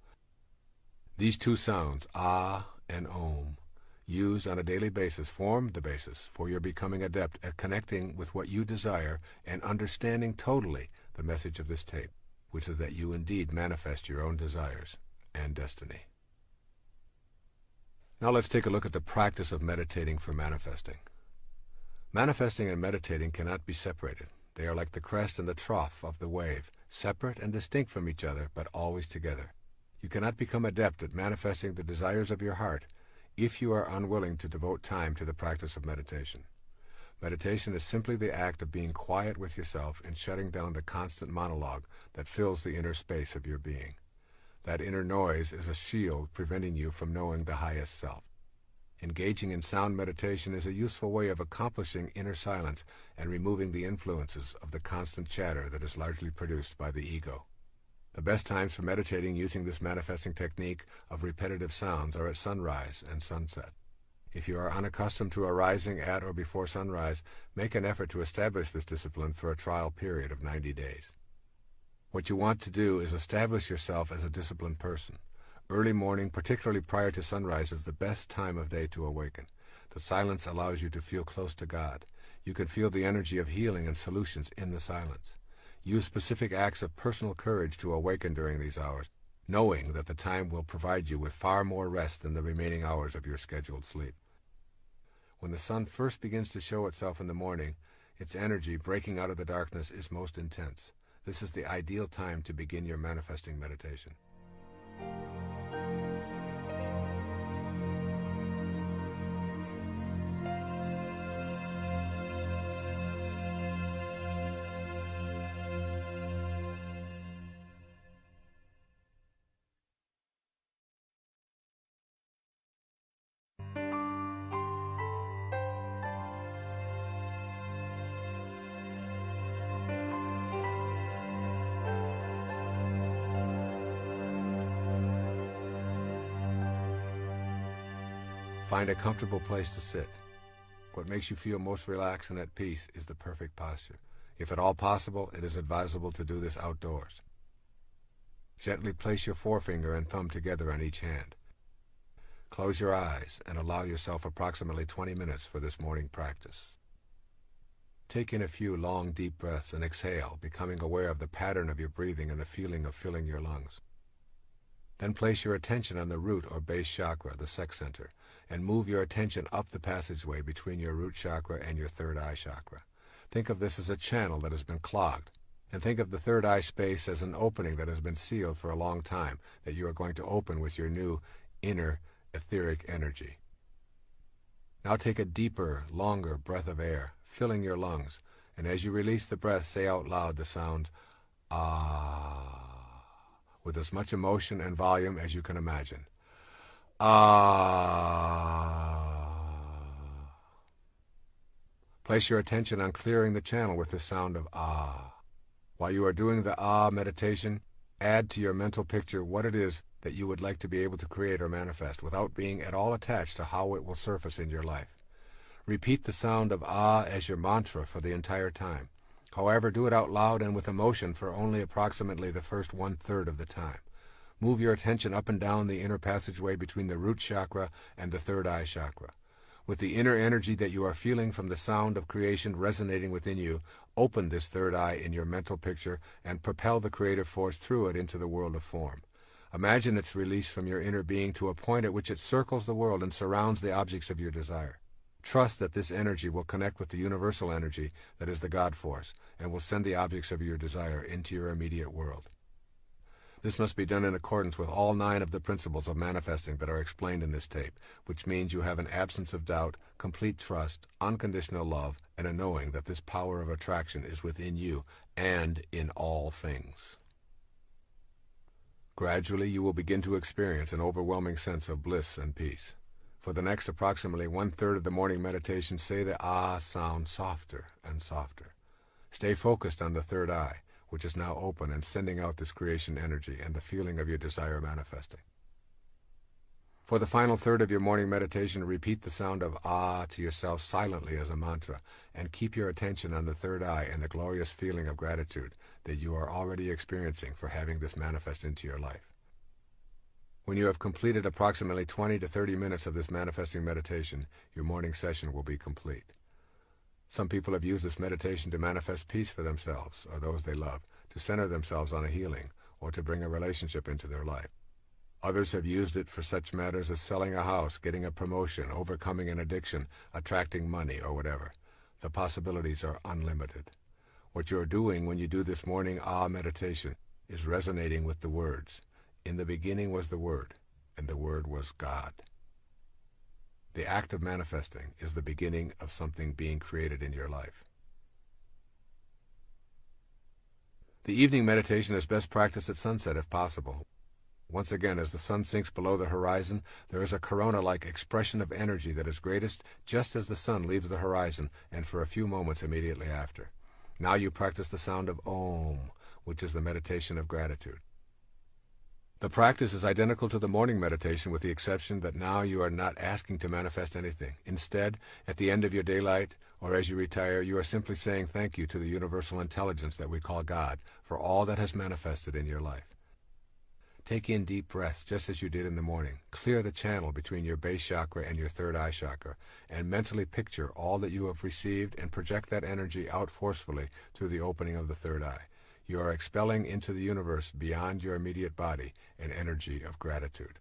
These two sounds, Ah and Om, used on a daily basis, form the basis for your becoming adept at connecting with what you desire and understanding totally the message of this tape, which is that you indeed manifest your own desires and destiny. Now let's take a look at the practice of meditating for manifesting. Manifesting and meditating cannot be separated. They are like the crest and the trough of the wave, separate and distinct from each other, but always together. You cannot become adept at manifesting the desires of your heart if you are unwilling to devote time to the practice of meditation. Meditation is simply the act of being quiet with yourself and shutting down the constant monologue that fills the inner space of your being. That inner noise is a shield preventing you from knowing the highest self. Engaging in sound meditation is a useful way of accomplishing inner silence and removing the influences of the constant chatter that is largely produced by the ego. The best times for meditating using this manifesting technique of repetitive sounds are at sunrise and sunset. If you are unaccustomed to arising at or before sunrise, make an effort to establish this discipline for a trial period of 90 days. What you want to do is establish yourself as a disciplined person. Early morning, particularly prior to sunrise, is the best time of day to awaken. The silence allows you to feel close to God. You can feel the energy of healing and solutions in the silence. Use specific acts of personal courage to awaken during these hours, knowing that the time will provide you with far more rest than the remaining hours of your scheduled sleep. When the sun first begins to show itself in the morning, its energy breaking out of the darkness is most intense. This is the ideal time to begin your manifesting meditation. Find a comfortable place to sit. What makes you feel most relaxed and at peace is the perfect posture. If at all possible, it is advisable to do this outdoors. Gently place your forefinger and thumb together on each hand. Close your eyes and allow yourself approximately 20 minutes for this morning practice. Take in a few long, deep breaths and exhale, becoming aware of the pattern of your breathing and the feeling of filling your lungs. Then place your attention on the root or base chakra, the sex center, and move your attention up the passageway between your root chakra and your third eye chakra. Think of this as a channel that has been clogged, and think of the third eye space as an opening that has been sealed for a long time that you are going to open with your new inner etheric energy. Now take a deeper, longer breath of air, filling your lungs, and as you release the breath, say out loud the sound ah, with as much emotion and volume as you can imagine. Ah. Place your attention on clearing the channel with the sound of ah. While you are doing the ah meditation, add to your mental picture what it is that you would like to be able to create or manifest without being at all attached to how it will surface in your life. Repeat the sound of ah as your mantra for the entire time. However, do it out loud and with emotion for only approximately the first 1/3 of the time. Move your attention up and down the inner passageway between the root chakra and the third eye chakra. With the inner energy that you are feeling from the sound of creation resonating within you, open this third eye in your mental picture and propel the creative force through it into the world of form. Imagine its release from your inner being to a point at which it circles the world and surrounds the objects of your desire. Trust that this energy will connect with the universal energy that is the God force and will send the objects of your desire into your immediate world. This must be done in accordance with all 9 of the principles of manifesting that are explained in this tape, which means you have an absence of doubt, complete trust, unconditional love, and a knowing that this power of attraction is within you and in all things. Gradually, you will begin to experience an overwhelming sense of bliss and peace. For the next approximately 1/3 of the morning meditation, say the ah sound softer and softer. Stay focused on the third eye, which is now open and sending out this creation energy and the feeling of your desire manifesting. For the final third of your morning meditation, repeat the sound of ah to yourself silently as a mantra, and keep your attention on the third eye and the glorious feeling of gratitude that you are already experiencing for having this manifest into your life. When you have completed approximately 20 to 30 minutes of this manifesting meditation, your morning session will be complete. Some people have used this meditation to manifest peace for themselves or those they love, to center themselves on a healing, or to bring a relationship into their life. Others have used it for such matters as selling a house, getting a promotion, overcoming an addiction, attracting money, or whatever. The possibilities are unlimited. What you are doing when you do this morning ah meditation is resonating with the words, "In the beginning was the Word, and the Word was God." The act of manifesting is the beginning of something being created in your life. The evening meditation is best practiced at sunset if possible. Once again, as the sun sinks below the horizon, there is a corona-like expression of energy that is greatest just as the sun leaves the horizon and for a few moments immediately after. Now you practice the sound of Om, which is the meditation of gratitude. The practice is identical to the morning meditation with the exception that now you are not asking to manifest anything. Instead, at the end of your daylight or as you retire, you are simply saying thank you to the universal intelligence that we call God for all that has manifested in your life. Take in deep breaths just as you did in the morning. Clear the channel between your base chakra and your third eye chakra and mentally picture all that you have received and project that energy out forcefully through the opening of the third eye. You are expelling into the universe beyond your immediate body an energy of gratitude.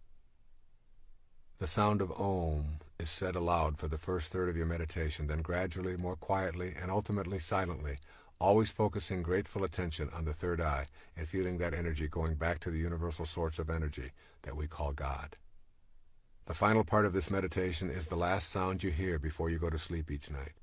The sound of Om is said aloud for the first third of your meditation, then gradually, more quietly, and ultimately silently, always focusing grateful attention on the third eye and feeling that energy going back to the universal source of energy that we call God. The final part of this meditation is the last sound you hear before you go to sleep each night.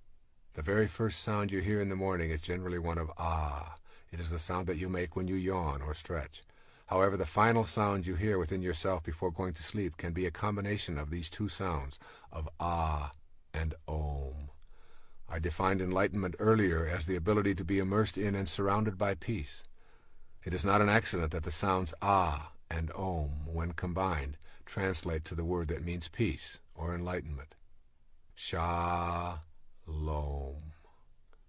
The very first sound you hear in the morning is generally one of ah. It is the sound that you make when you yawn or stretch. However, the final sound you hear within yourself before going to sleep can be a combination of these two sounds, of ah and om. I defined enlightenment earlier as the ability to be immersed in and surrounded by peace. It is not an accident that the sounds ah and om, when combined, translate to the word that means peace or enlightenment. Shalom.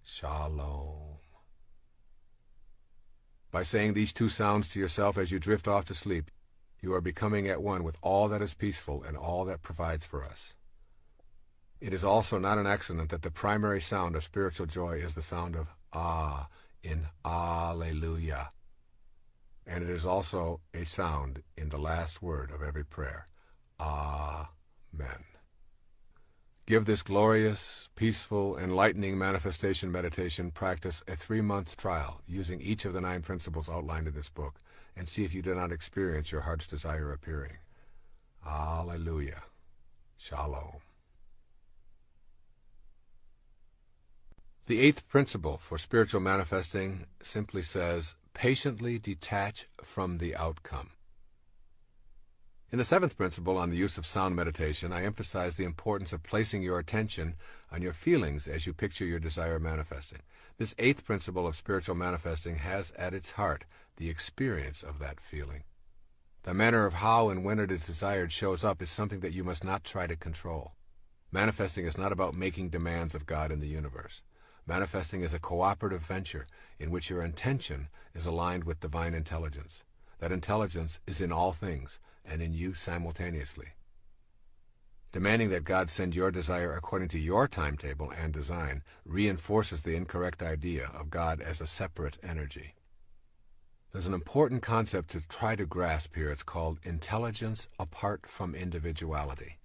Shalom. By saying these two sounds to yourself as you drift off to sleep, you are becoming at one with all that is peaceful and all that provides for us. It is also not an accident that the primary sound of spiritual joy is the sound of ah in Alleluia. And it is also a sound in the last word of every prayer, Amen. Give this glorious, peaceful, enlightening manifestation meditation practice a 3-month trial using each of the 9 principles outlined in this book, and see if you do not experience your heart's desire appearing. Alleluia. Shalom. The 8th principle for spiritual manifesting simply says, patiently detach from the outcome. In the 7th principle on the use of sound meditation, I emphasize the importance of placing your attention on your feelings as you picture your desire manifesting. This 8th principle of spiritual manifesting has at its heart the experience of that feeling. The manner of how and when it is desired shows up is something that you must not try to control. Manifesting is not about making demands of God in the universe. Manifesting is a cooperative venture in which your intention is aligned with divine intelligence. That intelligence is in all things and in you simultaneously. Demanding that God send your desire according to your timetable and design reinforces the incorrect idea of God as a separate energy. There's an important concept to try to grasp here. It's called intelligence apart from individuality.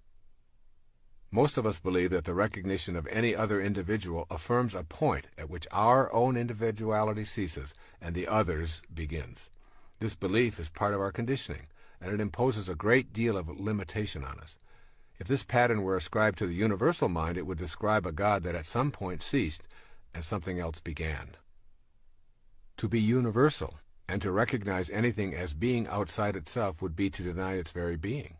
Most of us believe that the recognition of any other individual affirms a point at which our own individuality ceases and the other's begins. This belief is part of our conditioning, and it imposes a great deal of limitation on us. If this pattern were ascribed to the universal mind, it would describe a God that at some point ceased and something else began. To be universal and to recognize anything as being outside itself would be to deny its very being.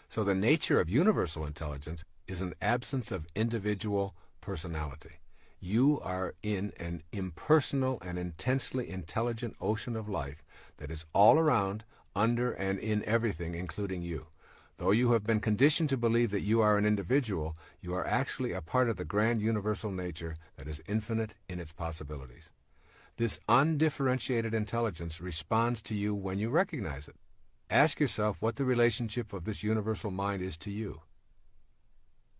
So the nature of universal intelligence is an absence of individual personality. You are in an impersonal and intensely intelligent ocean of life that is all around, under, and in everything, including you. Though you have been conditioned to believe that you are an individual, you are actually a part of the grand universal nature that is infinite in its possibilities. This undifferentiated intelligence responds to you when you recognize it. Ask yourself what the relationship of this universal mind is to you.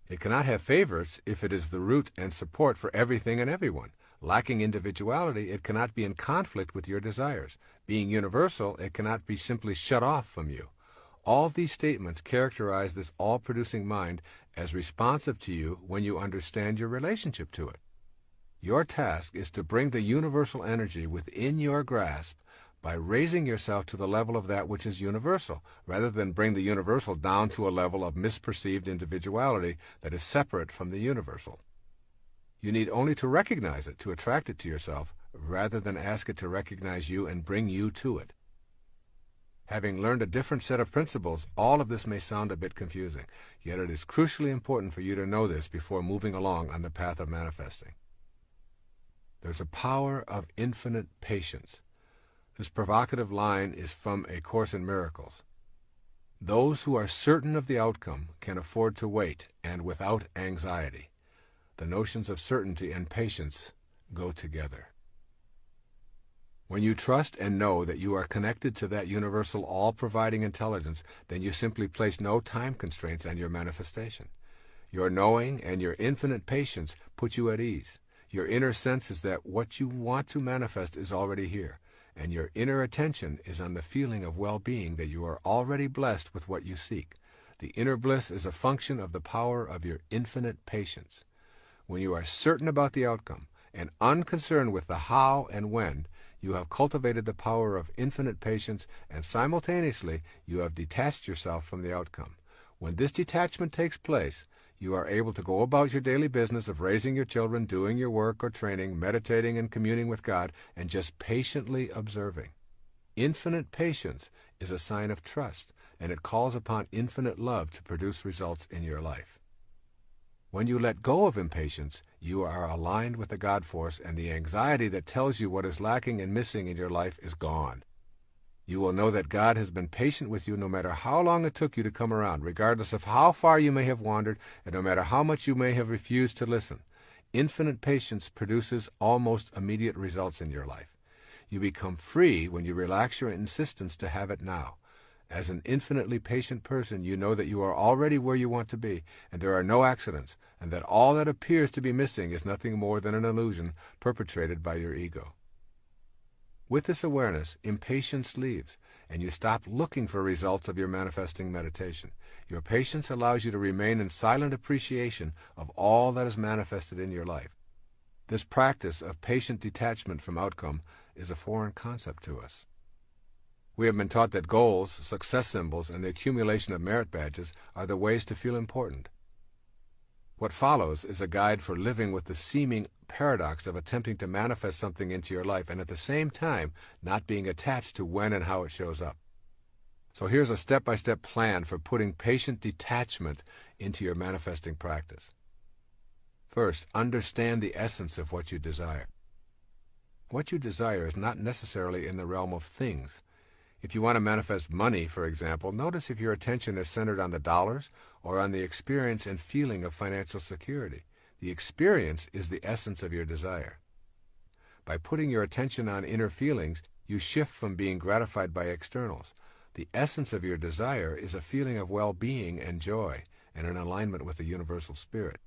It cannot have favorites if it is the root and support for everything and everyone. Lacking individuality, it cannot be in conflict with your desires. Being universal, it cannot be simply shut off from you. All these statements characterize this all-producing mind as responsive to you when you understand your relationship to it. Your task is to bring the universal energy within your grasp by raising yourself to the level of that which is universal, rather than bring the universal down to a level of misperceived individuality that is separate from the universal. You need only to recognize it to attract it to yourself, rather than ask it to recognize you and bring you to it. Having learned a different set of principles, all of this may sound a bit confusing, yet it is crucially important for you to know this before moving along on the path of manifesting. There's a power of infinite patience. This provocative line is from A Course in Miracles. Those who are certain of the outcome can afford to wait, and without anxiety. The notions of certainty and patience go together. When you trust and know that you are connected to that universal all-providing intelligence, then you simply place no time constraints on your manifestation. Your knowing and your infinite patience put you at ease. Your inner sense is that what you want to manifest is already here, and your inner attention is on the feeling of well-being that you are already blessed with what you seek. The inner bliss is a function of the power of your infinite patience. When you are certain about the outcome, and unconcerned with the how and when, you have cultivated the power of infinite patience, and simultaneously you have detached yourself from the outcome. When this detachment takes place, you are able to go about your daily business of raising your children, doing your work or training, meditating and communing with God, and just patiently observing. Infinite patience is a sign of trust, and it calls upon infinite love to produce results in your life. When you let go of impatience, you are aligned with the God force, and the anxiety that tells you what is lacking and missing in your life is gone. You will know that God has been patient with you no matter how long it took you to come around, regardless of how far you may have wandered, and no matter how much you may have refused to listen. Infinite patience produces almost immediate results in your life. You become free when you relax your insistence to have it now. As an infinitely patient person, you know that you are already where you want to be, and there are no accidents, and that all that appears to be missing is nothing more than an illusion perpetrated by your ego. With this awareness, impatience leaves, and you stop looking for results of your manifesting meditation. Your patience allows you to remain in silent appreciation of all that is manifested in your life. This practice of patient detachment from outcome is a foreign concept to us. We have been taught that goals, success symbols, and the accumulation of merit badges are the ways to feel important. What follows is a guide for living with the seeming paradox of attempting to manifest something into your life and at the same time not being attached to when and how it shows up. So here's a step-by-step plan for putting patient detachment into your manifesting practice. First, understand the essence of what you desire. What you desire is not necessarily in the realm of things. If you want to manifest money, for example, notice if your attention is centered on the dollars or on the experience and feeling of financial security. The experience is the essence of your desire. By putting your attention on inner feelings, you shift from being gratified by externals. The essence of your desire is a feeling of well-being and joy and an alignment with the universal spirit.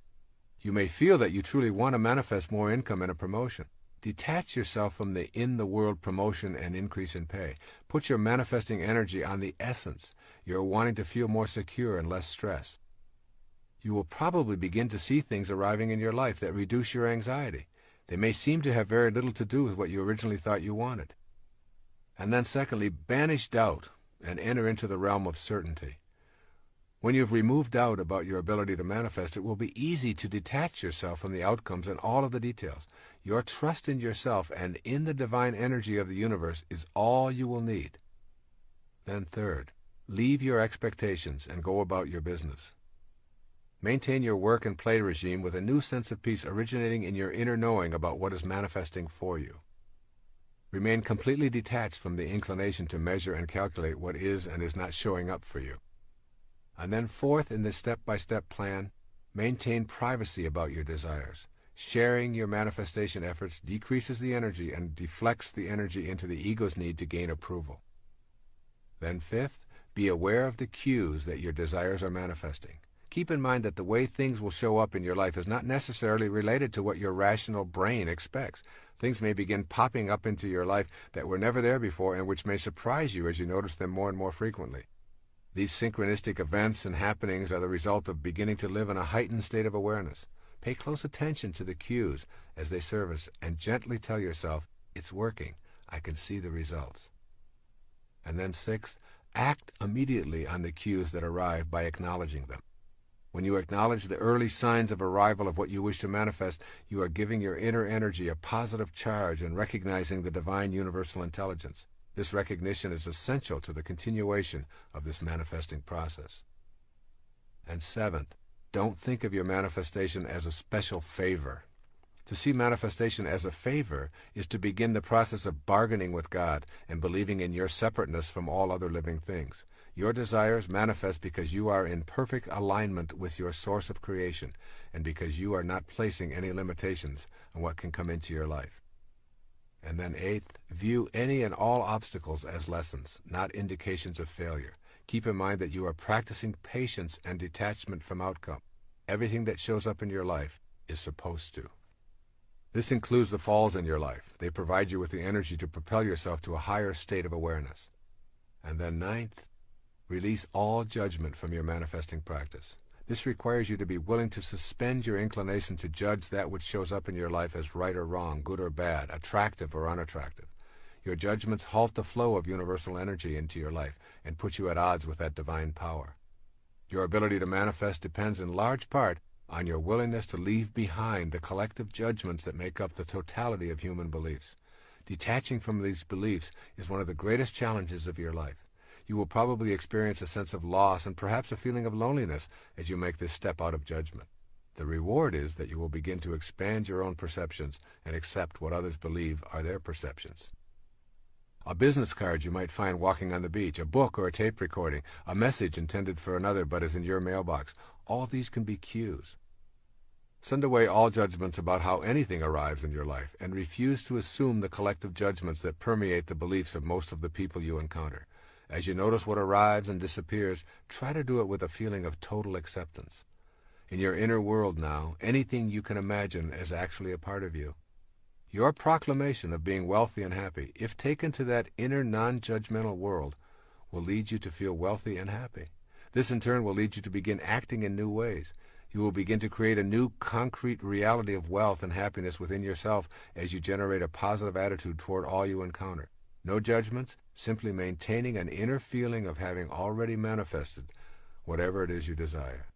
You may feel that you truly want to manifest more income and a promotion. Detach yourself from the in-the-world promotion and increase in pay. Put your manifesting energy on the essence. You're wanting to feel more secure and less stress. You will probably begin to see things arriving in your life that reduce your anxiety. They may seem to have very little to do with what you originally thought you wanted. And then secondly, banish doubt and enter into the realm of certainty. When you've removed doubt about your ability to manifest, it will be easy to detach yourself from the outcomes and all of the details. Your trust in yourself and in the divine energy of the universe is all you will need. Then third, leave your expectations and go about your business. Maintain your work and play regime with a new sense of peace originating in your inner knowing about what is manifesting for you. Remain completely detached from the inclination to measure and calculate what is and is not showing up for you. And then fourth, in this step-by-step plan, maintain privacy about your desires. Sharing your manifestation efforts decreases the energy and deflects the energy into the ego's need to gain approval. Then fifth, be aware of the cues that your desires are manifesting. Keep in mind that the way things will show up in your life is not necessarily related to what your rational brain expects. Things may begin popping up into your life that were never there before and which may surprise you as you notice them more and more frequently. These synchronistic events and happenings are the result of beginning to live in a heightened state of awareness. Pay close attention to the cues as they surface and gently tell yourself, it's working, I can see the results. And then sixth, act immediately on the cues that arrive by acknowledging them. When you acknowledge the early signs of arrival of what you wish to manifest, you are giving your inner energy a positive charge and recognizing the divine universal intelligence. This recognition is essential to the continuation of this manifesting process. And seventh, don't think of your manifestation as a special favor. To see manifestation as a favor is to begin the process of bargaining with God and believing in your separateness from all other living things. Your desires manifest because you are in perfect alignment with your source of creation and because you are not placing any limitations on what can come into your life. And then eighth, view any and all obstacles as lessons, not indications of failure. Keep in mind that you are practicing patience and detachment from outcome. Everything that shows up in your life is supposed to. This includes the falls in your life. They provide you with the energy to propel yourself to a higher state of awareness. And then ninth, release all judgment from your manifesting practice. This requires you to be willing to suspend your inclination to judge that which shows up in your life as right or wrong, good or bad, attractive or unattractive. Your judgments halt the flow of universal energy into your life and put you at odds with that divine power. Your ability to manifest depends in large part on your willingness to leave behind the collective judgments that make up the totality of human beliefs. Detaching from these beliefs is one of the greatest challenges of your life. You will probably experience a sense of loss and perhaps a feeling of loneliness as you make this step out of judgment. The reward is that you will begin to expand your own perceptions and accept what others believe are their perceptions. A business card you might find walking on the beach, a book or a tape recording, a message intended for another but is in your mailbox, all these can be cues. Send away all judgments about how anything arrives in your life and refuse to assume the collective judgments that permeate the beliefs of most of the people you encounter. As you notice what arrives and disappears, try to do it with a feeling of total acceptance. In your inner world now, anything you can imagine is actually a part of you. Your proclamation of being wealthy and happy, if taken to that inner non-judgmental world, will lead you to feel wealthy and happy. This in turn will lead you to begin acting in new ways. You will begin to create a new concrete reality of wealth and happiness within yourself as you generate a positive attitude toward all you encounter. No judgments, simply maintaining an inner feeling of having already manifested whatever it is you desire.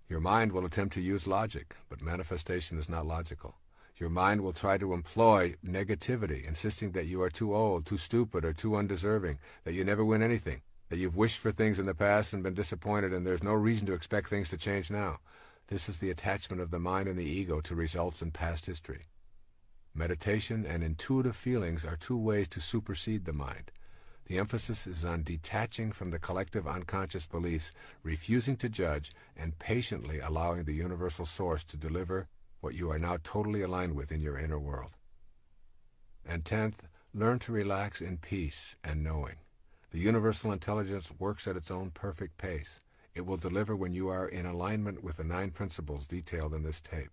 Your mind will attempt to use logic, but manifestation is not logical. Your mind will try to employ negativity, insisting that you are too old, too stupid, or too undeserving, that you never win anything, that you've wished for things in the past and been disappointed, and there's no reason to expect things to change now. This is the attachment of the mind and the ego to results in past history. Meditation and intuitive feelings are two ways to supersede the mind. The emphasis is on detaching from the collective unconscious beliefs, refusing to judge, and patiently allowing the universal source to deliver what you are now totally aligned with in your inner world. And 10th, learn to relax in peace and knowing. The universal intelligence works at its own perfect pace. It will deliver when you are in alignment with the 9 principles detailed in this tape.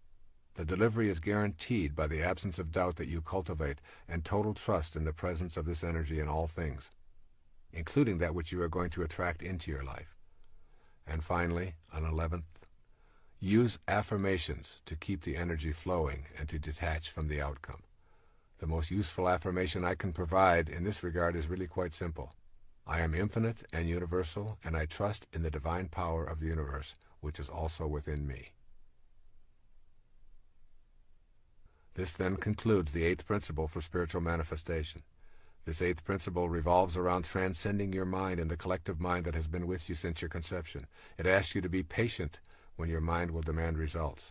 The delivery is guaranteed by the absence of doubt that you cultivate and total trust in the presence of this energy in all things, including that which you are going to attract into your life. And finally, on 11th, use affirmations to keep the energy flowing and to detach from the outcome. The most useful affirmation I can provide in this regard is really quite simple. I am infinite and universal, and I trust in the divine power of the universe, which is also within me. This then concludes the 8th principle for spiritual manifestation. This 8th principle revolves around transcending your mind and the collective mind that has been with you since your conception. It asks you to be patient when your mind will demand results.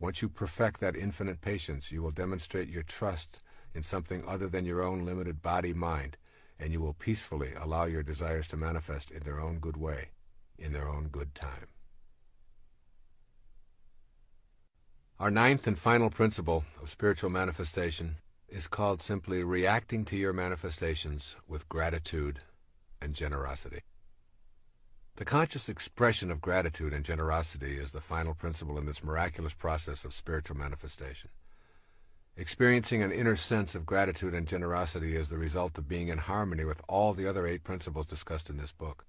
Once you perfect that infinite patience, you will demonstrate your trust in something other than your own limited body-mind, and you will peacefully allow your desires to manifest in their own good way, in their own good time. Our 9th and final principle of spiritual manifestation is called simply reacting to your manifestations with gratitude and generosity. The conscious expression of gratitude and generosity is the final principle in this miraculous process of spiritual manifestation. Experiencing an inner sense of gratitude and generosity is the result of being in harmony with all the other 8 principles discussed in this book.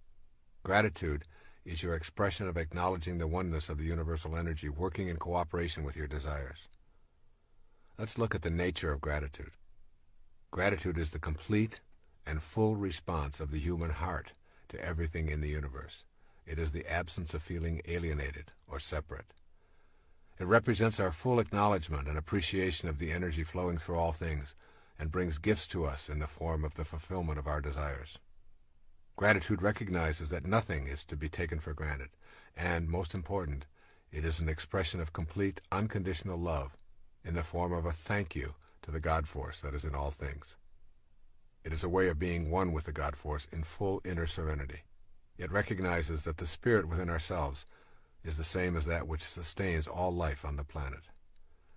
Gratitude is your expression of acknowledging the oneness of the universal energy working in cooperation with your desires. Let's look at the nature of gratitude. Gratitude is the complete and full response of the human heart to everything in the universe. It is the absence of feeling alienated or separate. It represents our full acknowledgement and appreciation of the energy flowing through all things and brings gifts to us in the form of the fulfillment of our desires. Gratitude recognizes that nothing is to be taken for granted, and, most important, it is an expression of complete, unconditional love in the form of a thank you to the God Force that is in all things. It is a way of being one with the God Force in full inner serenity. It recognizes that the spirit within ourselves is the same as that which sustains all life on the planet.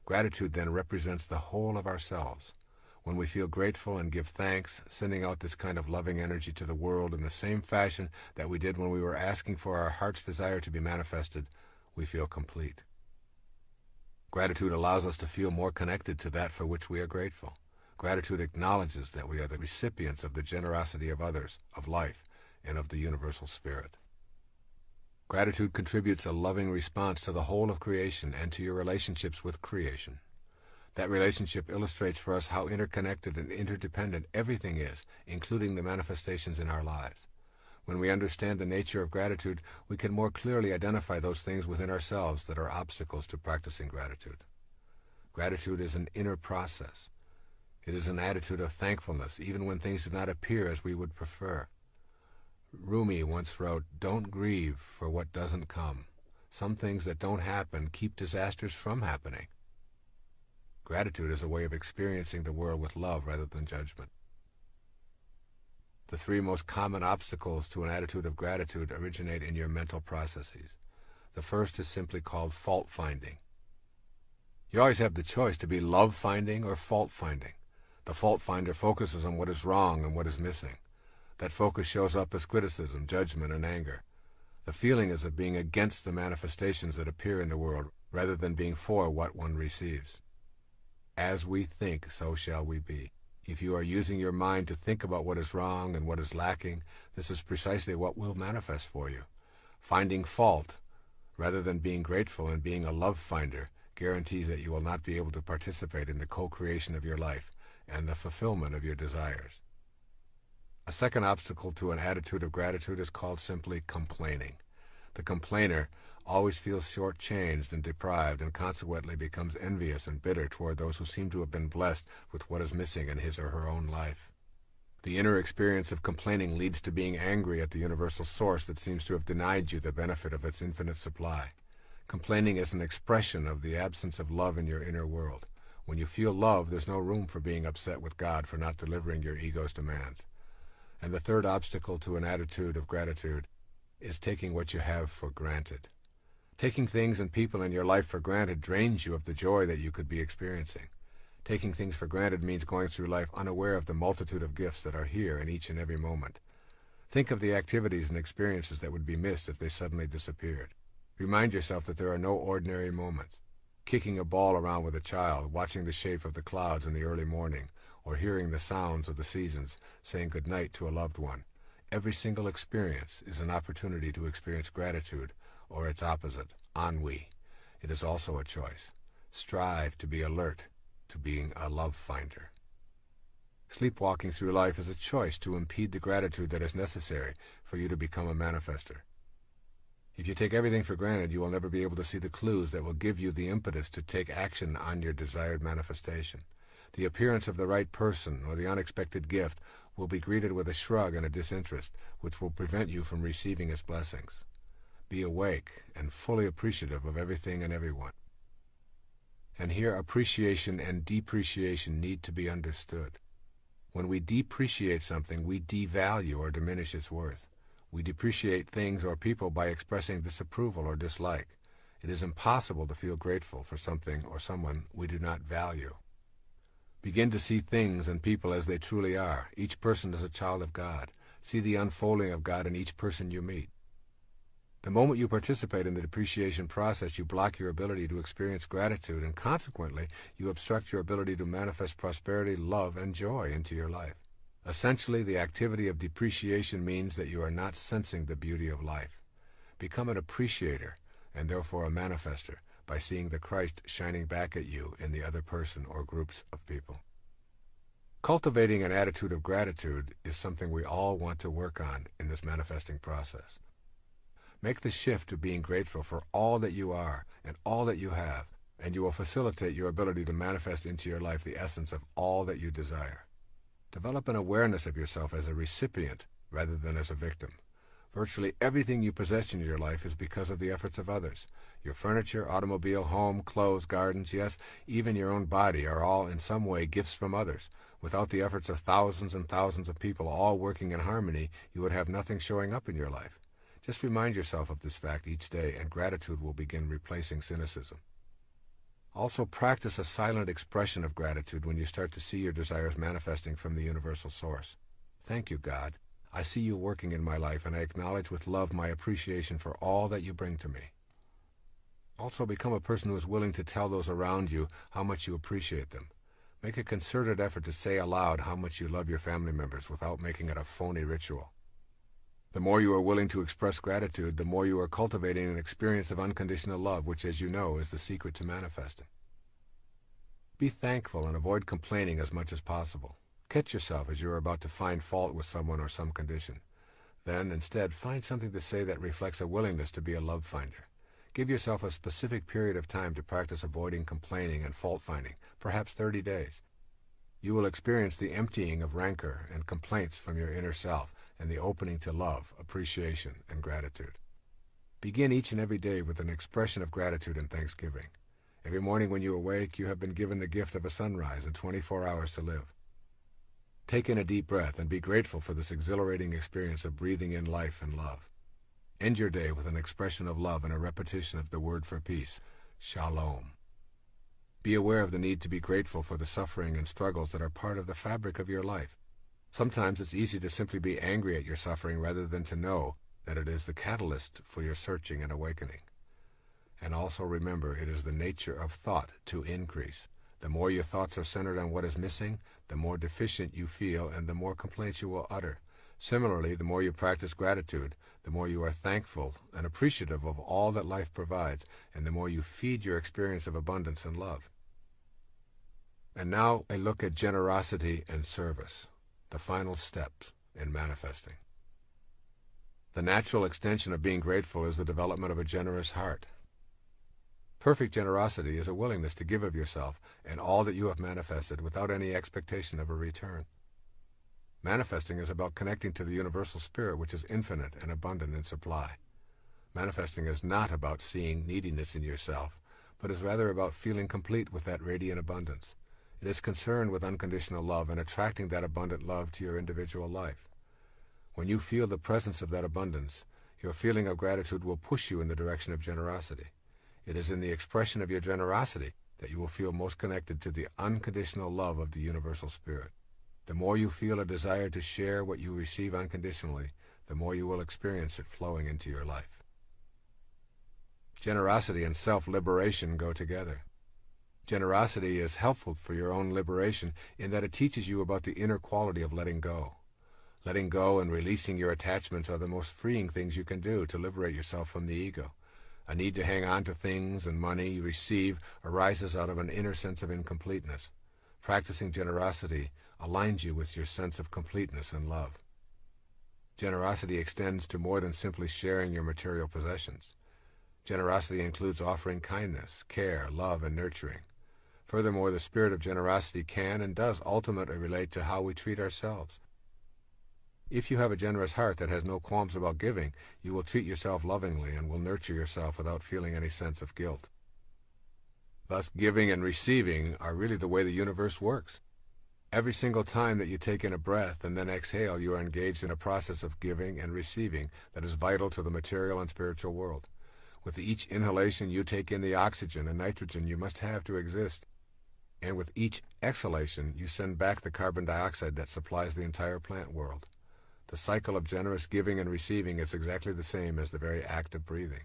Gratitude then represents the whole of ourselves. When we feel grateful and give thanks, sending out this kind of loving energy to the world in the same fashion that we did when we were asking for our heart's desire to be manifested, we feel complete. Gratitude allows us to feel more connected to that for which we are grateful. Gratitude acknowledges that we are the recipients of the generosity of others, of life, and of the universal spirit. Gratitude contributes a loving response to the whole of creation and to your relationships with creation. That relationship illustrates for us how interconnected and interdependent everything is, including the manifestations in our lives. When we understand the nature of gratitude, we can more clearly identify those things within ourselves that are obstacles to practicing gratitude. Gratitude is an inner process. It is an attitude of thankfulness, even when things do not appear as we would prefer. Rumi once wrote, "Don't grieve for what doesn't come. Some things that don't happen keep disasters from happening." Gratitude is a way of experiencing the world with love rather than judgment. The three most common obstacles to an attitude of gratitude originate in your mental processes. The first is simply called fault-finding. You always have the choice to be love-finding or fault-finding. The fault-finder focuses on what is wrong and what is missing. That focus shows up as criticism, judgment, and anger. The feeling is of being against the manifestations that appear in the world rather than being for what one receives. As we think, so shall we be. If you are using your mind to think about what is wrong and what is lacking, this is precisely what will manifest for you. Finding fault, rather than being grateful and being a love finder, guarantees that you will not be able to participate in the co-creation of your life and the fulfillment of your desires. A second obstacle to an attitude of gratitude is called simply complaining. The complainer always feels shortchanged and deprived and consequently becomes envious and bitter toward those who seem to have been blessed with what is missing in his or her own life. The inner experience of complaining leads to being angry at the universal source that seems to have denied you the benefit of its infinite supply. Complaining is an expression of the absence of love in your inner world. When you feel love, there's no room for being upset with God for not delivering your ego's demands. And the third obstacle to an attitude of gratitude is taking what you have for granted. Taking things and people in your life for granted drains you of the joy that you could be experiencing. Taking things for granted means going through life unaware of the multitude of gifts that are here in each and every moment. Think of the activities and experiences that would be missed if they suddenly disappeared. Remind yourself that there are no ordinary moments. Kicking a ball around with a child, watching the shape of the clouds in the early morning, or hearing the sounds of the seasons, saying good night to a loved one. Every single experience is an opportunity to experience gratitude, or its opposite, ennui. It is also a choice. Strive to be alert to being a love finder. Sleepwalking through life is a choice to impede the gratitude that is necessary for you to become a manifester. If you take everything for granted, you will never be able to see the clues that will give you the impetus to take action on your desired manifestation. The appearance of the right person or the unexpected gift will be greeted with a shrug and a disinterest, which will prevent you from receiving its blessings. Be awake and fully appreciative of everything and everyone. And here appreciation and depreciation need to be understood. When we depreciate something, we devalue or diminish its worth. We depreciate things or people by expressing disapproval or dislike. It is impossible to feel grateful for something or someone we do not value. Begin to see things and people as they truly are. Each person is a child of God. See the unfolding of God in each person you meet. The moment you participate in the depreciation process, you block your ability to experience gratitude, and consequently, you obstruct your ability to manifest prosperity, love, and joy into your life. Essentially, the activity of depreciation means that you are not sensing the beauty of life. Become an appreciator, and therefore a manifester, by seeing the Christ shining back at you in the other person or groups of people. Cultivating an attitude of gratitude is something we all want to work on in this manifesting process. Make the shift to being grateful for all that you are and all that you have, and you will facilitate your ability to manifest into your life the essence of all that you desire. Develop an awareness of yourself as a recipient rather than as a victim. Virtually everything you possess in your life is because of the efforts of others. Your furniture, automobile, home, clothes, gardens, yes, even your own body are all in some way gifts from others. Without the efforts of thousands and thousands of people all working in harmony, you would have nothing showing up in your life. Just remind yourself of this fact each day, and gratitude will begin replacing cynicism. Also, practice a silent expression of gratitude when you start to see your desires manifesting from the universal source. Thank you, God. I see you working in my life, and I acknowledge with love my appreciation for all that you bring to me. Also, become a person who is willing to tell those around you how much you appreciate them. Make a concerted effort to say aloud how much you love your family members without making it a phony ritual. The more you are willing to express gratitude, the more you are cultivating an experience of unconditional love, which, as you know, is the secret to manifesting. Be thankful and avoid complaining as much as possible. Catch yourself as you are about to find fault with someone or some condition. Then, instead, find something to say that reflects a willingness to be a love finder. Give yourself a specific period of time to practice avoiding complaining and fault-finding, perhaps 30 days. You will experience the emptying of rancor and complaints from your inner self and the opening to love, appreciation, and gratitude. Begin each and every day with an expression of gratitude and thanksgiving. Every morning when you awake, you have been given the gift of a sunrise and 24 hours to live. Take in a deep breath and be grateful for this exhilarating experience of breathing in life and love. End your day with an expression of love and a repetition of the word for peace, shalom. Be aware of the need to be grateful for the suffering and struggles that are part of the fabric of your life. Sometimes it's easy to simply be angry at your suffering rather than to know that it is the catalyst for your searching and awakening. And also remember, it is the nature of thought to increase. The more your thoughts are centered on what is missing, the more deficient you feel and the more complaints you will utter. Similarly, the more you practice gratitude, the more you are thankful and appreciative of all that life provides, and the more you feed your experience of abundance and love. And now a look at generosity and service, the final steps in manifesting. The natural extension of being grateful is the development of a generous heart. Perfect generosity is a willingness to give of yourself and all that you have manifested without any expectation of a return. Manifesting is about connecting to the universal spirit, which is infinite and abundant in supply. Manifesting is not about seeing neediness in yourself, but is rather about feeling complete with that radiant abundance. It is concerned with unconditional love and attracting that abundant love to your individual life. When you feel the presence of that abundance, your feeling of gratitude will push you in the direction of generosity. It is in the expression of your generosity that you will feel most connected to the unconditional love of the universal spirit. The more you feel a desire to share what you receive unconditionally, the more you will experience it flowing into your life. Generosity and self-liberation go together. Generosity is helpful for your own liberation in that it teaches you about the inner quality of letting go. Letting go and releasing your attachments are the most freeing things you can do to liberate yourself from the ego. A need to hang on to things and money you receive arises out of an inner sense of incompleteness. Practicing generosity aligns you with your sense of completeness and love. Generosity extends to more than simply sharing your material possessions. Generosity includes offering kindness, care, love, and nurturing. Furthermore, the spirit of generosity can and does ultimately relate to how we treat ourselves. If you have a generous heart that has no qualms about giving, you will treat yourself lovingly and will nurture yourself without feeling any sense of guilt. Thus, giving and receiving are really the way the universe works. Every single time that you take in a breath and then exhale, you are engaged in a process of giving and receiving that is vital to the material and spiritual world. With each inhalation, you take in the oxygen and nitrogen you must have to exist. And with each exhalation, you send back the carbon dioxide that supplies the entire plant world. The cycle of generous giving and receiving is exactly the same as the very act of breathing.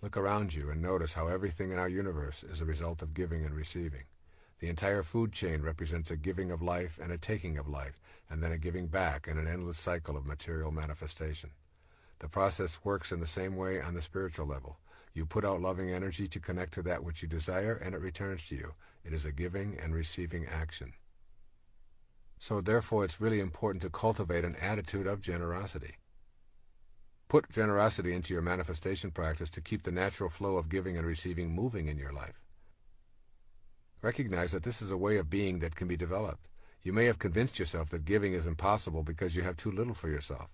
Look around you and notice how everything in our universe is a result of giving and receiving. The entire food chain represents a giving of life and a taking of life, and then a giving back in an endless cycle of material manifestation. The process works in the same way on the spiritual level. You put out loving energy to connect to that which you desire, and it returns to you. It is a giving and receiving action. So therefore, it's really important to cultivate an attitude of generosity. Put generosity into your manifestation practice to keep the natural flow of giving and receiving moving in your life. Recognize that this is a way of being that can be developed. You may have convinced yourself that giving is impossible because you have too little for yourself.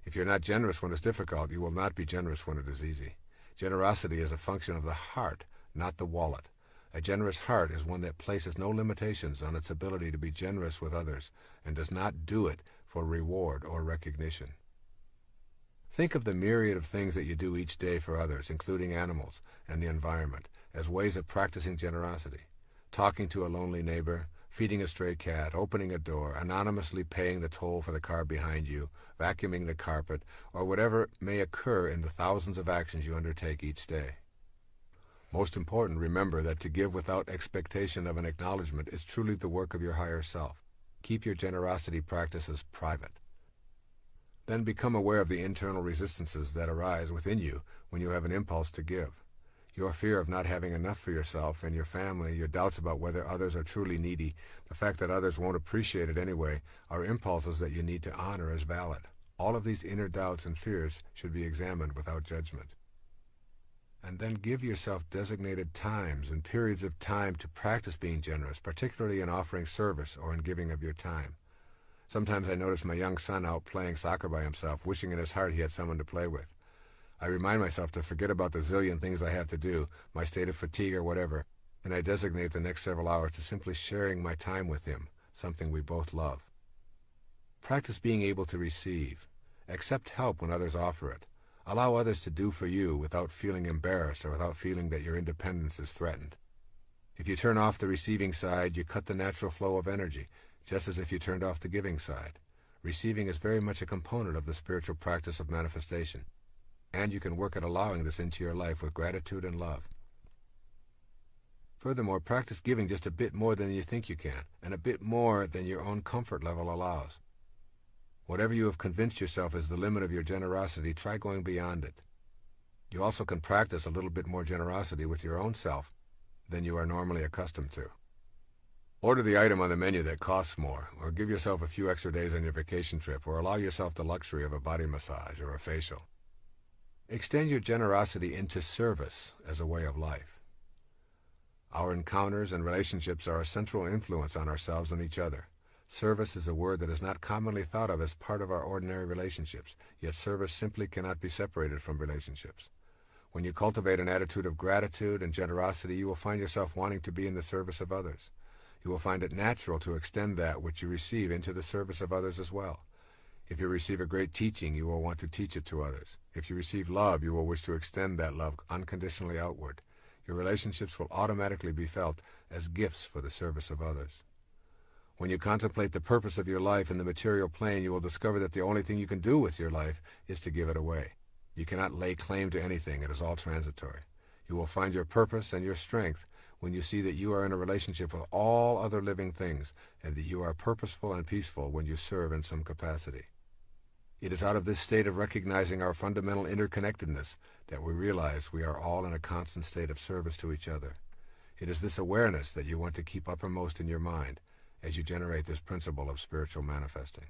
If you're not generous when it's difficult, you will not be generous when it is easy. Generosity is a function of the heart, not the wallet. A generous heart is one that places no limitations on its ability to be generous with others and does not do it for reward or recognition. Think of the myriad of things that you do each day for others, including animals and the environment, as ways of practicing generosity. Talking to a lonely neighbor, feeding a stray cat, opening a door, anonymously paying the toll for the car behind you, vacuuming the carpet, or whatever may occur in the thousands of actions you undertake each day. Most important, remember that to give without expectation of an acknowledgement is truly the work of your higher self. Keep your generosity practices private. Then become aware of the internal resistances that arise within you when you have an impulse to give. Your fear of not having enough for yourself and your family, your doubts about whether others are truly needy, the fact that others won't appreciate it anyway, are impulses that you need to honor as valid. All of these inner doubts and fears should be examined without judgment. And then give yourself designated times and periods of time to practice being generous, particularly in offering service or in giving of your time. Sometimes I notice my young son out playing soccer by himself, wishing in his heart he had someone to play with. I remind myself to forget about the zillion things I have to do, my state of fatigue or whatever, and I designate the next several hours to simply sharing my time with him, something we both love. Practice being able to receive. Accept help when others offer it. Allow others to do for you without feeling embarrassed or without feeling that your independence is threatened. If you turn off the receiving side, you cut the natural flow of energy, just as if you turned off the giving side. Receiving is very much a component of the spiritual practice of manifestation, and you can work at allowing this into your life with gratitude and love. Furthermore, practice giving just a bit more than you think you can, and a bit more than your own comfort level allows. Whatever you have convinced yourself is the limit of your generosity, try going beyond it. You also can practice a little bit more generosity with your own self than you are normally accustomed to. Order the item on the menu that costs more, or give yourself a few extra days on your vacation trip, or allow yourself the luxury of a body massage or a facial. Extend your generosity into service as a way of life. Our encounters and relationships are a central influence on ourselves and each other. Service is a word that is not commonly thought of as part of our ordinary relationships, yet service simply cannot be separated from relationships. When you cultivate an attitude of gratitude and generosity, you will find yourself wanting to be in the service of others. You will find it natural to extend that which you receive into the service of others as well. If you receive a great teaching, you will want to teach it to others. If you receive love, you will wish to extend that love unconditionally outward. Your relationships will automatically be felt as gifts for the service of others. When you contemplate the purpose of your life in the material plane, you will discover that the only thing you can do with your life is to give it away. You cannot lay claim to anything. It is all transitory. You will find your purpose and your strength when you see that you are in a relationship with all other living things, and that you are purposeful and peaceful when you serve in some capacity. It is out of this state of recognizing our fundamental interconnectedness that we realize we are all in a constant state of service to each other. It is this awareness that you want to keep uppermost in your mind as you generate this principle of spiritual manifesting.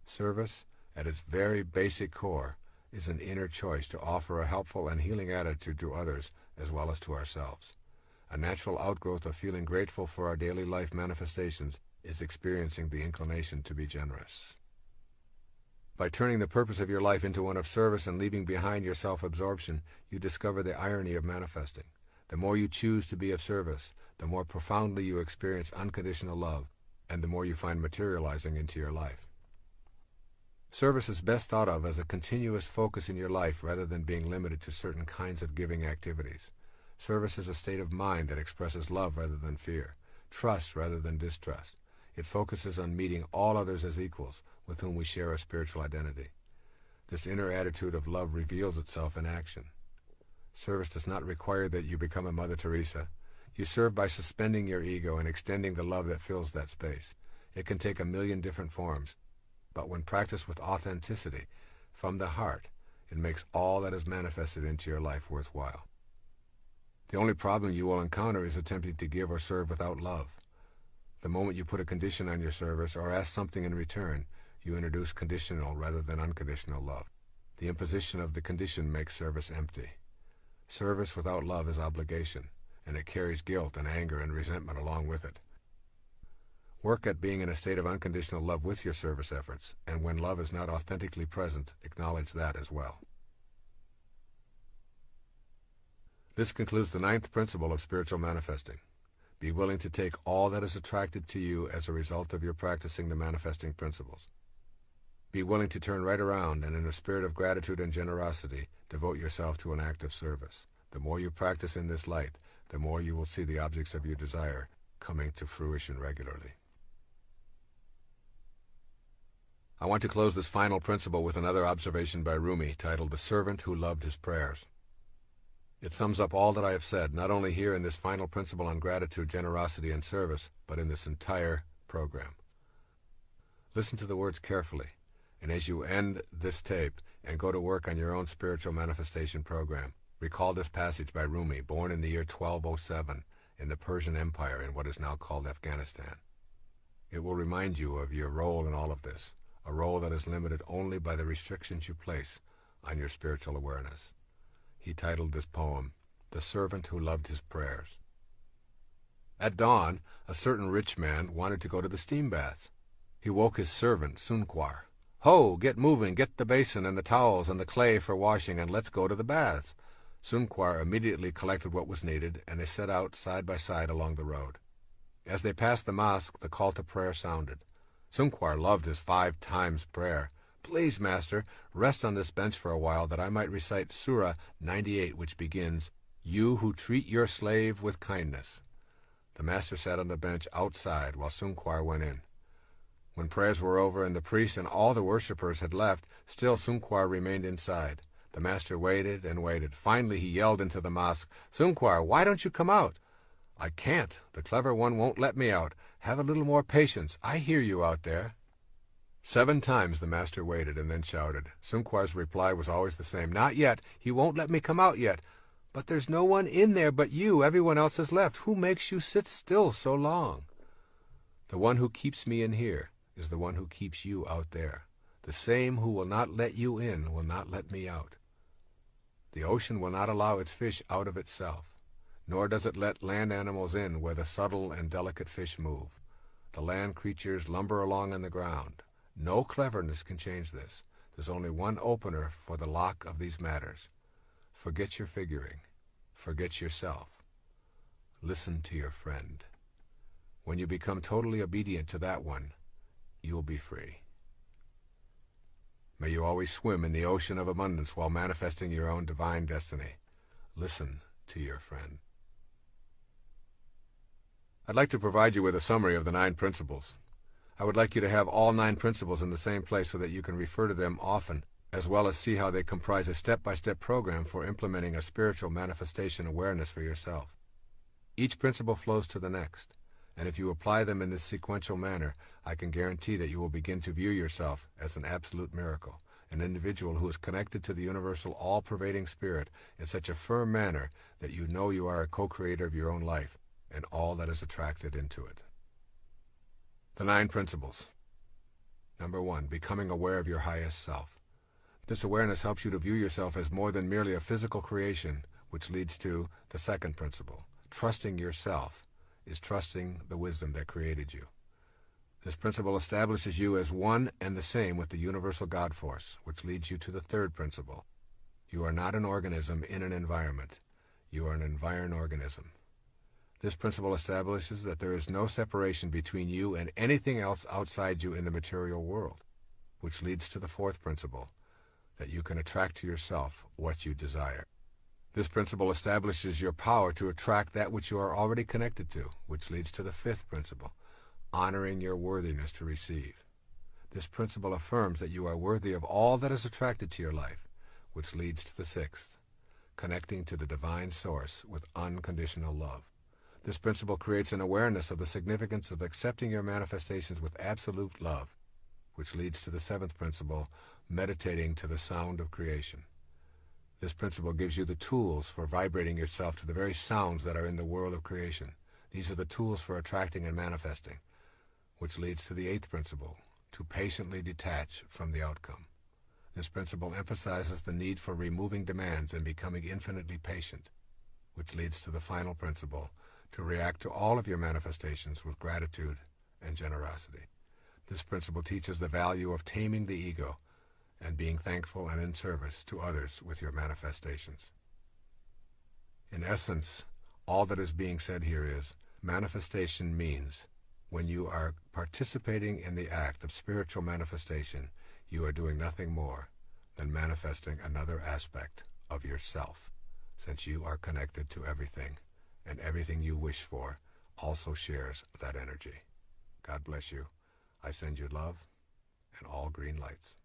Service, at its very basic core, is an inner choice to offer a helpful and healing attitude to others as well as to ourselves. A natural outgrowth of feeling grateful for our daily life manifestations is experiencing the inclination to be generous. By turning the purpose of your life into one of service and leaving behind your self-absorption, you discover the irony of manifesting. The more you choose to be of service, the more profoundly you experience unconditional love, and the more you find materializing into your life. Service is best thought of as a continuous focus in your life rather than being limited to certain kinds of giving activities. Service is a state of mind that expresses love rather than fear, trust rather than distrust. It focuses on meeting all others as equals with whom we share a spiritual identity. This inner attitude of love reveals itself in action. Service does not require that you become a Mother Teresa. You serve by suspending your ego and extending the love that fills that space. It can take a million different forms, but when practiced with authenticity, from the heart, it makes all that is manifested into your life worthwhile. The only problem you will encounter is attempting to give or serve without love. The moment you put a condition on your service or ask something in return, you introduce conditional rather than unconditional love. The imposition of the condition makes service empty. Service without love is obligation, and it carries guilt and anger and resentment along with it. Work at being in a state of unconditional love with your service efforts, and when love is not authentically present, acknowledge that as well. This concludes the 9th principle of spiritual manifesting. Be willing to take all that is attracted to you as a result of your practicing the manifesting principles. Be willing to turn right around and in a spirit of gratitude and generosity, devote yourself to an act of service. The more you practice in this light, the more you will see the objects of your desire coming to fruition regularly. I want to close this final principle with another observation by Rumi titled The Servant Who Loved His Prayers. It sums up all that I have said, not only here in this final principle on gratitude, generosity, and service, but in this entire program. Listen to the words carefully. And as you end this tape and go to work on your own spiritual manifestation program, recall this passage by Rumi, born in the year 1207 in the Persian Empire in what is now called Afghanistan. It will remind you of your role in all of this, a role that is limited only by the restrictions you place on your spiritual awareness. He titled this poem, "The Servant Who Loved His Prayers." At dawn, a certain rich man wanted to go to the steam baths. He woke his servant, Sunquar. "Ho, get moving, get the basin and the towels and the clay for washing, and let's go to the baths." Sunquar immediately collected what was needed, and they set out side by side along the road. As they passed the mosque, the call to prayer sounded. Sunquar loved his 5 times prayer. "Please, master, rest on this bench for a while that I might recite Surah 98, which begins, 'You who treat your slave with kindness.'" The master sat on the bench outside while Sunquar went in. When prayers were over and the priest and all the worshippers had left, still Sunquar remained inside. The master waited and waited. Finally he yelled into the mosque, "Sunquar, why don't you come out?" "I can't. The clever one won't let me out. Have a little more patience. I hear you out there." 7 times the master waited and then shouted. Sunquar's reply was always the same, "Not yet. He won't let me come out yet." "But there's no one in there but you. Everyone else has left. Who makes you sit still so long?" "The one who keeps me in here is the one who keeps you out there. The same who will not let you in will not let me out. The ocean will not allow its fish out of itself, nor does it let land animals in where the subtle and delicate fish move. The land creatures lumber along on the ground. No cleverness can change this. There's only one opener for the lock of these matters. Forget your figuring. Forget yourself. Listen to your friend. When you become totally obedient to that one, you'll be free. May you always swim in the ocean of abundance while manifesting your own divine destiny. Listen to your friend. I'd like to provide you with a summary of the 9 principles. I would like you to have all 9 principles in the same place so that you can refer to them often, as well as see how they comprise a step-by-step program for implementing a spiritual manifestation awareness for yourself. Each principle flows to the next, and if you apply them in this sequential manner, I can guarantee that you will begin to view yourself as an absolute miracle, an individual who is connected to the universal all-pervading spirit in such a firm manner that you know you are a co-creator of your own life and all that is attracted into it. The 9 principles. Number 1, becoming aware of your highest self. This awareness helps you to view yourself as more than merely a physical creation, which leads to the 2nd principle. Trusting yourself is trusting the wisdom that created you. This principle establishes you as one and the same with the universal God force, which leads you to the 3rd principle. You are not an organism in an environment. You are an environed organism. This principle establishes that there is no separation between you and anything else outside you in the material world, which leads to the 4th principle, that you can attract to yourself what you desire. This principle establishes your power to attract that which you are already connected to, which leads to the 5th principle, honoring your worthiness to receive. This principle affirms that you are worthy of all that is attracted to your life, which leads to the 6th, connecting to the divine source with unconditional love. This principle creates an awareness of the significance of accepting your manifestations with absolute love, which leads to the 7th principle, meditating to the sound of creation. This principle gives you the tools for vibrating yourself to the very sounds that are in the world of creation. These are the tools for attracting and manifesting, which leads to the 8th principle, to patiently detach from the outcome. This principle emphasizes the need for removing demands and becoming infinitely patient, which leads to the final principle, to react to all of your manifestations with gratitude and generosity. This principle teaches the value of taming the ego and being thankful and in service to others with your manifestations. In essence, all that is being said here is, manifestation means when you are participating in the act of spiritual manifestation, you are doing nothing more than manifesting another aspect of yourself, since you are connected to everything, and everything you wish for also shares that energy. God bless you. I send you love and all green lights.